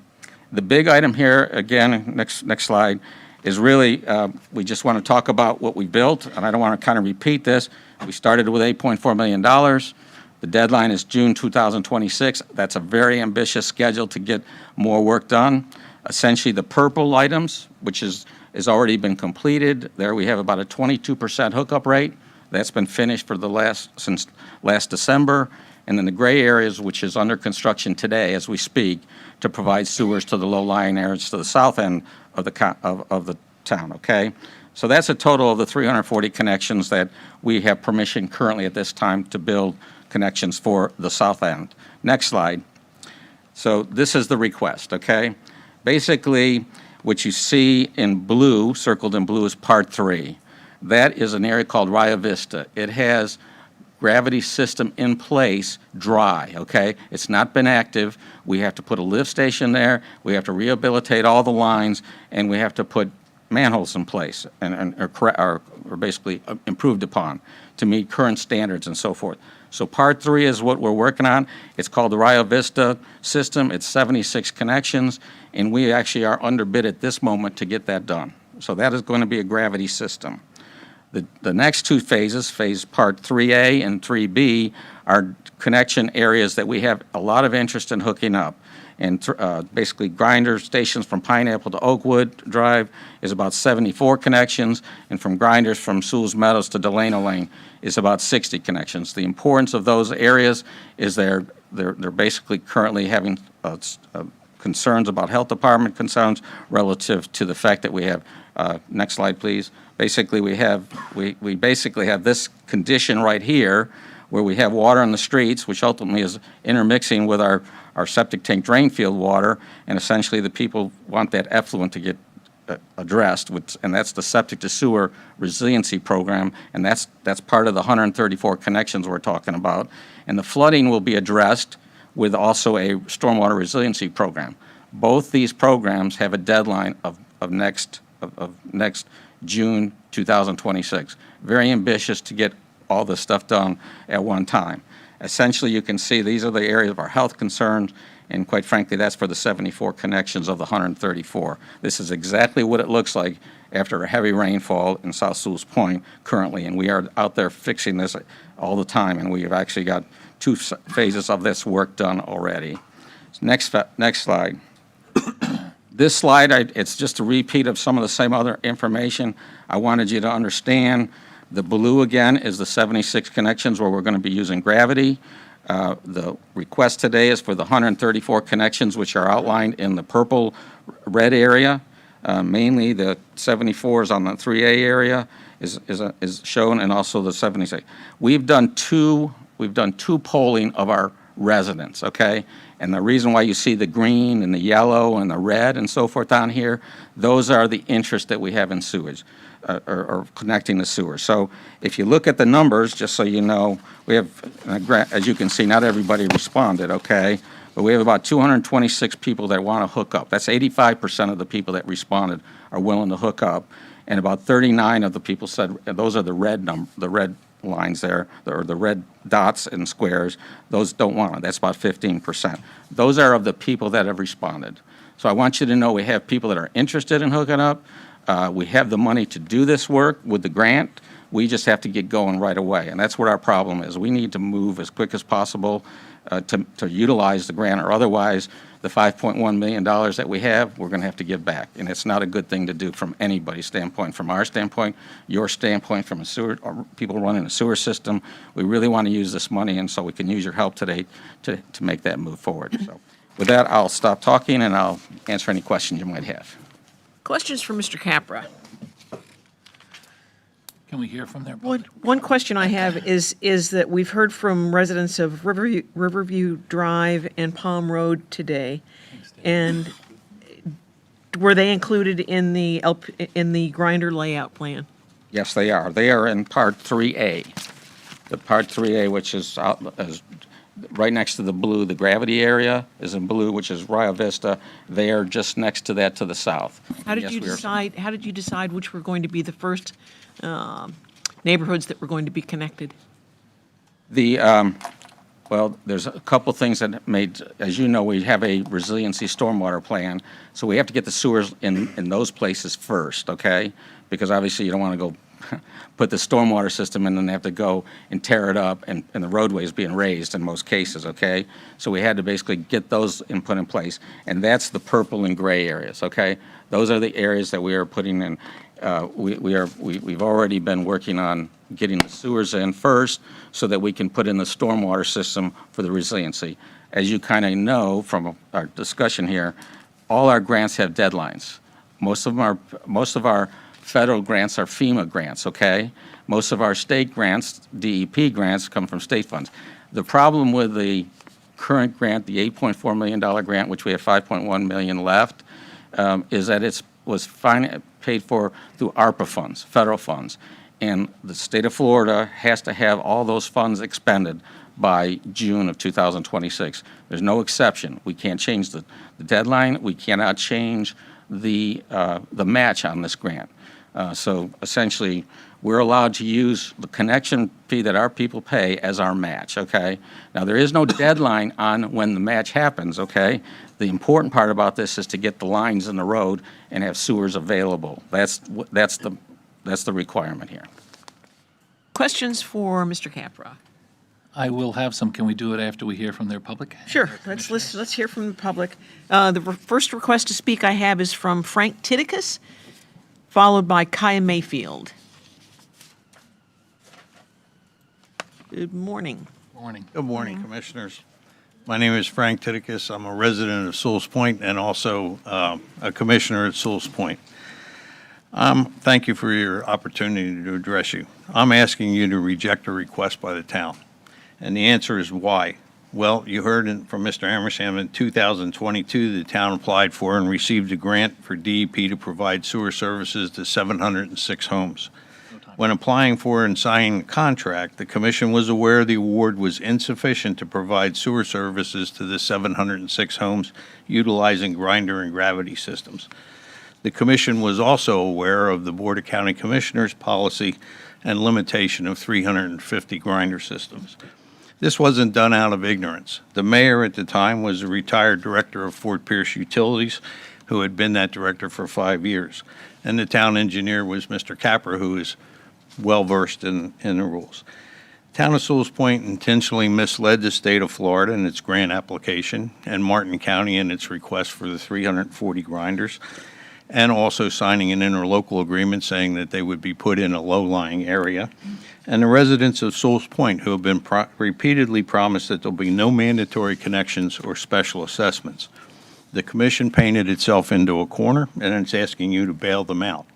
big item here, again, next slide, is really, we just want to talk about what we built, and I don't want to kind of repeat this. We started with $8.4 million. The deadline is June 2026. That's a very ambitious schedule to get more work done. Essentially, the purple items, which has already been completed, there we have about a 22% hookup rate. That's been finished since last December. And then the gray areas, which is under construction today as we speak, to provide sewers to the low-lying areas to the south end of the town, okay? So that's a total of the 340 connections that we have permission currently at this time to build connections for the south end. Next slide. So this is the request, okay? Basically, what you see in blue, circled in blue, is Part 3. That is an area called Rio Vista. It has gravity system in place, dry, okay? It's not been active. We have to put a lift station there. We have to rehabilitate all the lines, and we have to put manholes in place or basically improved upon to meet current standards and so forth. So Part 3 is what we're working on. It's called the Rio Vista system. It's 76 connections, and we actually are underbid at this moment to get that done. So that is going to be a gravity system. The next two phases, phase part 3A and 3B, are connection areas that we have a lot of interest in hooking up. And basically grinder stations from Pineapple to Oakwood Drive is about 74 connections, and from grinders from Sewell's Meadows to Delano Lane is about 60 connections. The importance of those areas is they're basically currently having concerns about health department concerns relative to the fact that we have, next slide please, basically we basically have this condition right here where we have water in the streets, which ultimately is intermixing with our septic tank drain field water, and essentially the people want that effluent to get addressed, and that's the septic to sewer resiliency program, and that's part of the 134 connections we're talking about. And the flooding will be addressed with also a stormwater resiliency program. Both these programs have a deadline of next June 2026. Very ambitious to get all this stuff done at one time. Essentially, you can see these are the areas of our health concerns, and quite frankly, that's for the 74 connections of the 134. This is exactly what it looks like after a heavy rainfall in South Sewell's Point currently, and we are out there fixing this all the time, and we have actually got 2 phases of this work done already. Next slide. This slide, it's just a repeat of some of the same other information. I wanted you to understand the blue, again, is the 76 connections where we're going to be using gravity. The request today is for the 134 connections, which are outlined in the purple red area. Mainly the 74s on the 3A area is shown, and also the 76. We've done two polling of our residents, okay? And the reason why you see the green and the yellow and the red and so forth down here, those are the interest that we have in sewage, or connecting the sewer. So if you look at the numbers, just so you know, we have, as you can see, not everybody responded, okay? But we have about 226 people that want to hook up. That's 85% of the people that responded are willing to hook up. And about 39 of the people said, and those are the red lines there, or the red dots and squares, those don't want it. That's about 15%. Those are of the people that have responded. So I want you to know we have people that are interested in hooking up. We have the money to do this work with the grant. We just have to get going right away, and that's what our problem is. We need to move as quick as possible to utilize the grant, or otherwise the $5.1 million that we have, we're going to have to give back. And it's not a good thing to do from anybody's standpoint, from our standpoint, your standpoint, from a sewer, or people running a sewer system. We really want to use this money, and so we can use your help today to make that move forward. So with that, I'll stop talking, and I'll answer any questions you might have. Questions for Mr. Capra? Can we hear from their? One question I have is that we've heard from residents of Riverview Drive and Palm Road today, and were they included in the grinder layout plan? Yes, they are. They are in Part 3A. The Part 3A, which is right next to the blue, the gravity area is in blue, which is Rio Vista. They are just next to that to the south. How did you decide which were going to be the first neighborhoods that were going to be connected? Well, there's a couple things that made, as you know, we have a resiliency stormwater plan, so we have to get the sewers in those places first, okay? Because obviously you don't want to go put the stormwater system in and have to go and tear it up, and the roadway is being raised in most cases, okay? So we had to basically get those put in place, and that's the purple and gray areas, okay? Those are the areas that we are putting in. We've already been working on getting the sewers in first so that we can put in the stormwater system for the resiliency. As you kind of know from our discussion here, all our grants have deadlines. Most of our federal grants are FEMA grants, okay? Most of our state grants, DEP grants, come from state funds. The problem with the current grant, the $8.4 million grant, which we have $5.1 million left, is that it was paid for through ARPA funds, federal funds. And the state of Florida has to have all those funds expended by June of 2026. There's no exception. We can't change the deadline. We cannot change the match on this grant. So essentially, we're allowed to use the connection fee that our people pay as our match, okay? Now, there is no deadline on when the match happens, okay? The important part about this is to get the lines in the road and have sewers available. That's the requirement here. Questions for Mr. Capra? I will have some. Can we do it after we hear from their public? Sure, let's hear from the public. First request to speak I have is from Frank Titicus, followed by Kaya Mayfield. Good morning. Morning. Good morning, Commissioners. My name is Frank Titicus. I'm a resident of Sewell's Point and also a commissioner at Sewell's Point. Thank you for your opportunity to address you. I'm asking you to reject a request by the town. And the answer is why? Well, you heard from Mr. Amersham in 2022, the town applied for and received a grant for DEP to provide sewer services to 706 homes. When applying for and signing the contract, the commission was aware the award was insufficient to provide sewer services to the 706 homes utilizing grinder and gravity systems. The commission was also aware of the Board of County Commissioners policy and limitation of 350 grinder systems. This wasn't done out of ignorance. The mayor at the time was a retired director of Fort Pierce Utilities, who had been that director for 5 years. And the town engineer was Mr. Capra, who is well-versed in the rules. Town of Sewell's Point intentionally misled the state of Florida in its grant application and Martin County in its request for the 340 grinders, and also signing an interlocal agreement saying that they would be put in a low-lying area. And the residents of Sewell's Point, who have been repeatedly promised that there'll be no mandatory connections or special assessments. The commission painted itself into a corner, and it's asking you to bail them out.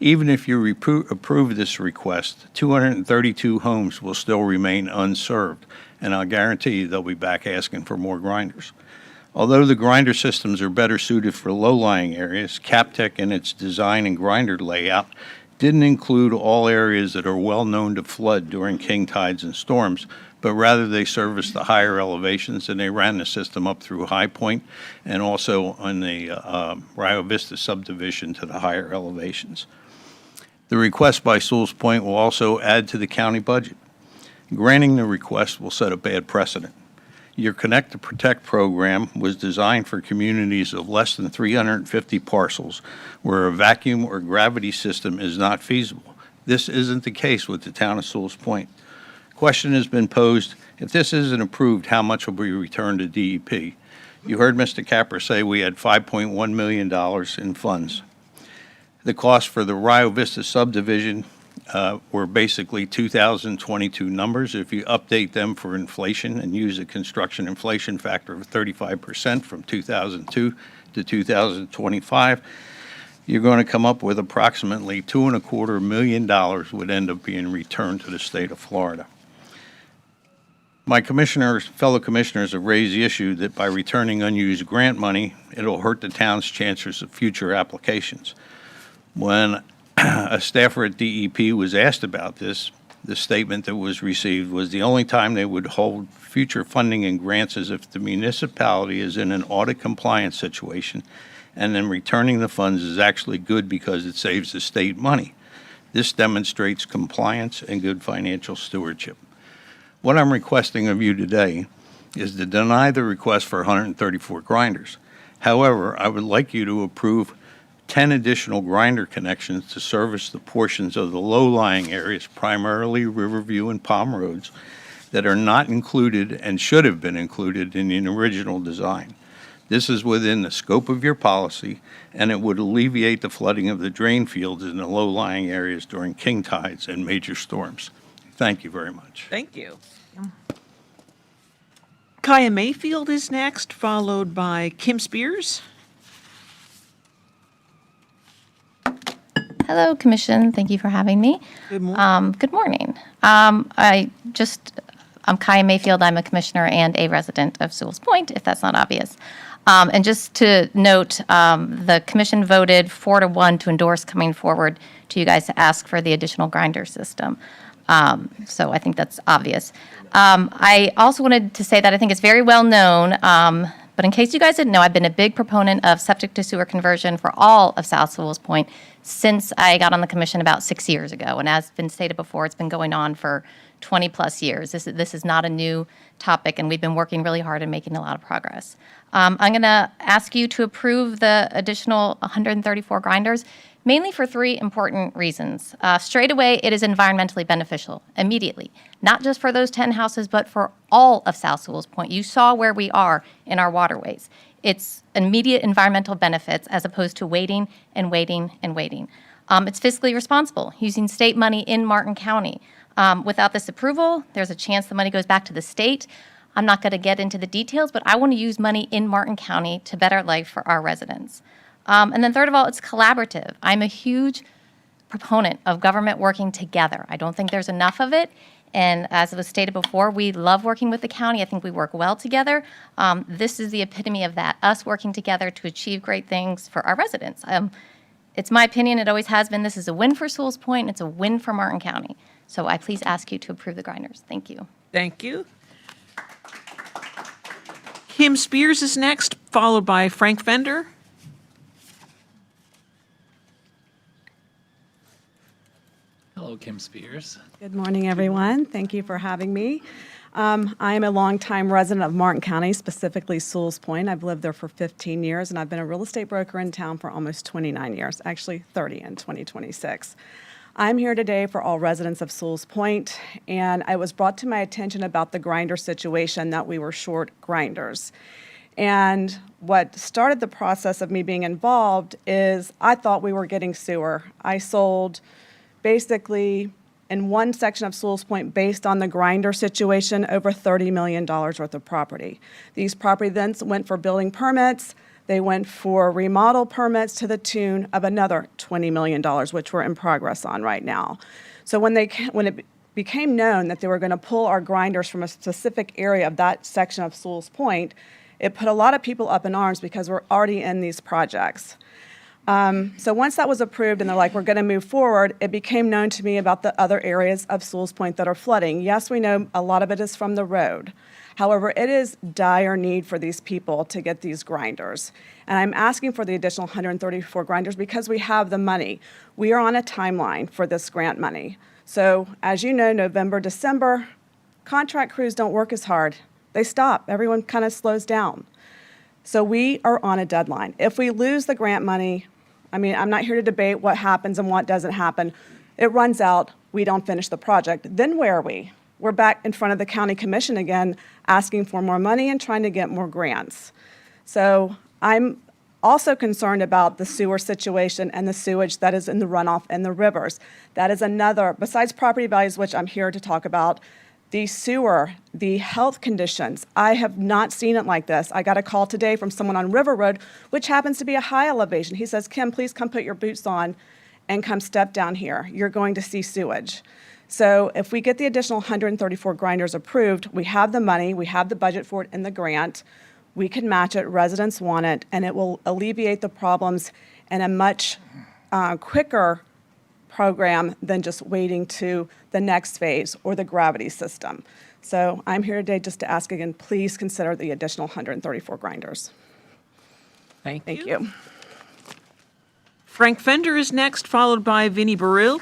Even if you approve this request, 232 homes will still remain unserved, and I'll guarantee you they'll be back asking for more grinders. Although the grinder systems are better suited for low-lying areas, Captech in its design and grinder layout didn't include all areas that are well known to flood during king tides and storms, but rather they serviced the higher elevations, and they ran the system up through High Point and also on the Rio Vista subdivision to the higher elevations. The request by Sewell's Point will also add to the county budget. Granting the request will set a bad precedent. Your Connect to Protect program was designed for communities of less than 350 parcels where a vacuum or gravity system is not feasible. This isn't the case with the town of Sewell's Point. Question has been posed, if this isn't approved, how much will be returned to DEP? You heard Mr. Capper say we had $5.1 million in funds. The cost for the Rio Vista subdivision were basically 2022 numbers. If you update them for inflation and use a construction inflation factor of 35% from 2002 to 2025, you're going to come up with approximately $2.25 million would end up being returned to the state of Florida. My fellow commissioners have raised the issue that by returning unused grant money, it'll hurt the town's chances of future applications. When a staffer at DEP was asked about this, the statement that was received was the only time they would hold future funding and grants is if the municipality is in an audit compliance situation, and then returning the funds is actually good because it saves the state money. This demonstrates compliance and good financial stewardship. What I'm requesting of you today is to deny the request for 134 grinders. However, I would like you to approve 10 additional grinder connections to service the portions of the low-lying areas, primarily Riverview and Palm Roads, that are not included and should have been included in the original design. This is within the scope of your policy, and it would alleviate the flooding of the drain fields in the low-lying areas during king tides and major storms. Thank you very much. Thank you. Kaya Mayfield is next, followed by Kim Spears. Hello, Commission. Thank you for having me. Good morning. Good morning. I'm Kaya Mayfield. I'm a commissioner and a resident of Sewell's Point, if that's not obvious. And just to note, the commission voted 4-1 to endorse coming forward to you guys to ask for the additional grinder system. So I think that's obvious. I also wanted to say that I think it's very well known But in case you guys didn't know, I've been a big proponent of septic to sewer conversion for all of South Sewell's Point since I got on the commission about 6 years ago. And as been stated before, it's been going on for 20 plus years. This is not a new topic, and we've been working really hard and making a lot of progress. I'm going to ask you to approve the additional 134 grinders, mainly for 3 important reasons. Straight away, it is environmentally beneficial immediately, not just for those 10 houses, but for all of South Sewell's Point. You saw where we are in our waterways. It's immediate environmental benefits as opposed to waiting and waiting and waiting. It's fiscally responsible, using state money in Martin County. Without this approval, there's a chance the money goes back to the state. I'm not going to get into the details, but I want to use money in Martin County to better life for our residents. And then third of all, it's collaborative. I'm a huge proponent of government working together. I don't think there's enough of it. And as was stated before, we love working with the county. I think we work well together. This is the epitome of that, us working together to achieve great things for our residents. It's my opinion, it always has been, this is a win for Sewell's Point, and it's a win for Martin County. So I please ask you to approve the grinders. Thank you. Thank you. Kim Spears is next, followed by Frank Fender. Hello, Kim Spears. Good morning, everyone. Thank you for having me. I am a longtime resident of Martin County, specifically Sewell's Point. I've lived there for 15 years, and I've been a real estate broker in town for almost 29 years, actually 30 in 2026. I'm here today for all residents of Sewell's Point, and it was brought to my attention about the grinder situation that we were short grinders. And what started the process of me being involved is I thought we were getting sewer. I sold basically in one section of Sewell's Point, based on the grinder situation, over $30 million worth of property. These property then went for building permits. They went for remodel permits to the tune of another $20 million, which we're in progress on right now. So when it became known that they were going to pull our grinders from a specific area of that section of Sewell's Point, it put a lot of people up in arms because we're already in these projects. So once that was approved and they're like, we're going to move forward, it became known to me about the other areas of Sewell's Point that are flooding. Yes, we know a lot of it is from the road. However, it is dire need for these people to get these grinders. And I'm asking for the additional 134 grinders because we have the money. We are on a timeline for this grant money. So as you know, November, December, contract crews don't work as hard. They stop. Everyone kind of slows down. So we are on a deadline. If we lose the grant money, I mean, I'm not here to debate what happens and what doesn't happen. It runs out, we don't finish the project. Then where are we? We're back in front of the county commission again, asking for more money and trying to get more grants. So I'm also concerned about the sewer situation and the sewage that is in the runoff and the rivers. That is another, besides property values, which I'm here to talk about, the sewer, the health conditions. I have not seen it like this. I got a call today from someone on River Road, which happens to be a high elevation. He says, Kim, please come put your boots on and come step down here. You're going to see sewage. So if we get the additional 134 grinders approved, we have the money, we have the budget for it in the grant, we can match it, residents want it, and it will alleviate the problems in a much quicker program than just waiting to the next phase or the gravity system. So I'm here today just to ask again, please consider the additional 134 grinders. Thank Thank you. Frank Fender is next, followed by Vinnie Burrill.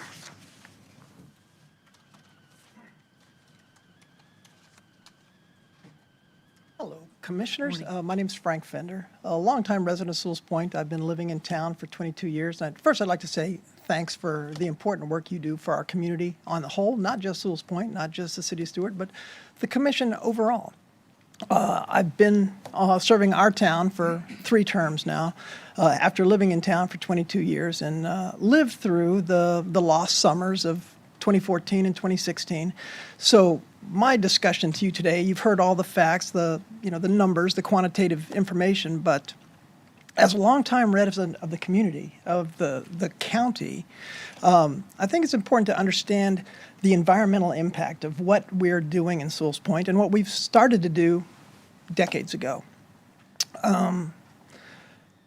Hello, Commissioners. My name is Frank Fender, a longtime resident of Sewell's Point. I've been living in town for 22 years. And first, I'd like to say thanks for the important work you do for our community on the whole, not just Sewell's Point, not just the City of Stuart, but the Commission overall. I've been serving our town for 3 terms now, after living in town for 22 years, and lived through the lost summers of 2014 and 2016. So my discussion to you today, you've heard all the facts, the numbers, the quantitative information, but as a longtime resident of the community, of the county, I think it's important to understand the environmental impact of what we're doing in Sewell's Point and what we've started to do decades ago.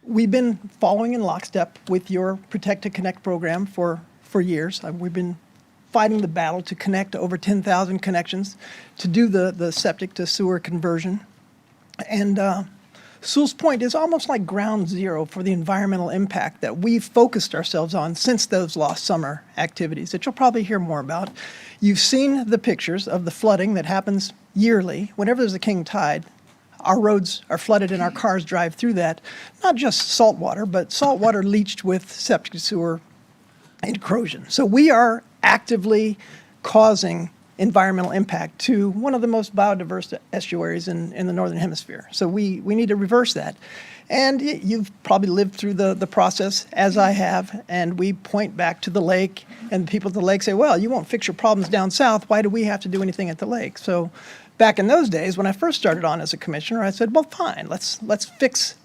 We've been following in lockstep with your Protect to Connect program for years. We've been fighting the battle to connect over 10,000 connections to do the septic to sewer conversion. And Sewell's Point is almost like ground zero for the environmental impact that we've focused ourselves on since those lost summer activities that you'll probably hear more about. You've seen the pictures of the flooding that happens yearly. Whenever there's a king tide, our roads are flooded and our cars drive through that. Not just salt water, but salt water leached with septic sewer and corrosion. So we are actively causing environmental impact to one of the most biodiverse estuaries in the Northern Hemisphere. So we need to reverse that. And you've probably lived through the process, as I have, and we point back to the lake, and people at the lake say, well, you won't fix your problems down south. Why do we have to do anything at the lake? So back in those days, when I first started on as a commissioner, I said, well, fine, let's for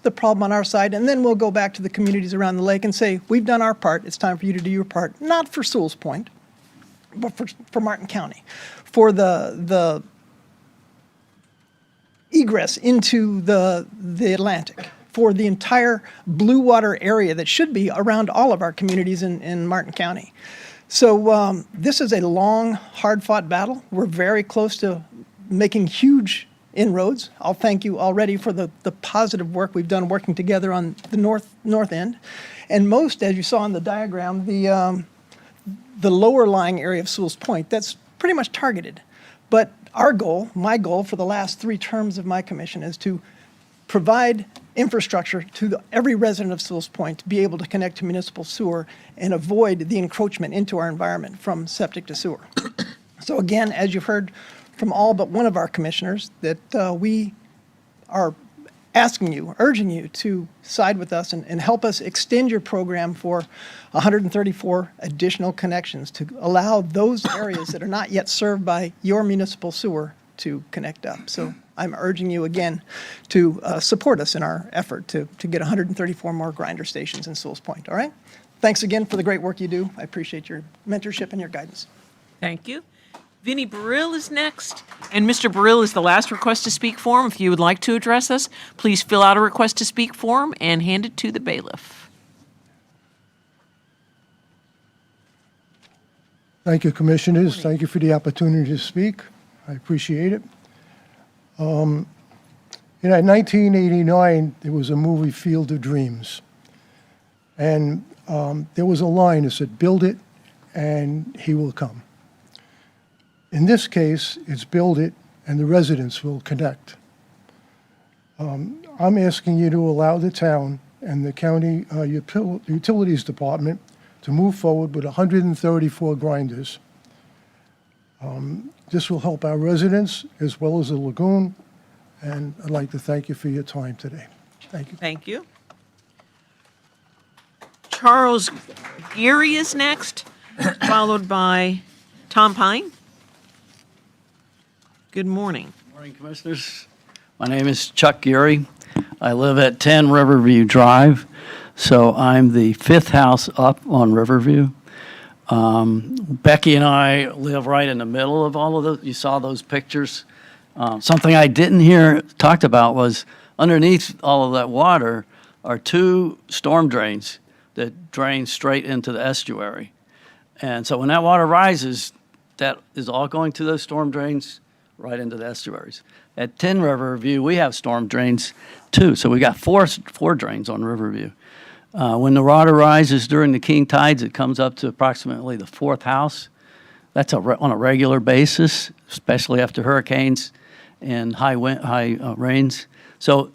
the problem on our side, and then we'll go back to the communities around the lake and say, we've done our part. It's time for you to do your part, not for Sewell's Point, but for Martin County, for the egress into the Atlantic, for the entire blue water area that should be around all of our communities in Martin County. So this is a long, hard-fought battle. We're very close to making huge inroads. I'll thank you already for the positive work we've done working together on the north end. And most, as you saw in the diagram, the lower lying area of Sewell's Point, that's pretty much targeted. But our goal, my goal for the last 3 terms of my commission is to provide infrastructure to every resident of Sewell's Point to be able to connect to municipal sewer and avoid the encroachment into our environment from septic to sewer. So again, as you've heard from all but one of our commissioners, that we are asking you, urging you to side with us and help us extend your program for 134 additional connections to allow those areas that are not yet served by your municipal sewer to connect up. So I'm urging you again to support us in our effort to get 134 more grinder stations in Sewell's Point, all right? Thanks again for the great work you do. I appreciate your mentorship and your guidance. Thank you. Vinnie Burrill is next. And Mr. Burrill is the last request to speak form. If you would like to address us, please fill out a request to speak form and hand it to the bailiff. Thank you, Commissioners. Thank you for the opportunity to speak. I appreciate it. In 1989, there was a movie, Field of Dreams. And there was a line that said, build it and he will come. In this case, it's build it and the residents will connect. I'm asking you to allow the town and the county utilities department to move forward with 134 grinders. This will help our residents as well as the lagoon, and I'd like to thank you for your time today. Thank you. Thank you. Charles Geary is next, followed by Tom Pine. Good morning. Morning, Commissioners. My name is Chuck Geary. I live at 10 Riverview Drive, so I'm the 5th house up on Riverview. Becky and I live right in the middle of all of those. You saw those pictures. Something I didn't hear talked about was underneath all of that water are 2 storm drains that drain straight into the estuary. And so when that water rises, that is all going to those storm drains right into the estuaries. At 10 Riverview, we have storm drains too. So we got four drains on Riverview. When the water rises during the king tides, it comes up to approximately the 4th house. That's on a regular basis, especially after hurricanes and high rains. So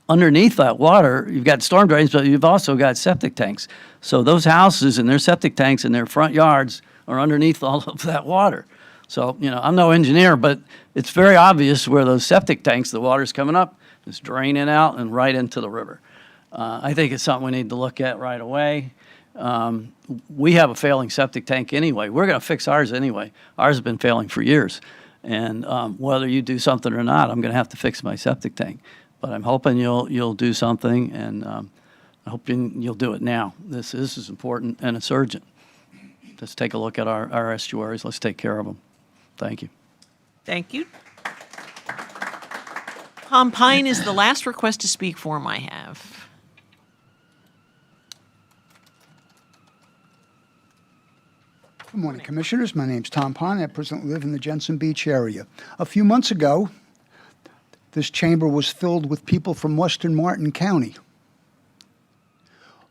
underneath that water, you've got storm drains, but you've also got septic tanks. So those houses and their septic tanks in their front yards are underneath all of that water. So, I'm no engineer, but it's very obvious where those septic tanks, the water's coming up, it's draining out and right into the river. I think it's something we need to look at right away. We have a failing septic tank anyway. We're going to fix ours anyway. Ours has been failing for years. And whether you do something or not, I'm going to have to fix my septic tank. But I'm hoping you'll do something, and I'm hoping you'll do it now. This is important, and it's urgent. Let's take a look at our estuaries. Let's take care of them. Thank you. Thank you. Tom Pine is the last request to speak form I have. Good morning, Commissioners. My name's Tom Pine. I presently live in the Jensen Beach area. A few months ago, this chamber was filled with people from Western Martin County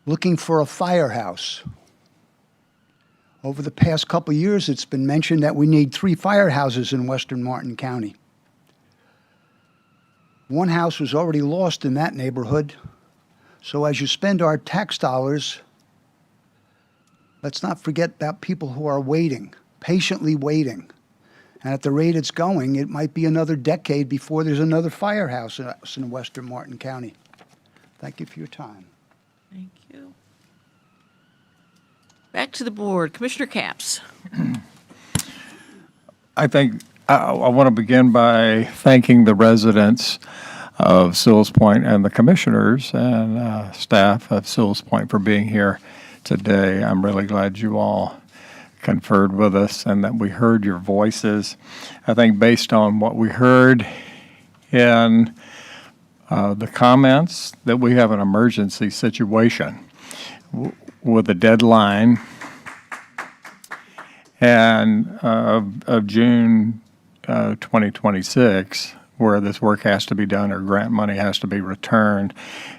looking for a firehouse. Over the past couple of years, it's been mentioned that we need 3 firehouses in Western Martin County. One house was already lost in that neighborhood. So as you spend our tax dollars, let's not forget about people who are waiting, patiently waiting. And at the rate it's going, it might be another decade before there's another firehouse in Western Martin County. Thank you for your time. Thank you. Back to the board. Commissioner Capps. I think I want to begin by thanking the residents of Sewell's Point and the commissioners and staff of Sewell's Point for being here today. I'm really glad you all conferred with us and that we heard your voices. I think based on what we heard in the comments, that we have an emergency situation with a deadline and of June 2026, where this work has to be done or grant money has to be returned.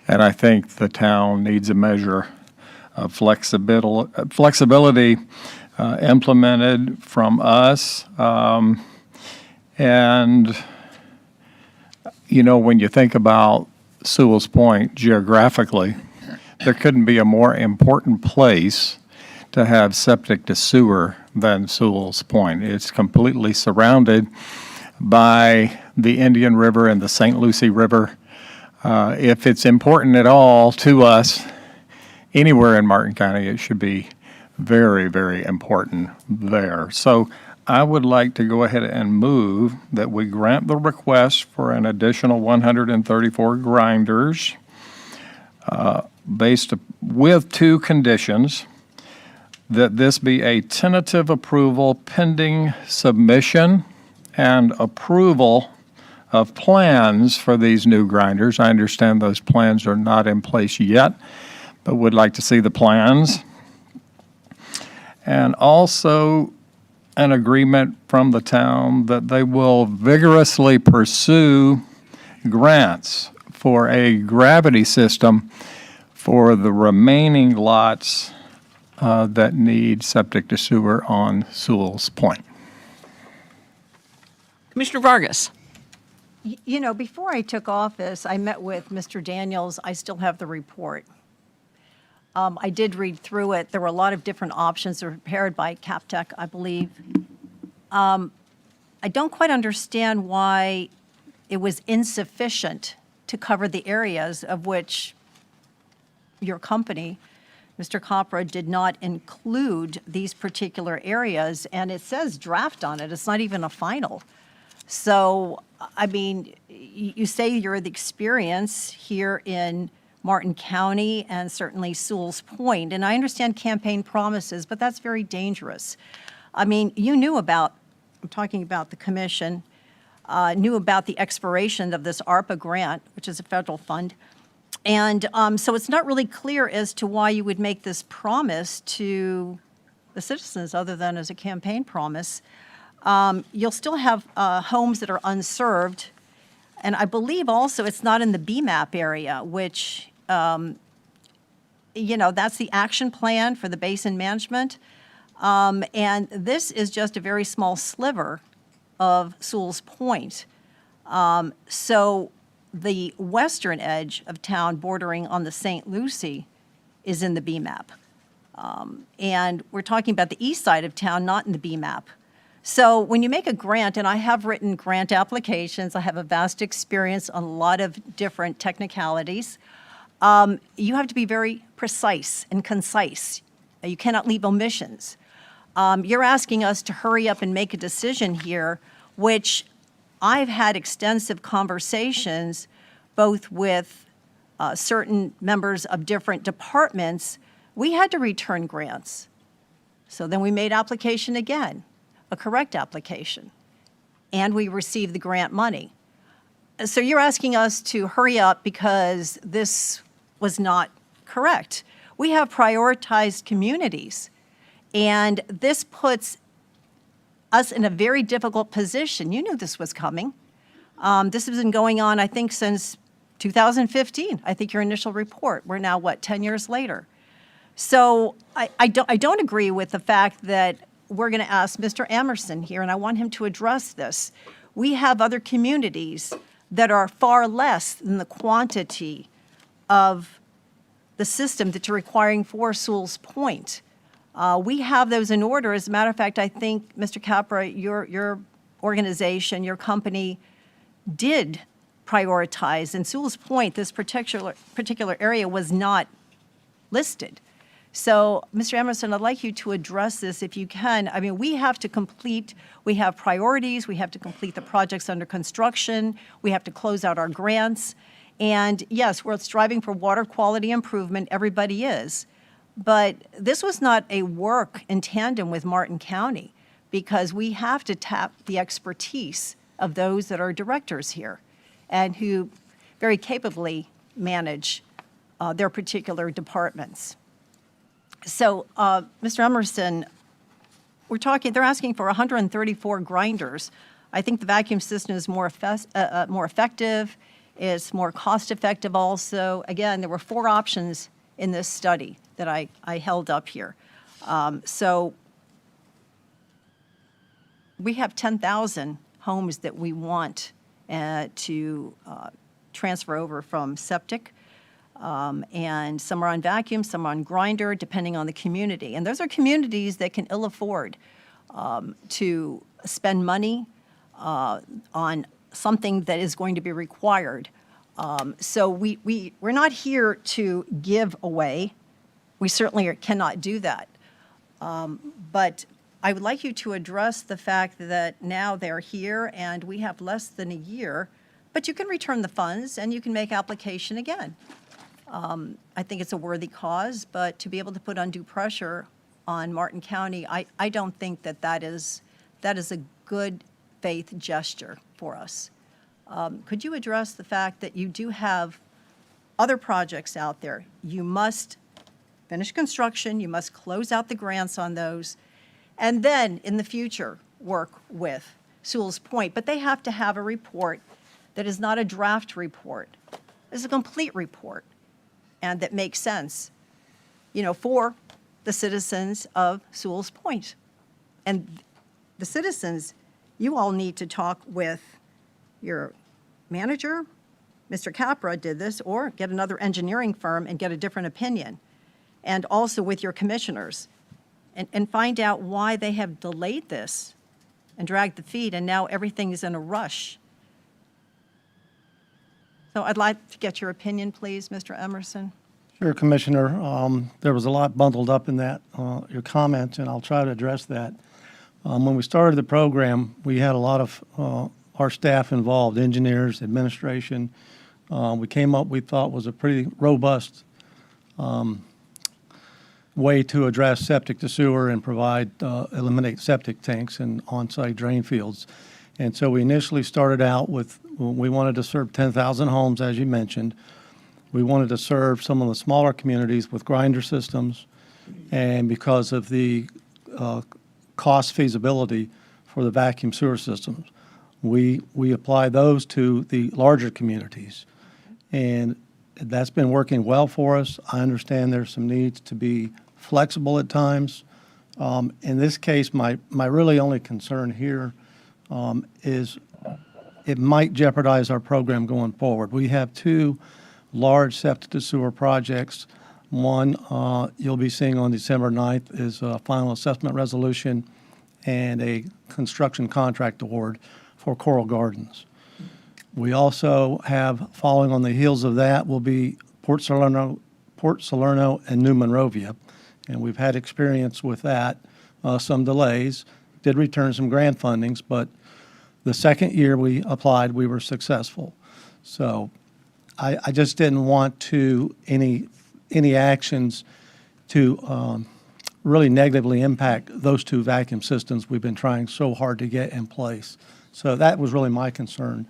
And I think the town needs a measure of flexibility implemented from us. And, you know, when you think about Sewell's Point geographically, there couldn't be a more important place to have septic to sewer than Sewell's Point. It's completely surrounded by the Indian River and the St. Lucie River. If it's important at all to us anywhere in Martin County, it should be very, very important there. So I would like to go ahead and move that we grant the request for an additional 134 grinders with 2 conditions: that this be a tentative approval pending submission and approval of plans for these new grinders. I understand those plans are not in place yet, but would like to see the plans. And also an agreement from the town that they will vigorously pursue grants for a gravity system for the remaining lots that need septic to sewer on Sewell's Point. Commissioner Vargas. You know, before I took office, I met with Mr. Daniels. I still have the report. I did read through it. There were a lot of different options that were prepared by CapTech, I believe. I don't quite understand why it was insufficient to cover the areas of which your company, Mr. Copra, did not include these particular areas, and it says draft on it. It's not even a final. So, I mean, you say you're the experience here in Martin County and certainly Sewell's Point, and I understand campaign promises, but that's very dangerous. I mean, you knew about, I'm talking about the commission, knew about the expiration of this ARPA grant, which is a federal fund, and so it's not really clear as to why you would make this promise to the citizens other than as a campaign promise. You'll still have homes that are unserved, and I believe also it's not in the BMAP area, which, you know, that's the action plan for the basin management. And this is just a very small sliver of Sewell's Point. So the western edge of town bordering on the St. Lucie is in the BMAP. And we're talking about the east side of town, not in the BMAP. So when you make a grant, and I have written grant applications, I have a vast experience on a lot of different technicalities, you have to be very precise and concise. You cannot leave omissions. You're asking us to hurry up and make a decision here, which I've had extensive conversations both with certain members of different departments. We had to return grants. So then we made application again, a correct application, and we received the grant money. So you're asking us to hurry up because this was not correct. We have prioritized communities, and this puts us in a very difficult position. You knew this was coming. This has been going on, I think, since 2015. I think your initial report. We're now, what, 10 years later? So I don't agree with the fact that we're going to ask Mr. Emerson here, and I want him to address this. We have other communities that are far less than the quantity of the system that you're requiring for Sewell's Point. We have those in order. As a matter of fact, I think, Mr. Capra, your organization, your company did prioritize. In Sewell's Point, this particular area was not listed. So, Mr. Emerson, I'd like you to address this if you can. I mean, we have priorities, we have to complete the projects under construction, we have to close out our grants. And yes, we're striving for water quality improvement, everybody is. But this was not a work in tandem with Martin County, because we have to tap the expertise of those that are directors here and who very capably manage their particular departments. So, Mr. Emerson, they're asking for 134 grinders. I think the vacuum system is more effective, it's more cost-effective also. Again, there were 4 options in this study that I held up here. So we have 10,000 homes that we want to transfer over from septic. And some are on vacuum, some are on grinder, depending on the community. And those are communities that can ill afford to spend money on something that is going to be required. So we're not here to give away. We certainly cannot do that. But I would like you to address the fact that now they're here and we have less than a year, but you can return the funds and you can make application again. I think it's a worthy cause, but to be able to put undue pressure on Martin County, I don't think that is a good faith gesture for us. Could you address the fact that you do have other projects out there? You must finish construction, you must close out the grants on those, and then in the future work with Sewell's Point. But they have to have a report that is not a draft report. It's a complete report, and that makes sense, for the citizens of Sewell's Point. And the citizens, you all need to talk with your manager, Mr. Capra did this, or get another engineering firm and get a different opinion. And also with your commissioners, and find out why they have delayed this and dragged the feet, and now everything is in a rush. So I'd like to get your opinion, please, Mr. Emerson. Sure, Commissioner. There was a lot bundled up in that, your comments, and I'll try to address that. When we started the program, we had a lot of our staff involved, engineers, administration. We came up, we thought, was a pretty robust way to address septic to sewer and eliminate septic tanks and on-site drain fields. And so we initially started out with, we wanted to serve 10,000 homes, as you mentioned. We wanted to serve some of the smaller communities with grinder systems, and because of the cost feasibility for the vacuum sewer systems, we apply those to the larger communities. And that's been working well for us. I understand there's some needs to be flexible at times. In this case, my really only concern here is it might jeopardize our program going forward. We have 2 large septic to sewer projects. One you'll be seeing on December 9th is a final assessment resolution and a construction contract award for Coral Gardens. We also have, following on the heels of that, will be Port Salerno and New Monrovia. And we've had experience with that, some delays, did return some grant fundings, but the second year we applied, we were successful. So I just didn't want any actions to really negatively impact those 2 vacuum systems we've been trying so hard to get in place. So that was really my concern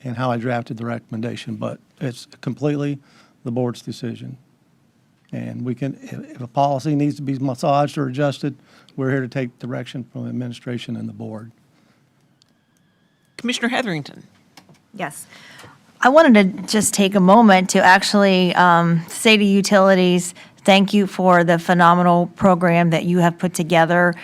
in how I drafted the recommendation, but it's completely the board's decision. And we can, if a policy needs to be massaged or adjusted, we're here to take direction from the administration and the board. Commissioner Heatherington. Yes. I wanted to just take a moment to actually say to utilities, thank you for the phenomenal program that you have put together.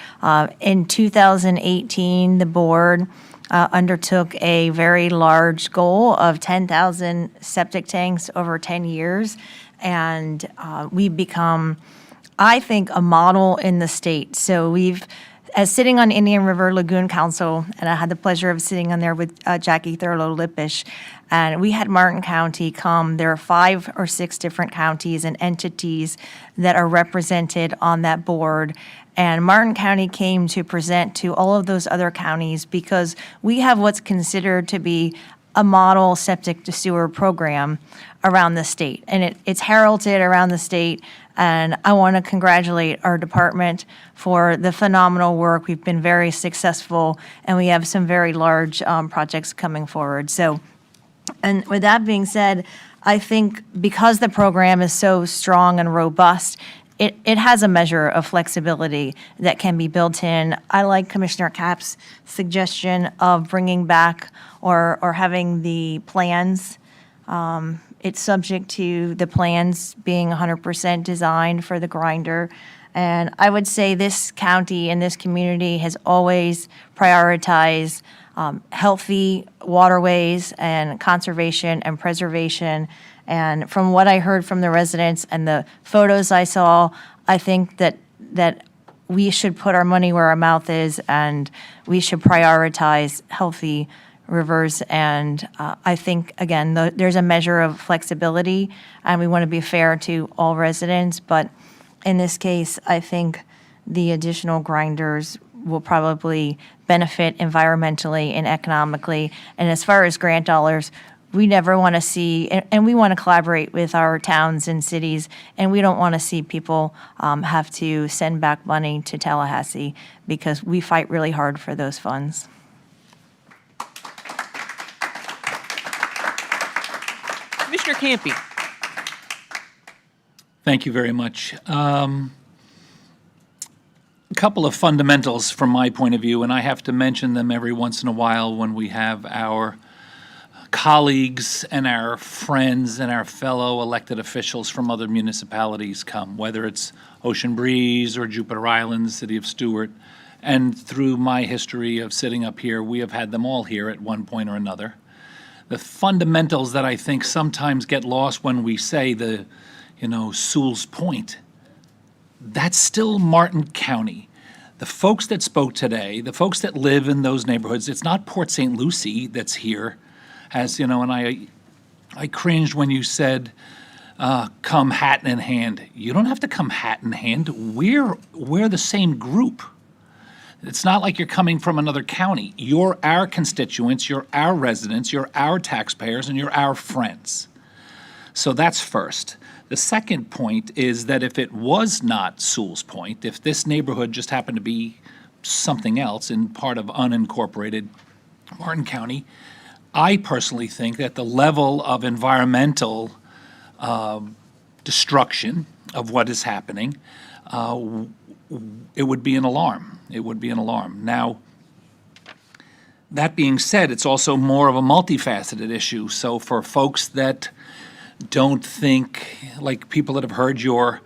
In 2018, the board undertook a very large goal of 10,000 septic tanks over 10 years. And we've become, I think, a model in the state. So as sitting on Indian River Lagoon Council, and I had the pleasure of sitting on there with Jackie Thurlow-Lippisch, and we had Martin County come. There are 5 or 6 different counties and entities that are represented on that board. And Martin County came to present to all of those other counties because we have what's considered to be a model septic to sewer program around the state. And it's heralded around the state. And I want to congratulate our department for the phenomenal work. We've been very successful, and we have some very large projects coming forward. So, and with that being said, I think because the program is so strong and robust, it has a measure of flexibility that can be built in. I like Commissioner Kapp's suggestion of bringing back or having the plans. It's subject to the plans being 100% designed for the grinder. And I would say this county and this community has always prioritized healthy waterways and conservation and preservation. And from what I heard from the residents and the photos I saw, I think that we should put our money where our mouth is, and we should prioritize healthy rivers. And I think, again, there's a measure of flexibility, and we want to be fair to all residents. But in this case, I think the additional grinders will probably benefit environmentally and economically. And as far as grant dollars, we never want to see, and we want to collaborate with our towns and cities, and we don't want to see people have to send back money to Tallahassee, because we fight really hard for those funds. Commissioner Campy. Thank you very much. A couple of fundamentals from my point of view, and I have to mention them every once in a while when we have our colleagues and our friends and our fellow elected officials from other municipalities come, whether it's Ocean Breeze or Jupiter Island, the city of Stewart. And through my history of sitting up here, we have had them all here at one point or another. The fundamentals that I think sometimes get lost when we say Sewell's Point, that's still Martin County. The folks that spoke today, the folks that live in those neighborhoods, it's not Port St. Lucie that's here, and I cringed when you said, come hat in hand. You don't have to come hat in hand. We're the same group. It's not like you're coming from another county. You're our constituents, you're our residents, you're our taxpayers, and you're our friends. So that's first. The second point is that if it was not Sewell's Point, if this neighborhood just happened to be something else in part of unincorporated Martin County, I personally think that the level of environmental destruction of what is happening, it would be an alarm. It would be an alarm. Now, that being said, it's also more of a multifaceted issue. So for folks that don't think, like people that have heard your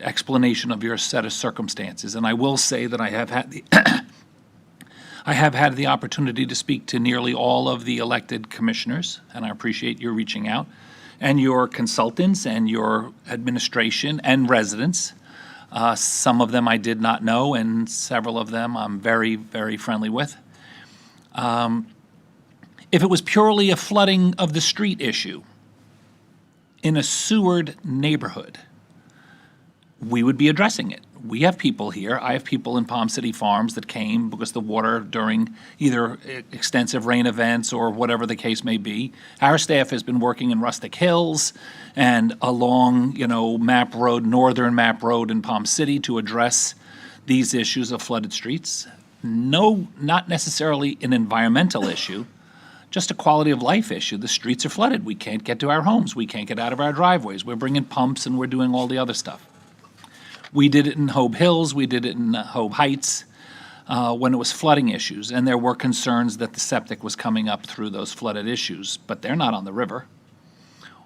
explanation of your set of circumstances, and I will say that I have had the opportunity to speak to nearly all of the elected commissioners, and I appreciate your reaching out, and your consultants and your administration and residents. Some of them I did not know, and several of them I'm very, very friendly with. If it was purely a flooding of the street issue in a sewered neighborhood, we would be addressing it. We have people here. I have people in Palm City Farms that came because the water during either extensive rain events or whatever the case may be. Our staff has been working in Rustic Hills and along, Map Road, Northern Map Road in Palm City to address these issues of flooded streets. No, not necessarily an environmental issue, just a quality of life issue. The streets are flooded. We can't get to our homes. We can't get out of our driveways. We're bringing pumps and we're doing all the other stuff. We did it in Hobe Hills. We did it in Hobe Heights. when it was flooding issues, and there were concerns that the septic was coming up through those flooded issues, but they're not on the river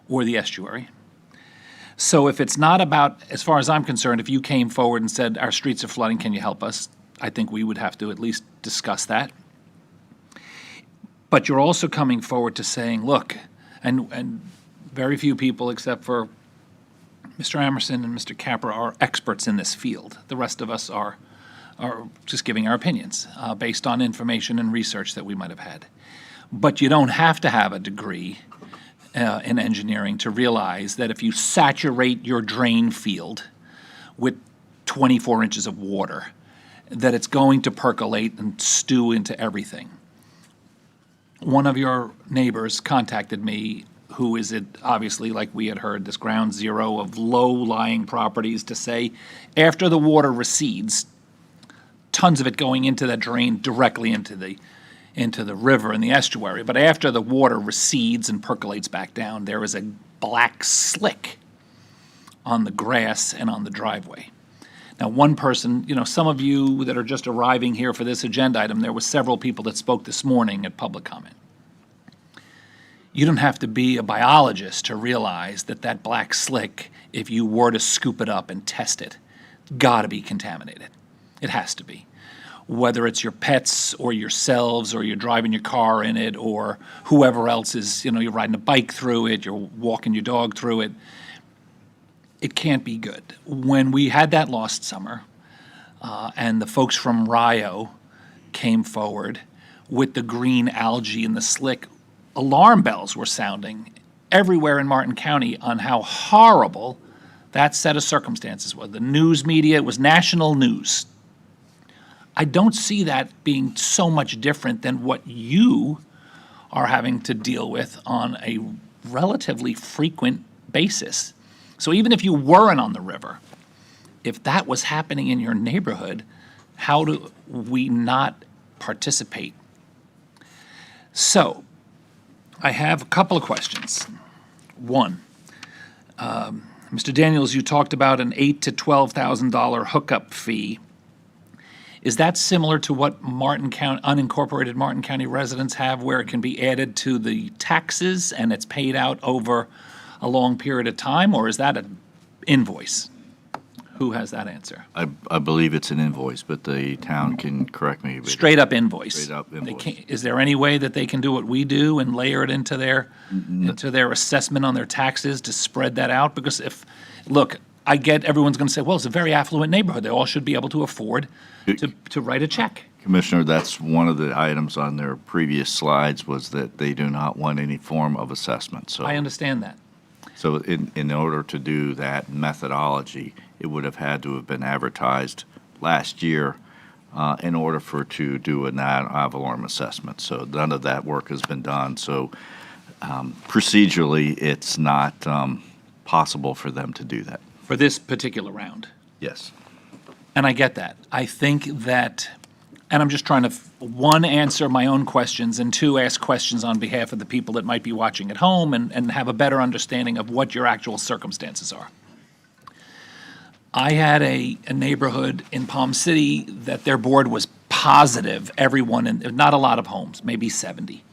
or the estuary. So if it's not about, as far as I'm concerned, if you came forward and said, our streets are flooding, can you help us? I think we would have to at least discuss that. But you're also coming forward to saying, look, and very few people except for Mr. Emerson and Mr. Capra are experts in this field. The rest of us are just giving our opinions based on information and research that we might have had. But you don't have to have a degree in engineering to realize that if you saturate your drain field with 24 inches of water, that it's going to percolate and stew into everything. One of your neighbors contacted me, who is obviously, like we had heard, this ground zero of low-lying properties, to say, after the water recedes, tons of it going into that drain directly into the river and the estuary. But after the water recedes and percolates back down, there is a black slick on the grass and on the driveway. Now, one person, some of you that are just arriving here for this agenda item, there were several people that spoke this morning at public comment. You don't have to be a biologist to realize that that black slick, if you were to scoop it up and test it, it's got to be contaminated. It has to be. Whether it's your pets or yourselves or you're driving your car in it or whoever else is, you're riding a bike through it, you're walking your dog through it, it can't be good. When we had that last summer and the folks from Rio came forward with the green algae and the slick, alarm bells were sounding everywhere in Martin County on how horrible that set of circumstances was. The news media, it was national news. I don't see that being so much different than what you are having to deal with on a relatively frequent basis. So even if you weren't on the river, if that was happening in your neighborhood, how do we not participate? So I have a couple of questions. One, Mr. Daniels, you talked about an $8,000 to $12,000 hookup fee. Is that similar to what unincorporated Martin County residents have, where it can be added to the taxes and it's paid out over a long period of time, or is that an invoice? Who has that answer? I believe it's an invoice, but the town can correct me. Straight up invoice. Straight up invoice. Is there any way that they can do what we do and layer it into their assessment on their taxes to spread that out? Because look, I get everyone's going to say, well, it's a very affluent neighborhood. They all should be able to afford to write a check. Commissioner, that's one of the items on their previous slides was that they do not want any form of assessment. So I understand that. So in order to do that methodology, it would have had to have been advertised last year in order to do an ad valorem assessment. So none of that work has been done. So procedurally, it's not possible for them to do that. For this particular round. Yes. And I get that. I think that, and I'm just trying to, one, answer my own questions, and two, ask questions on behalf of the people that might be watching at home and have a better understanding of what your actual circumstances are. I had a neighborhood in Palm City that their board was positive, everyone, and not a lot of homes, maybe 70.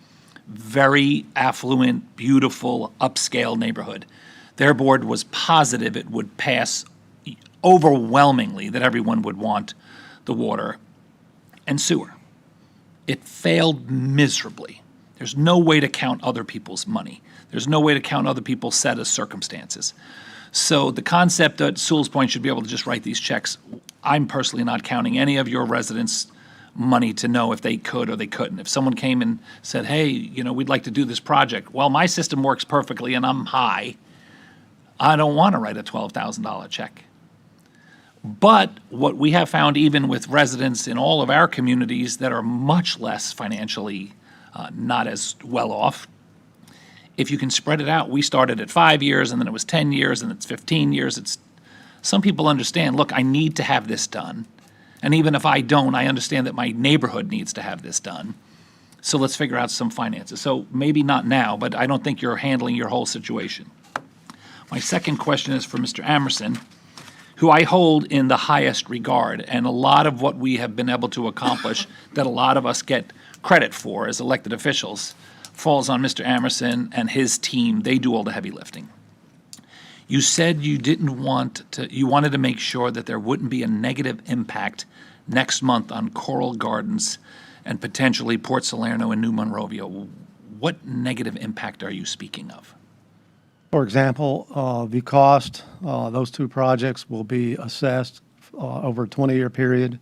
Very affluent, beautiful, upscale neighborhood. Their board was positive it would pass overwhelmingly, that everyone would want the water and sewer. It failed miserably. There's no way to count other people's money. There's no way to count other people's set of circumstances. So the concept that Sewell's Point should be able to just write these checks, I'm personally not counting any of your residents' money to know if they could or they couldn't. If someone came and said, hey, we'd like to do this project, well, my system works perfectly and I'm high, I don't want to write a $12,000 check. But what we have found, even with residents in all of our communities that are much less financially not as well off, if you can spread it out, we started at 5 years and then it was 10 years and it's 15 years. Some people understand, look, I need to have this done. And even if I don't, I understand that my neighborhood needs to have this done. So let's figure out some finances. So maybe not now, but I don't think you're handling your whole situation. My second question is for Mr. Emerson. who I hold in the highest regard. And a lot of what we have been able to accomplish that a lot of us get credit for as elected officials falls on Mr. Amerson and his team. They do all the heavy lifting. You said you didn't want to, you wanted to make sure that there wouldn't be a negative impact next month on Coral Gardens and potentially Port Salerno and New Monrovia. What negative impact are you speaking of? For example, the cost, those two projects will be assessed over a 20-year period.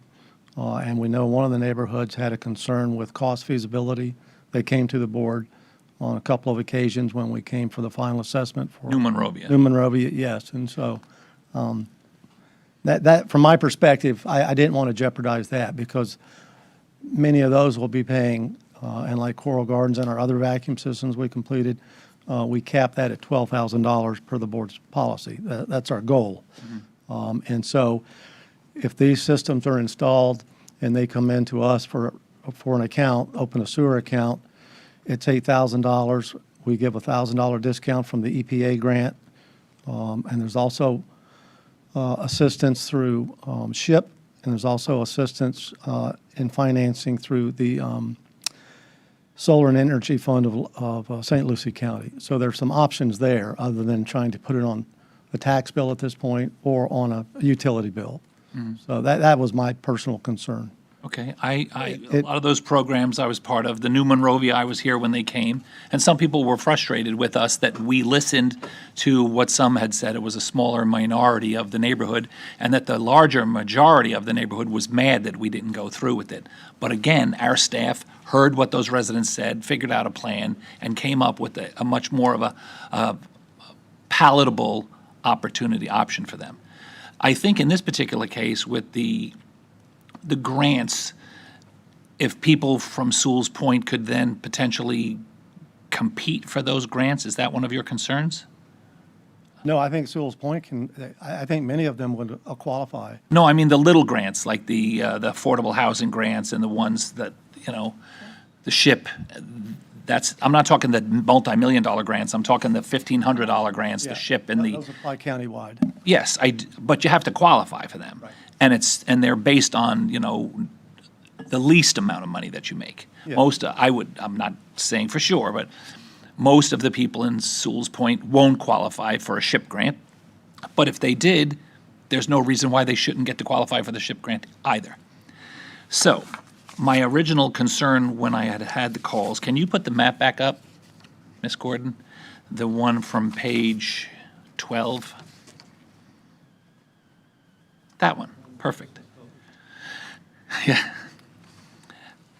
And we know one of the neighborhoods had a concern with cost feasibility. They came to the board on a couple of occasions when we came for the final assessment for New Monrovia. New Monrovia, yes. And so that from my perspective, I didn't want to jeopardize that because many of those will be paying, and like Coral Gardens and our other vacuum systems we completed, we capped that at $12,000 per the board's policy. That's our goal. And so if these systems are installed and they come into us for an account, open a sewer account, it's $8,000. We give a $1,000 discount from the EPA grant. And there's also assistance through SHIP, and there's also assistance in financing through the Solar and Energy Fund of St. Lucie County. So there's some options there other than trying to put it on a tax bill at this point or on a utility bill. So that was my personal concern. Okay, a lot of those programs I was part of, the New Monrovia, I was here when they came, and some people were frustrated with us that we listened to what some had said. It was a smaller minority of the neighborhood, and that the larger majority of the neighborhood was mad that we didn't go through with it. But again, our staff heard what those residents said, figured out a plan, and came up with a much more of a palatable option for them. I think in this particular case with the grants, if people from Sewell's Point could then potentially compete for those grants, is that one of your concerns? No, I think Sewell's Point I think many of them would qualify. No, I mean the little grants, like the affordable housing grants and the ones that, the SHIP. I'm not talking the multi-million-dollar grants. I'm talking the $1,500 grants, the SHIP and the. Those apply countywide. Yes, but you have to qualify for them. Right. And they're based on, the least amount of money that you make. Yeah. I'm not saying for sure, but most of the people in Sewell's Point won't qualify for a SHIP grant. But if they did, there's no reason why they shouldn't get to qualify for the SHIP grant either. So, my original concern when I had the calls, can you put the map back up, Ms. Gordon? The one from page 12? That one. Perfect. Yeah.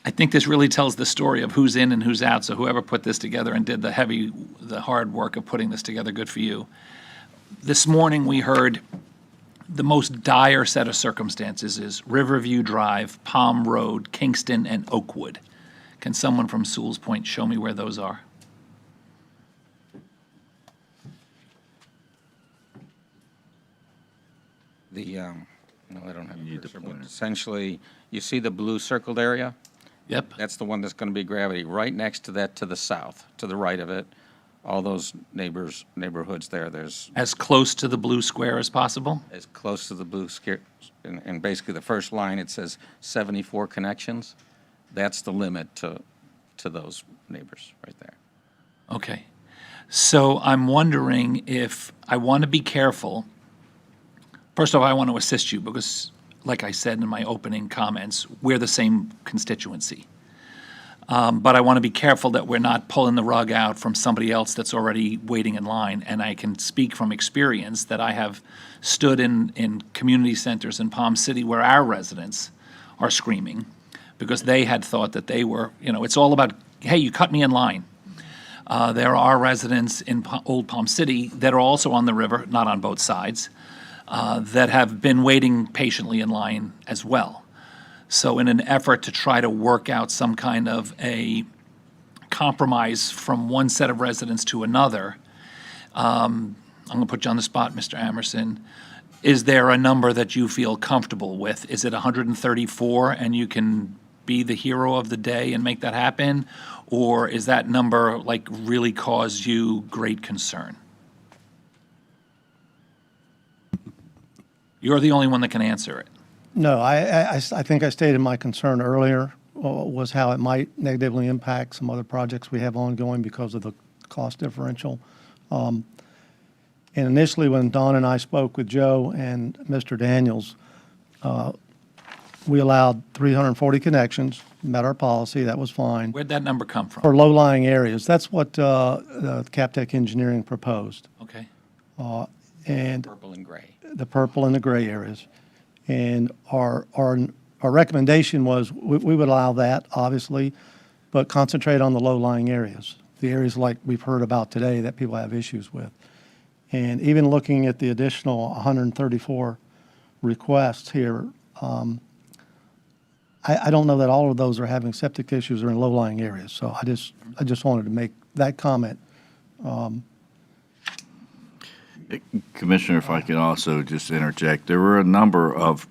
I think this really tells the story of who's in and who's out, so whoever put this together and did the hard work of putting this together, good for you. This morning, we heard the most dire set of circumstances is Riverview Drive, Palm Road, Kingston, and Oakwood. Can someone from Sewell's Point show me where those are? No, I don't have a cursor, but essentially, you see the blue circled area? Yep. That's the one that's going to be gravity. Right next to that, to the south, to the right of it, all those neighborhoods there, there's As close to the blue square as possible? as close to the blue square, and basically the first line, it says 74 connections. That's the limit to those neighbors right there. Okay. So I'm wondering if I want to be careful. First off, I want to assist you because, like I said in my opening comments, we're the same constituency. But I want to be careful that we're not pulling the rug out from somebody else that's already waiting in line. And I can speak from experience that I have stood in community centers in Palm City where our residents are screaming because they had thought that they were, it's all about, hey, you cut me in line. There are residents in Old Palm City that are also on the river, not on both sides, that have been waiting patiently in line as well. So in an effort to try to work out some kind of a compromise from one set of residents to another, I'm going to put you on the spot, Mr. Amerson. Is there a number that you feel comfortable with? Is it 134 and you can be the hero of the day and make that happen? Or is that number really cause you great concern? You're the only one that can answer it. No, I think I stated my concern earlier was how it might negatively impact some other projects we have ongoing because of the cost differential. And initially, when Don and I spoke with Joe and Mr. Daniels, we allowed 340 connections, met our policy, that was fine. Where'd that number come from? For low-lying areas. That's what Captech Engineering proposed. Okay. And Purple and gray. the purple and the gray areas. And our recommendation was we would allow that, obviously, but concentrate on the low-lying areas, the areas like we've heard about today that people have issues with. And even looking at the additional 134 requests here, I don't know that all of those are having septic issues or in low-lying areas. So I just wanted to make that comment. Commissioner, if I could also just interject, there were a number of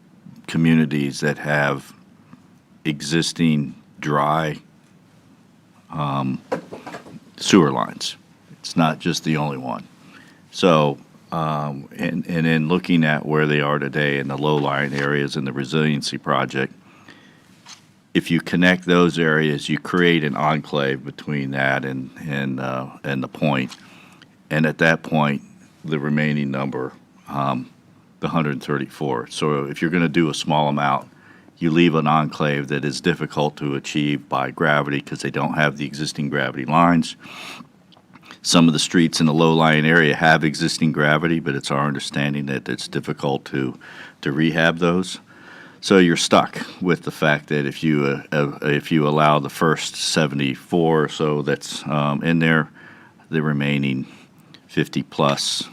communities that have existing dry sewer lines. It's not just the only one. So, and in looking at where they are today in the low-lying areas in the resiliency project, if you connect those areas, you create an enclave between that and the point. And at that point, the remaining number, the 134. So if you're going to do a small amount, you leave an enclave that is difficult to achieve by gravity because they don't have the existing gravity lines. Some of the streets in the low-lying area have existing gravity, but it's our understanding that it's difficult to rehab those. So you're stuck with the fact that if you allow the first 74 or so that's in there, the remaining 50 plus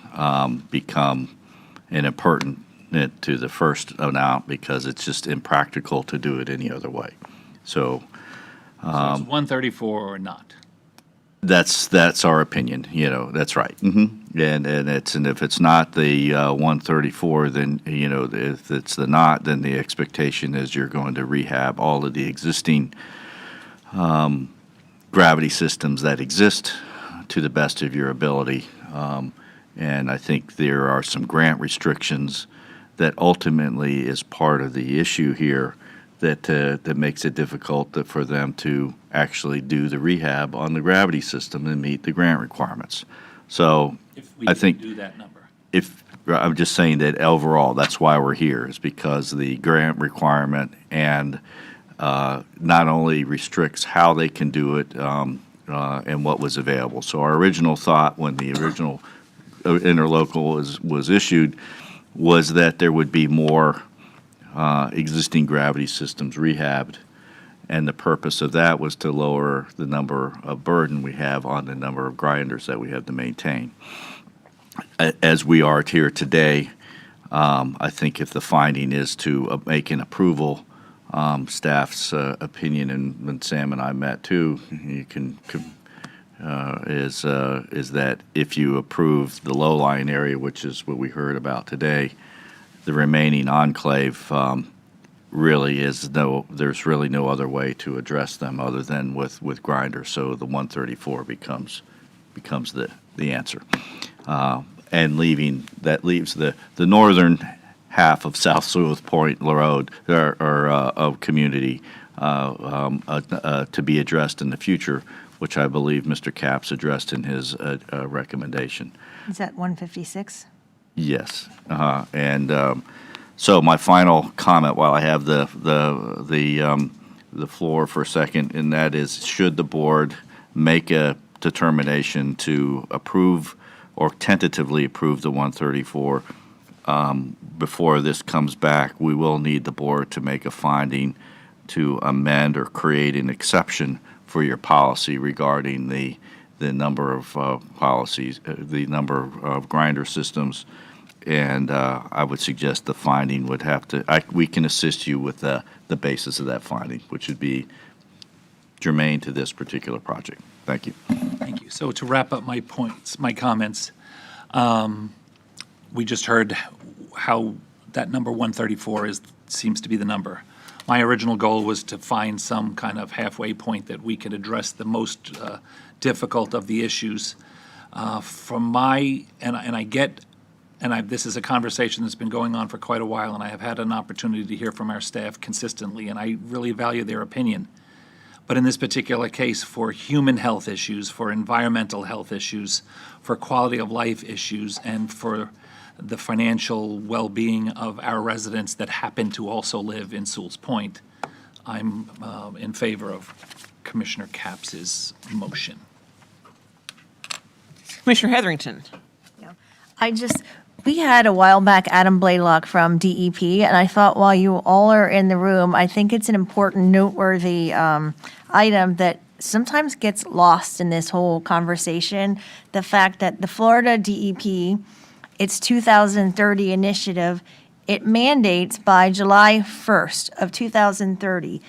become an impertinent to the first amount because it's just impractical to do it any other way. So So it's 134 or not. that's our opinion. That's right. And if it's not the 134, then if it's the not, then the expectation is you're going to rehab all of the existing gravity systems that exist to the best of your ability. And I think there are some grant restrictions that ultimately is part of the issue here that makes it difficult for them to actually do the rehab on the gravity system and meet the grant requirements. So If we I didn't think do that number. I'm just saying that overall, that's why we're here, is because the grant requirement and not only restricts how they can do it and what was available. So our original thought when the original interlocal was issued was that there would be more existing gravity systems rehabbed, and the purpose of that was to lower the number of burden we have on the number of grinders that we have to maintain. As we are here today, I think if the finding is to make an approval, staff's opinion, and when Sam and I met too, you can is that if you approve the low-lying area, which is what we heard about today, the remaining enclave really there's really no other way to address them other than with grinders. So the 134 becomes the answer. And leaves the northern half of South Sewell Point Road of community to be addressed in the future, which I believe Mr. Capps addressed in his recommendation. Is that 156? Yes, and so my final comment, while I have the floor for a second, and that is, should the board make a determination to approve or tentatively approve the 134 before this comes back, we will need the board to make a finding to amend or create an exception for your policy regarding the number of policies, the number of grinder systems, and I would suggest the finding would have to. We can assist you with the basis of that finding, which would be germane to this particular project. Thank you. Thank you. So to wrap up my points, my comments, we just heard how that number 134 seems to be the number. My original goal was to find some kind of halfway point that we could address the most difficult of the issues. And I get this is a conversation that's been going on for quite a while, and I have had an opportunity to hear from our staff consistently, and I really value their opinion. But in this particular case, for human health issues, for environmental health issues, for quality of life issues, and for the financial well-being of our residents that happen to also live in Sewell's Point, I'm in favor of Commissioner Capps' motion. Commissioner Heatherington. We had a while back Adam Blaylock from DEP, and I thought while you all are in the room, I think it's an important, noteworthy item that sometimes gets lost in this whole conversation. The fact that the Florida DEP, its 2030 initiative, it mandates by July 1st of 2030,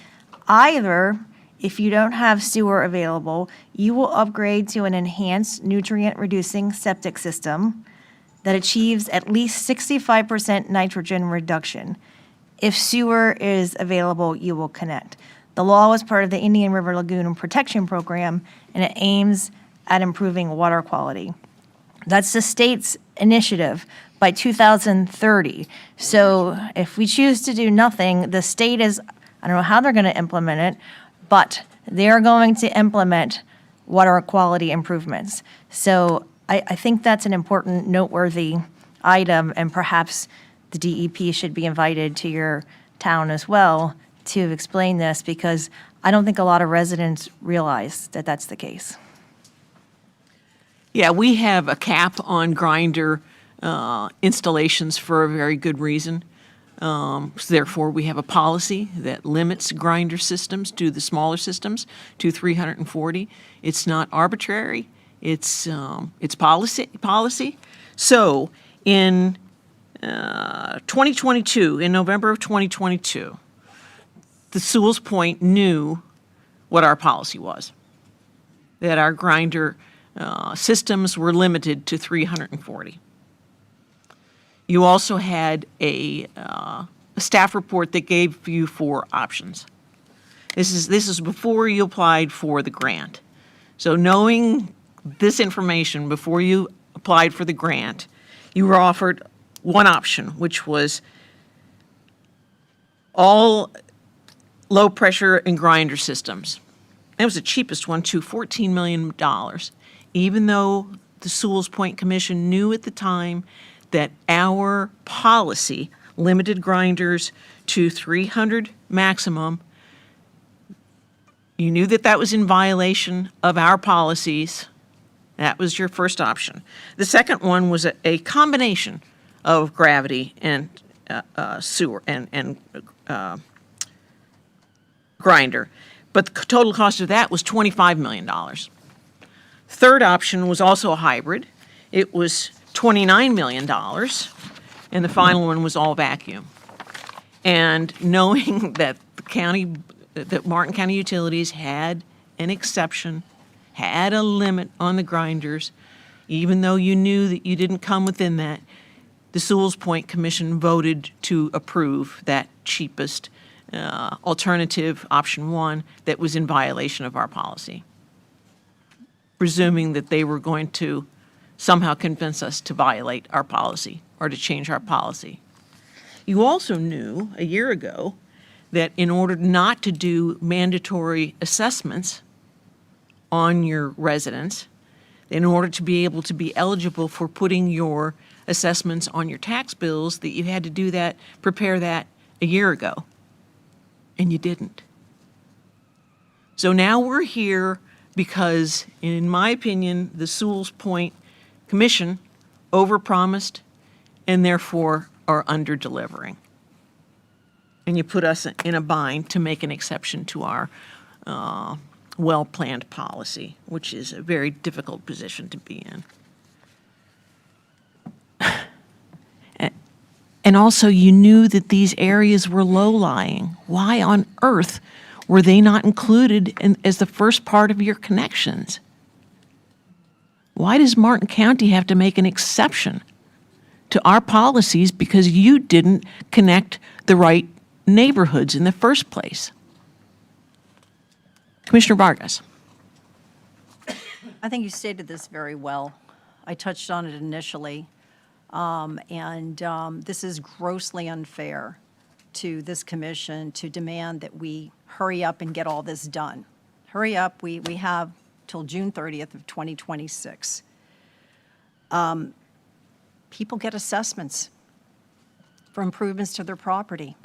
either if you don't have sewer available, you will upgrade to an enhanced nutrient-reducing septic system that achieves at least 65% nitrogen reduction. If sewer is available, you will connect. The law was part of the Indian River Lagoon Protection Program, and it aims at improving water quality. That's the state's initiative by 2030. So if we choose to do nothing, the state is, I don't know how they're going to implement it, but they're going to implement water quality improvements. So I think that's an important, noteworthy item, and perhaps the DEP should be invited to your town as well to explain this, because I don't think a lot of residents realize that that's the case. Yeah, we have a cap on grinder installations for a very good reason. So therefore, we have a policy that limits grinder systems to the smaller systems to 340. It's not arbitrary. It's policy. So in 2022, in November of 2022, the Sewell's Point knew what our policy was, that our grinder systems were limited to 340. You also had a staff report that gave you 4 options. This is before you applied for the grant. So knowing this information before you applied for the grant, you were offered one option, which was all low pressure and grinder systems. It was the cheapest one, too, $14 million, even though the Sewell's Point Commission knew at the time that our policy limited grinders to 300 maximum. You knew that that was in violation of our policies. That was your first option. The second one was a combination of gravity and sewer and grinder. But the total cost of that was $25 million. Third option was also a hybrid. It was $29 million, and the final one was all vacuum. And knowing that that Martin County Utilities had an exception, had a limit on the grinders, even though you knew that you didn't come within that, the Sewell's Point Commission voted to approve that cheapest alternative, option 1, that was in violation of our policy, presuming that they were going to somehow convince us to violate our policy or to change our policy. You also knew a year ago that in order not to do mandatory assessments on your residents, in order to be able to be eligible for putting your assessments on your tax bills, that you had to do that, prepare that a year ago, and you didn't. So now we're here because, in my opinion, the Sewell's Point Commission overpromised and therefore are under-delivering. And you put us in a bind to make an exception to our well-planned policy, which is a very difficult position to be in. And also, you knew that these areas were low-lying. Why on earth were they not included as the first part of your connections? Why does Martin County have to make an exception to our policies because you didn't connect the right neighborhoods in the first place? Commissioner Vargas. I think you stated this very well. I touched on it initially. This is grossly unfair to this commission to demand that we hurry up and get all this done. Hurry up, we have till June 30th of 2026. People get assessments for improvements to their property.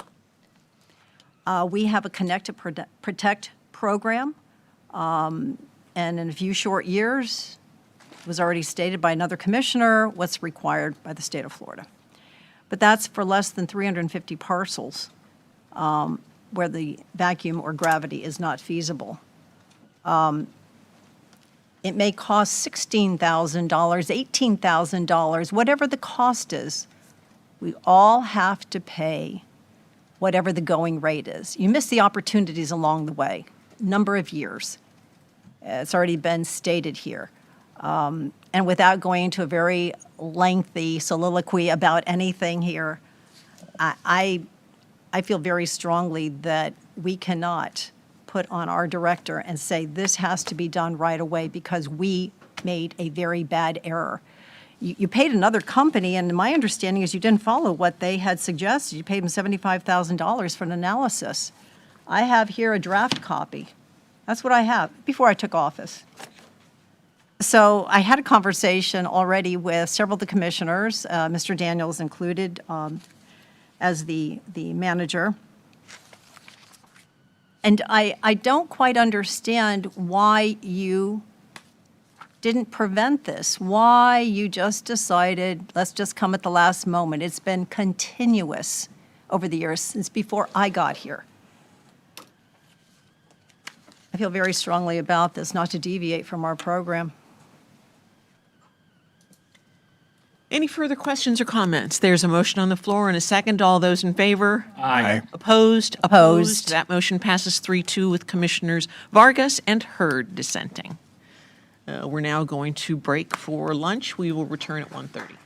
We have a Connect to Protect program, and in a few short years, it was already stated by another commissioner, what's required by the state of Florida. But that's for less than 350 parcels where the vacuum or gravity is not feasible. It may cost $16,000, $18,000, whatever the cost is. We all have to pay whatever the going rate is. You miss the opportunities along the way, number of years. It's already been stated here. And without going into a very lengthy soliloquy about anything here, I feel very strongly that we cannot put on our director and say this has to be done right away because we made a very bad error. You paid another company, and my understanding is you didn't follow what they had suggested. You paid them $75,000 for an analysis. I have here a draft copy. That's what I have before I took office. So I had a conversation already with several of the commissioners, Mr. Daniels included as the manager. And I don't quite understand why you didn't prevent this, why you just decided, let's just come at the last moment. It's been continuous over the years, since before I got here. I feel very strongly about this, not to deviate from our program. Any further questions or comments? There's a motion on the floor and a second. All those in favor? Aye. Opposed? Opposed. That motion passes 3-2 with Commissioners Vargas and Hurd dissenting. We're now going to break for lunch. We will return at 1:30.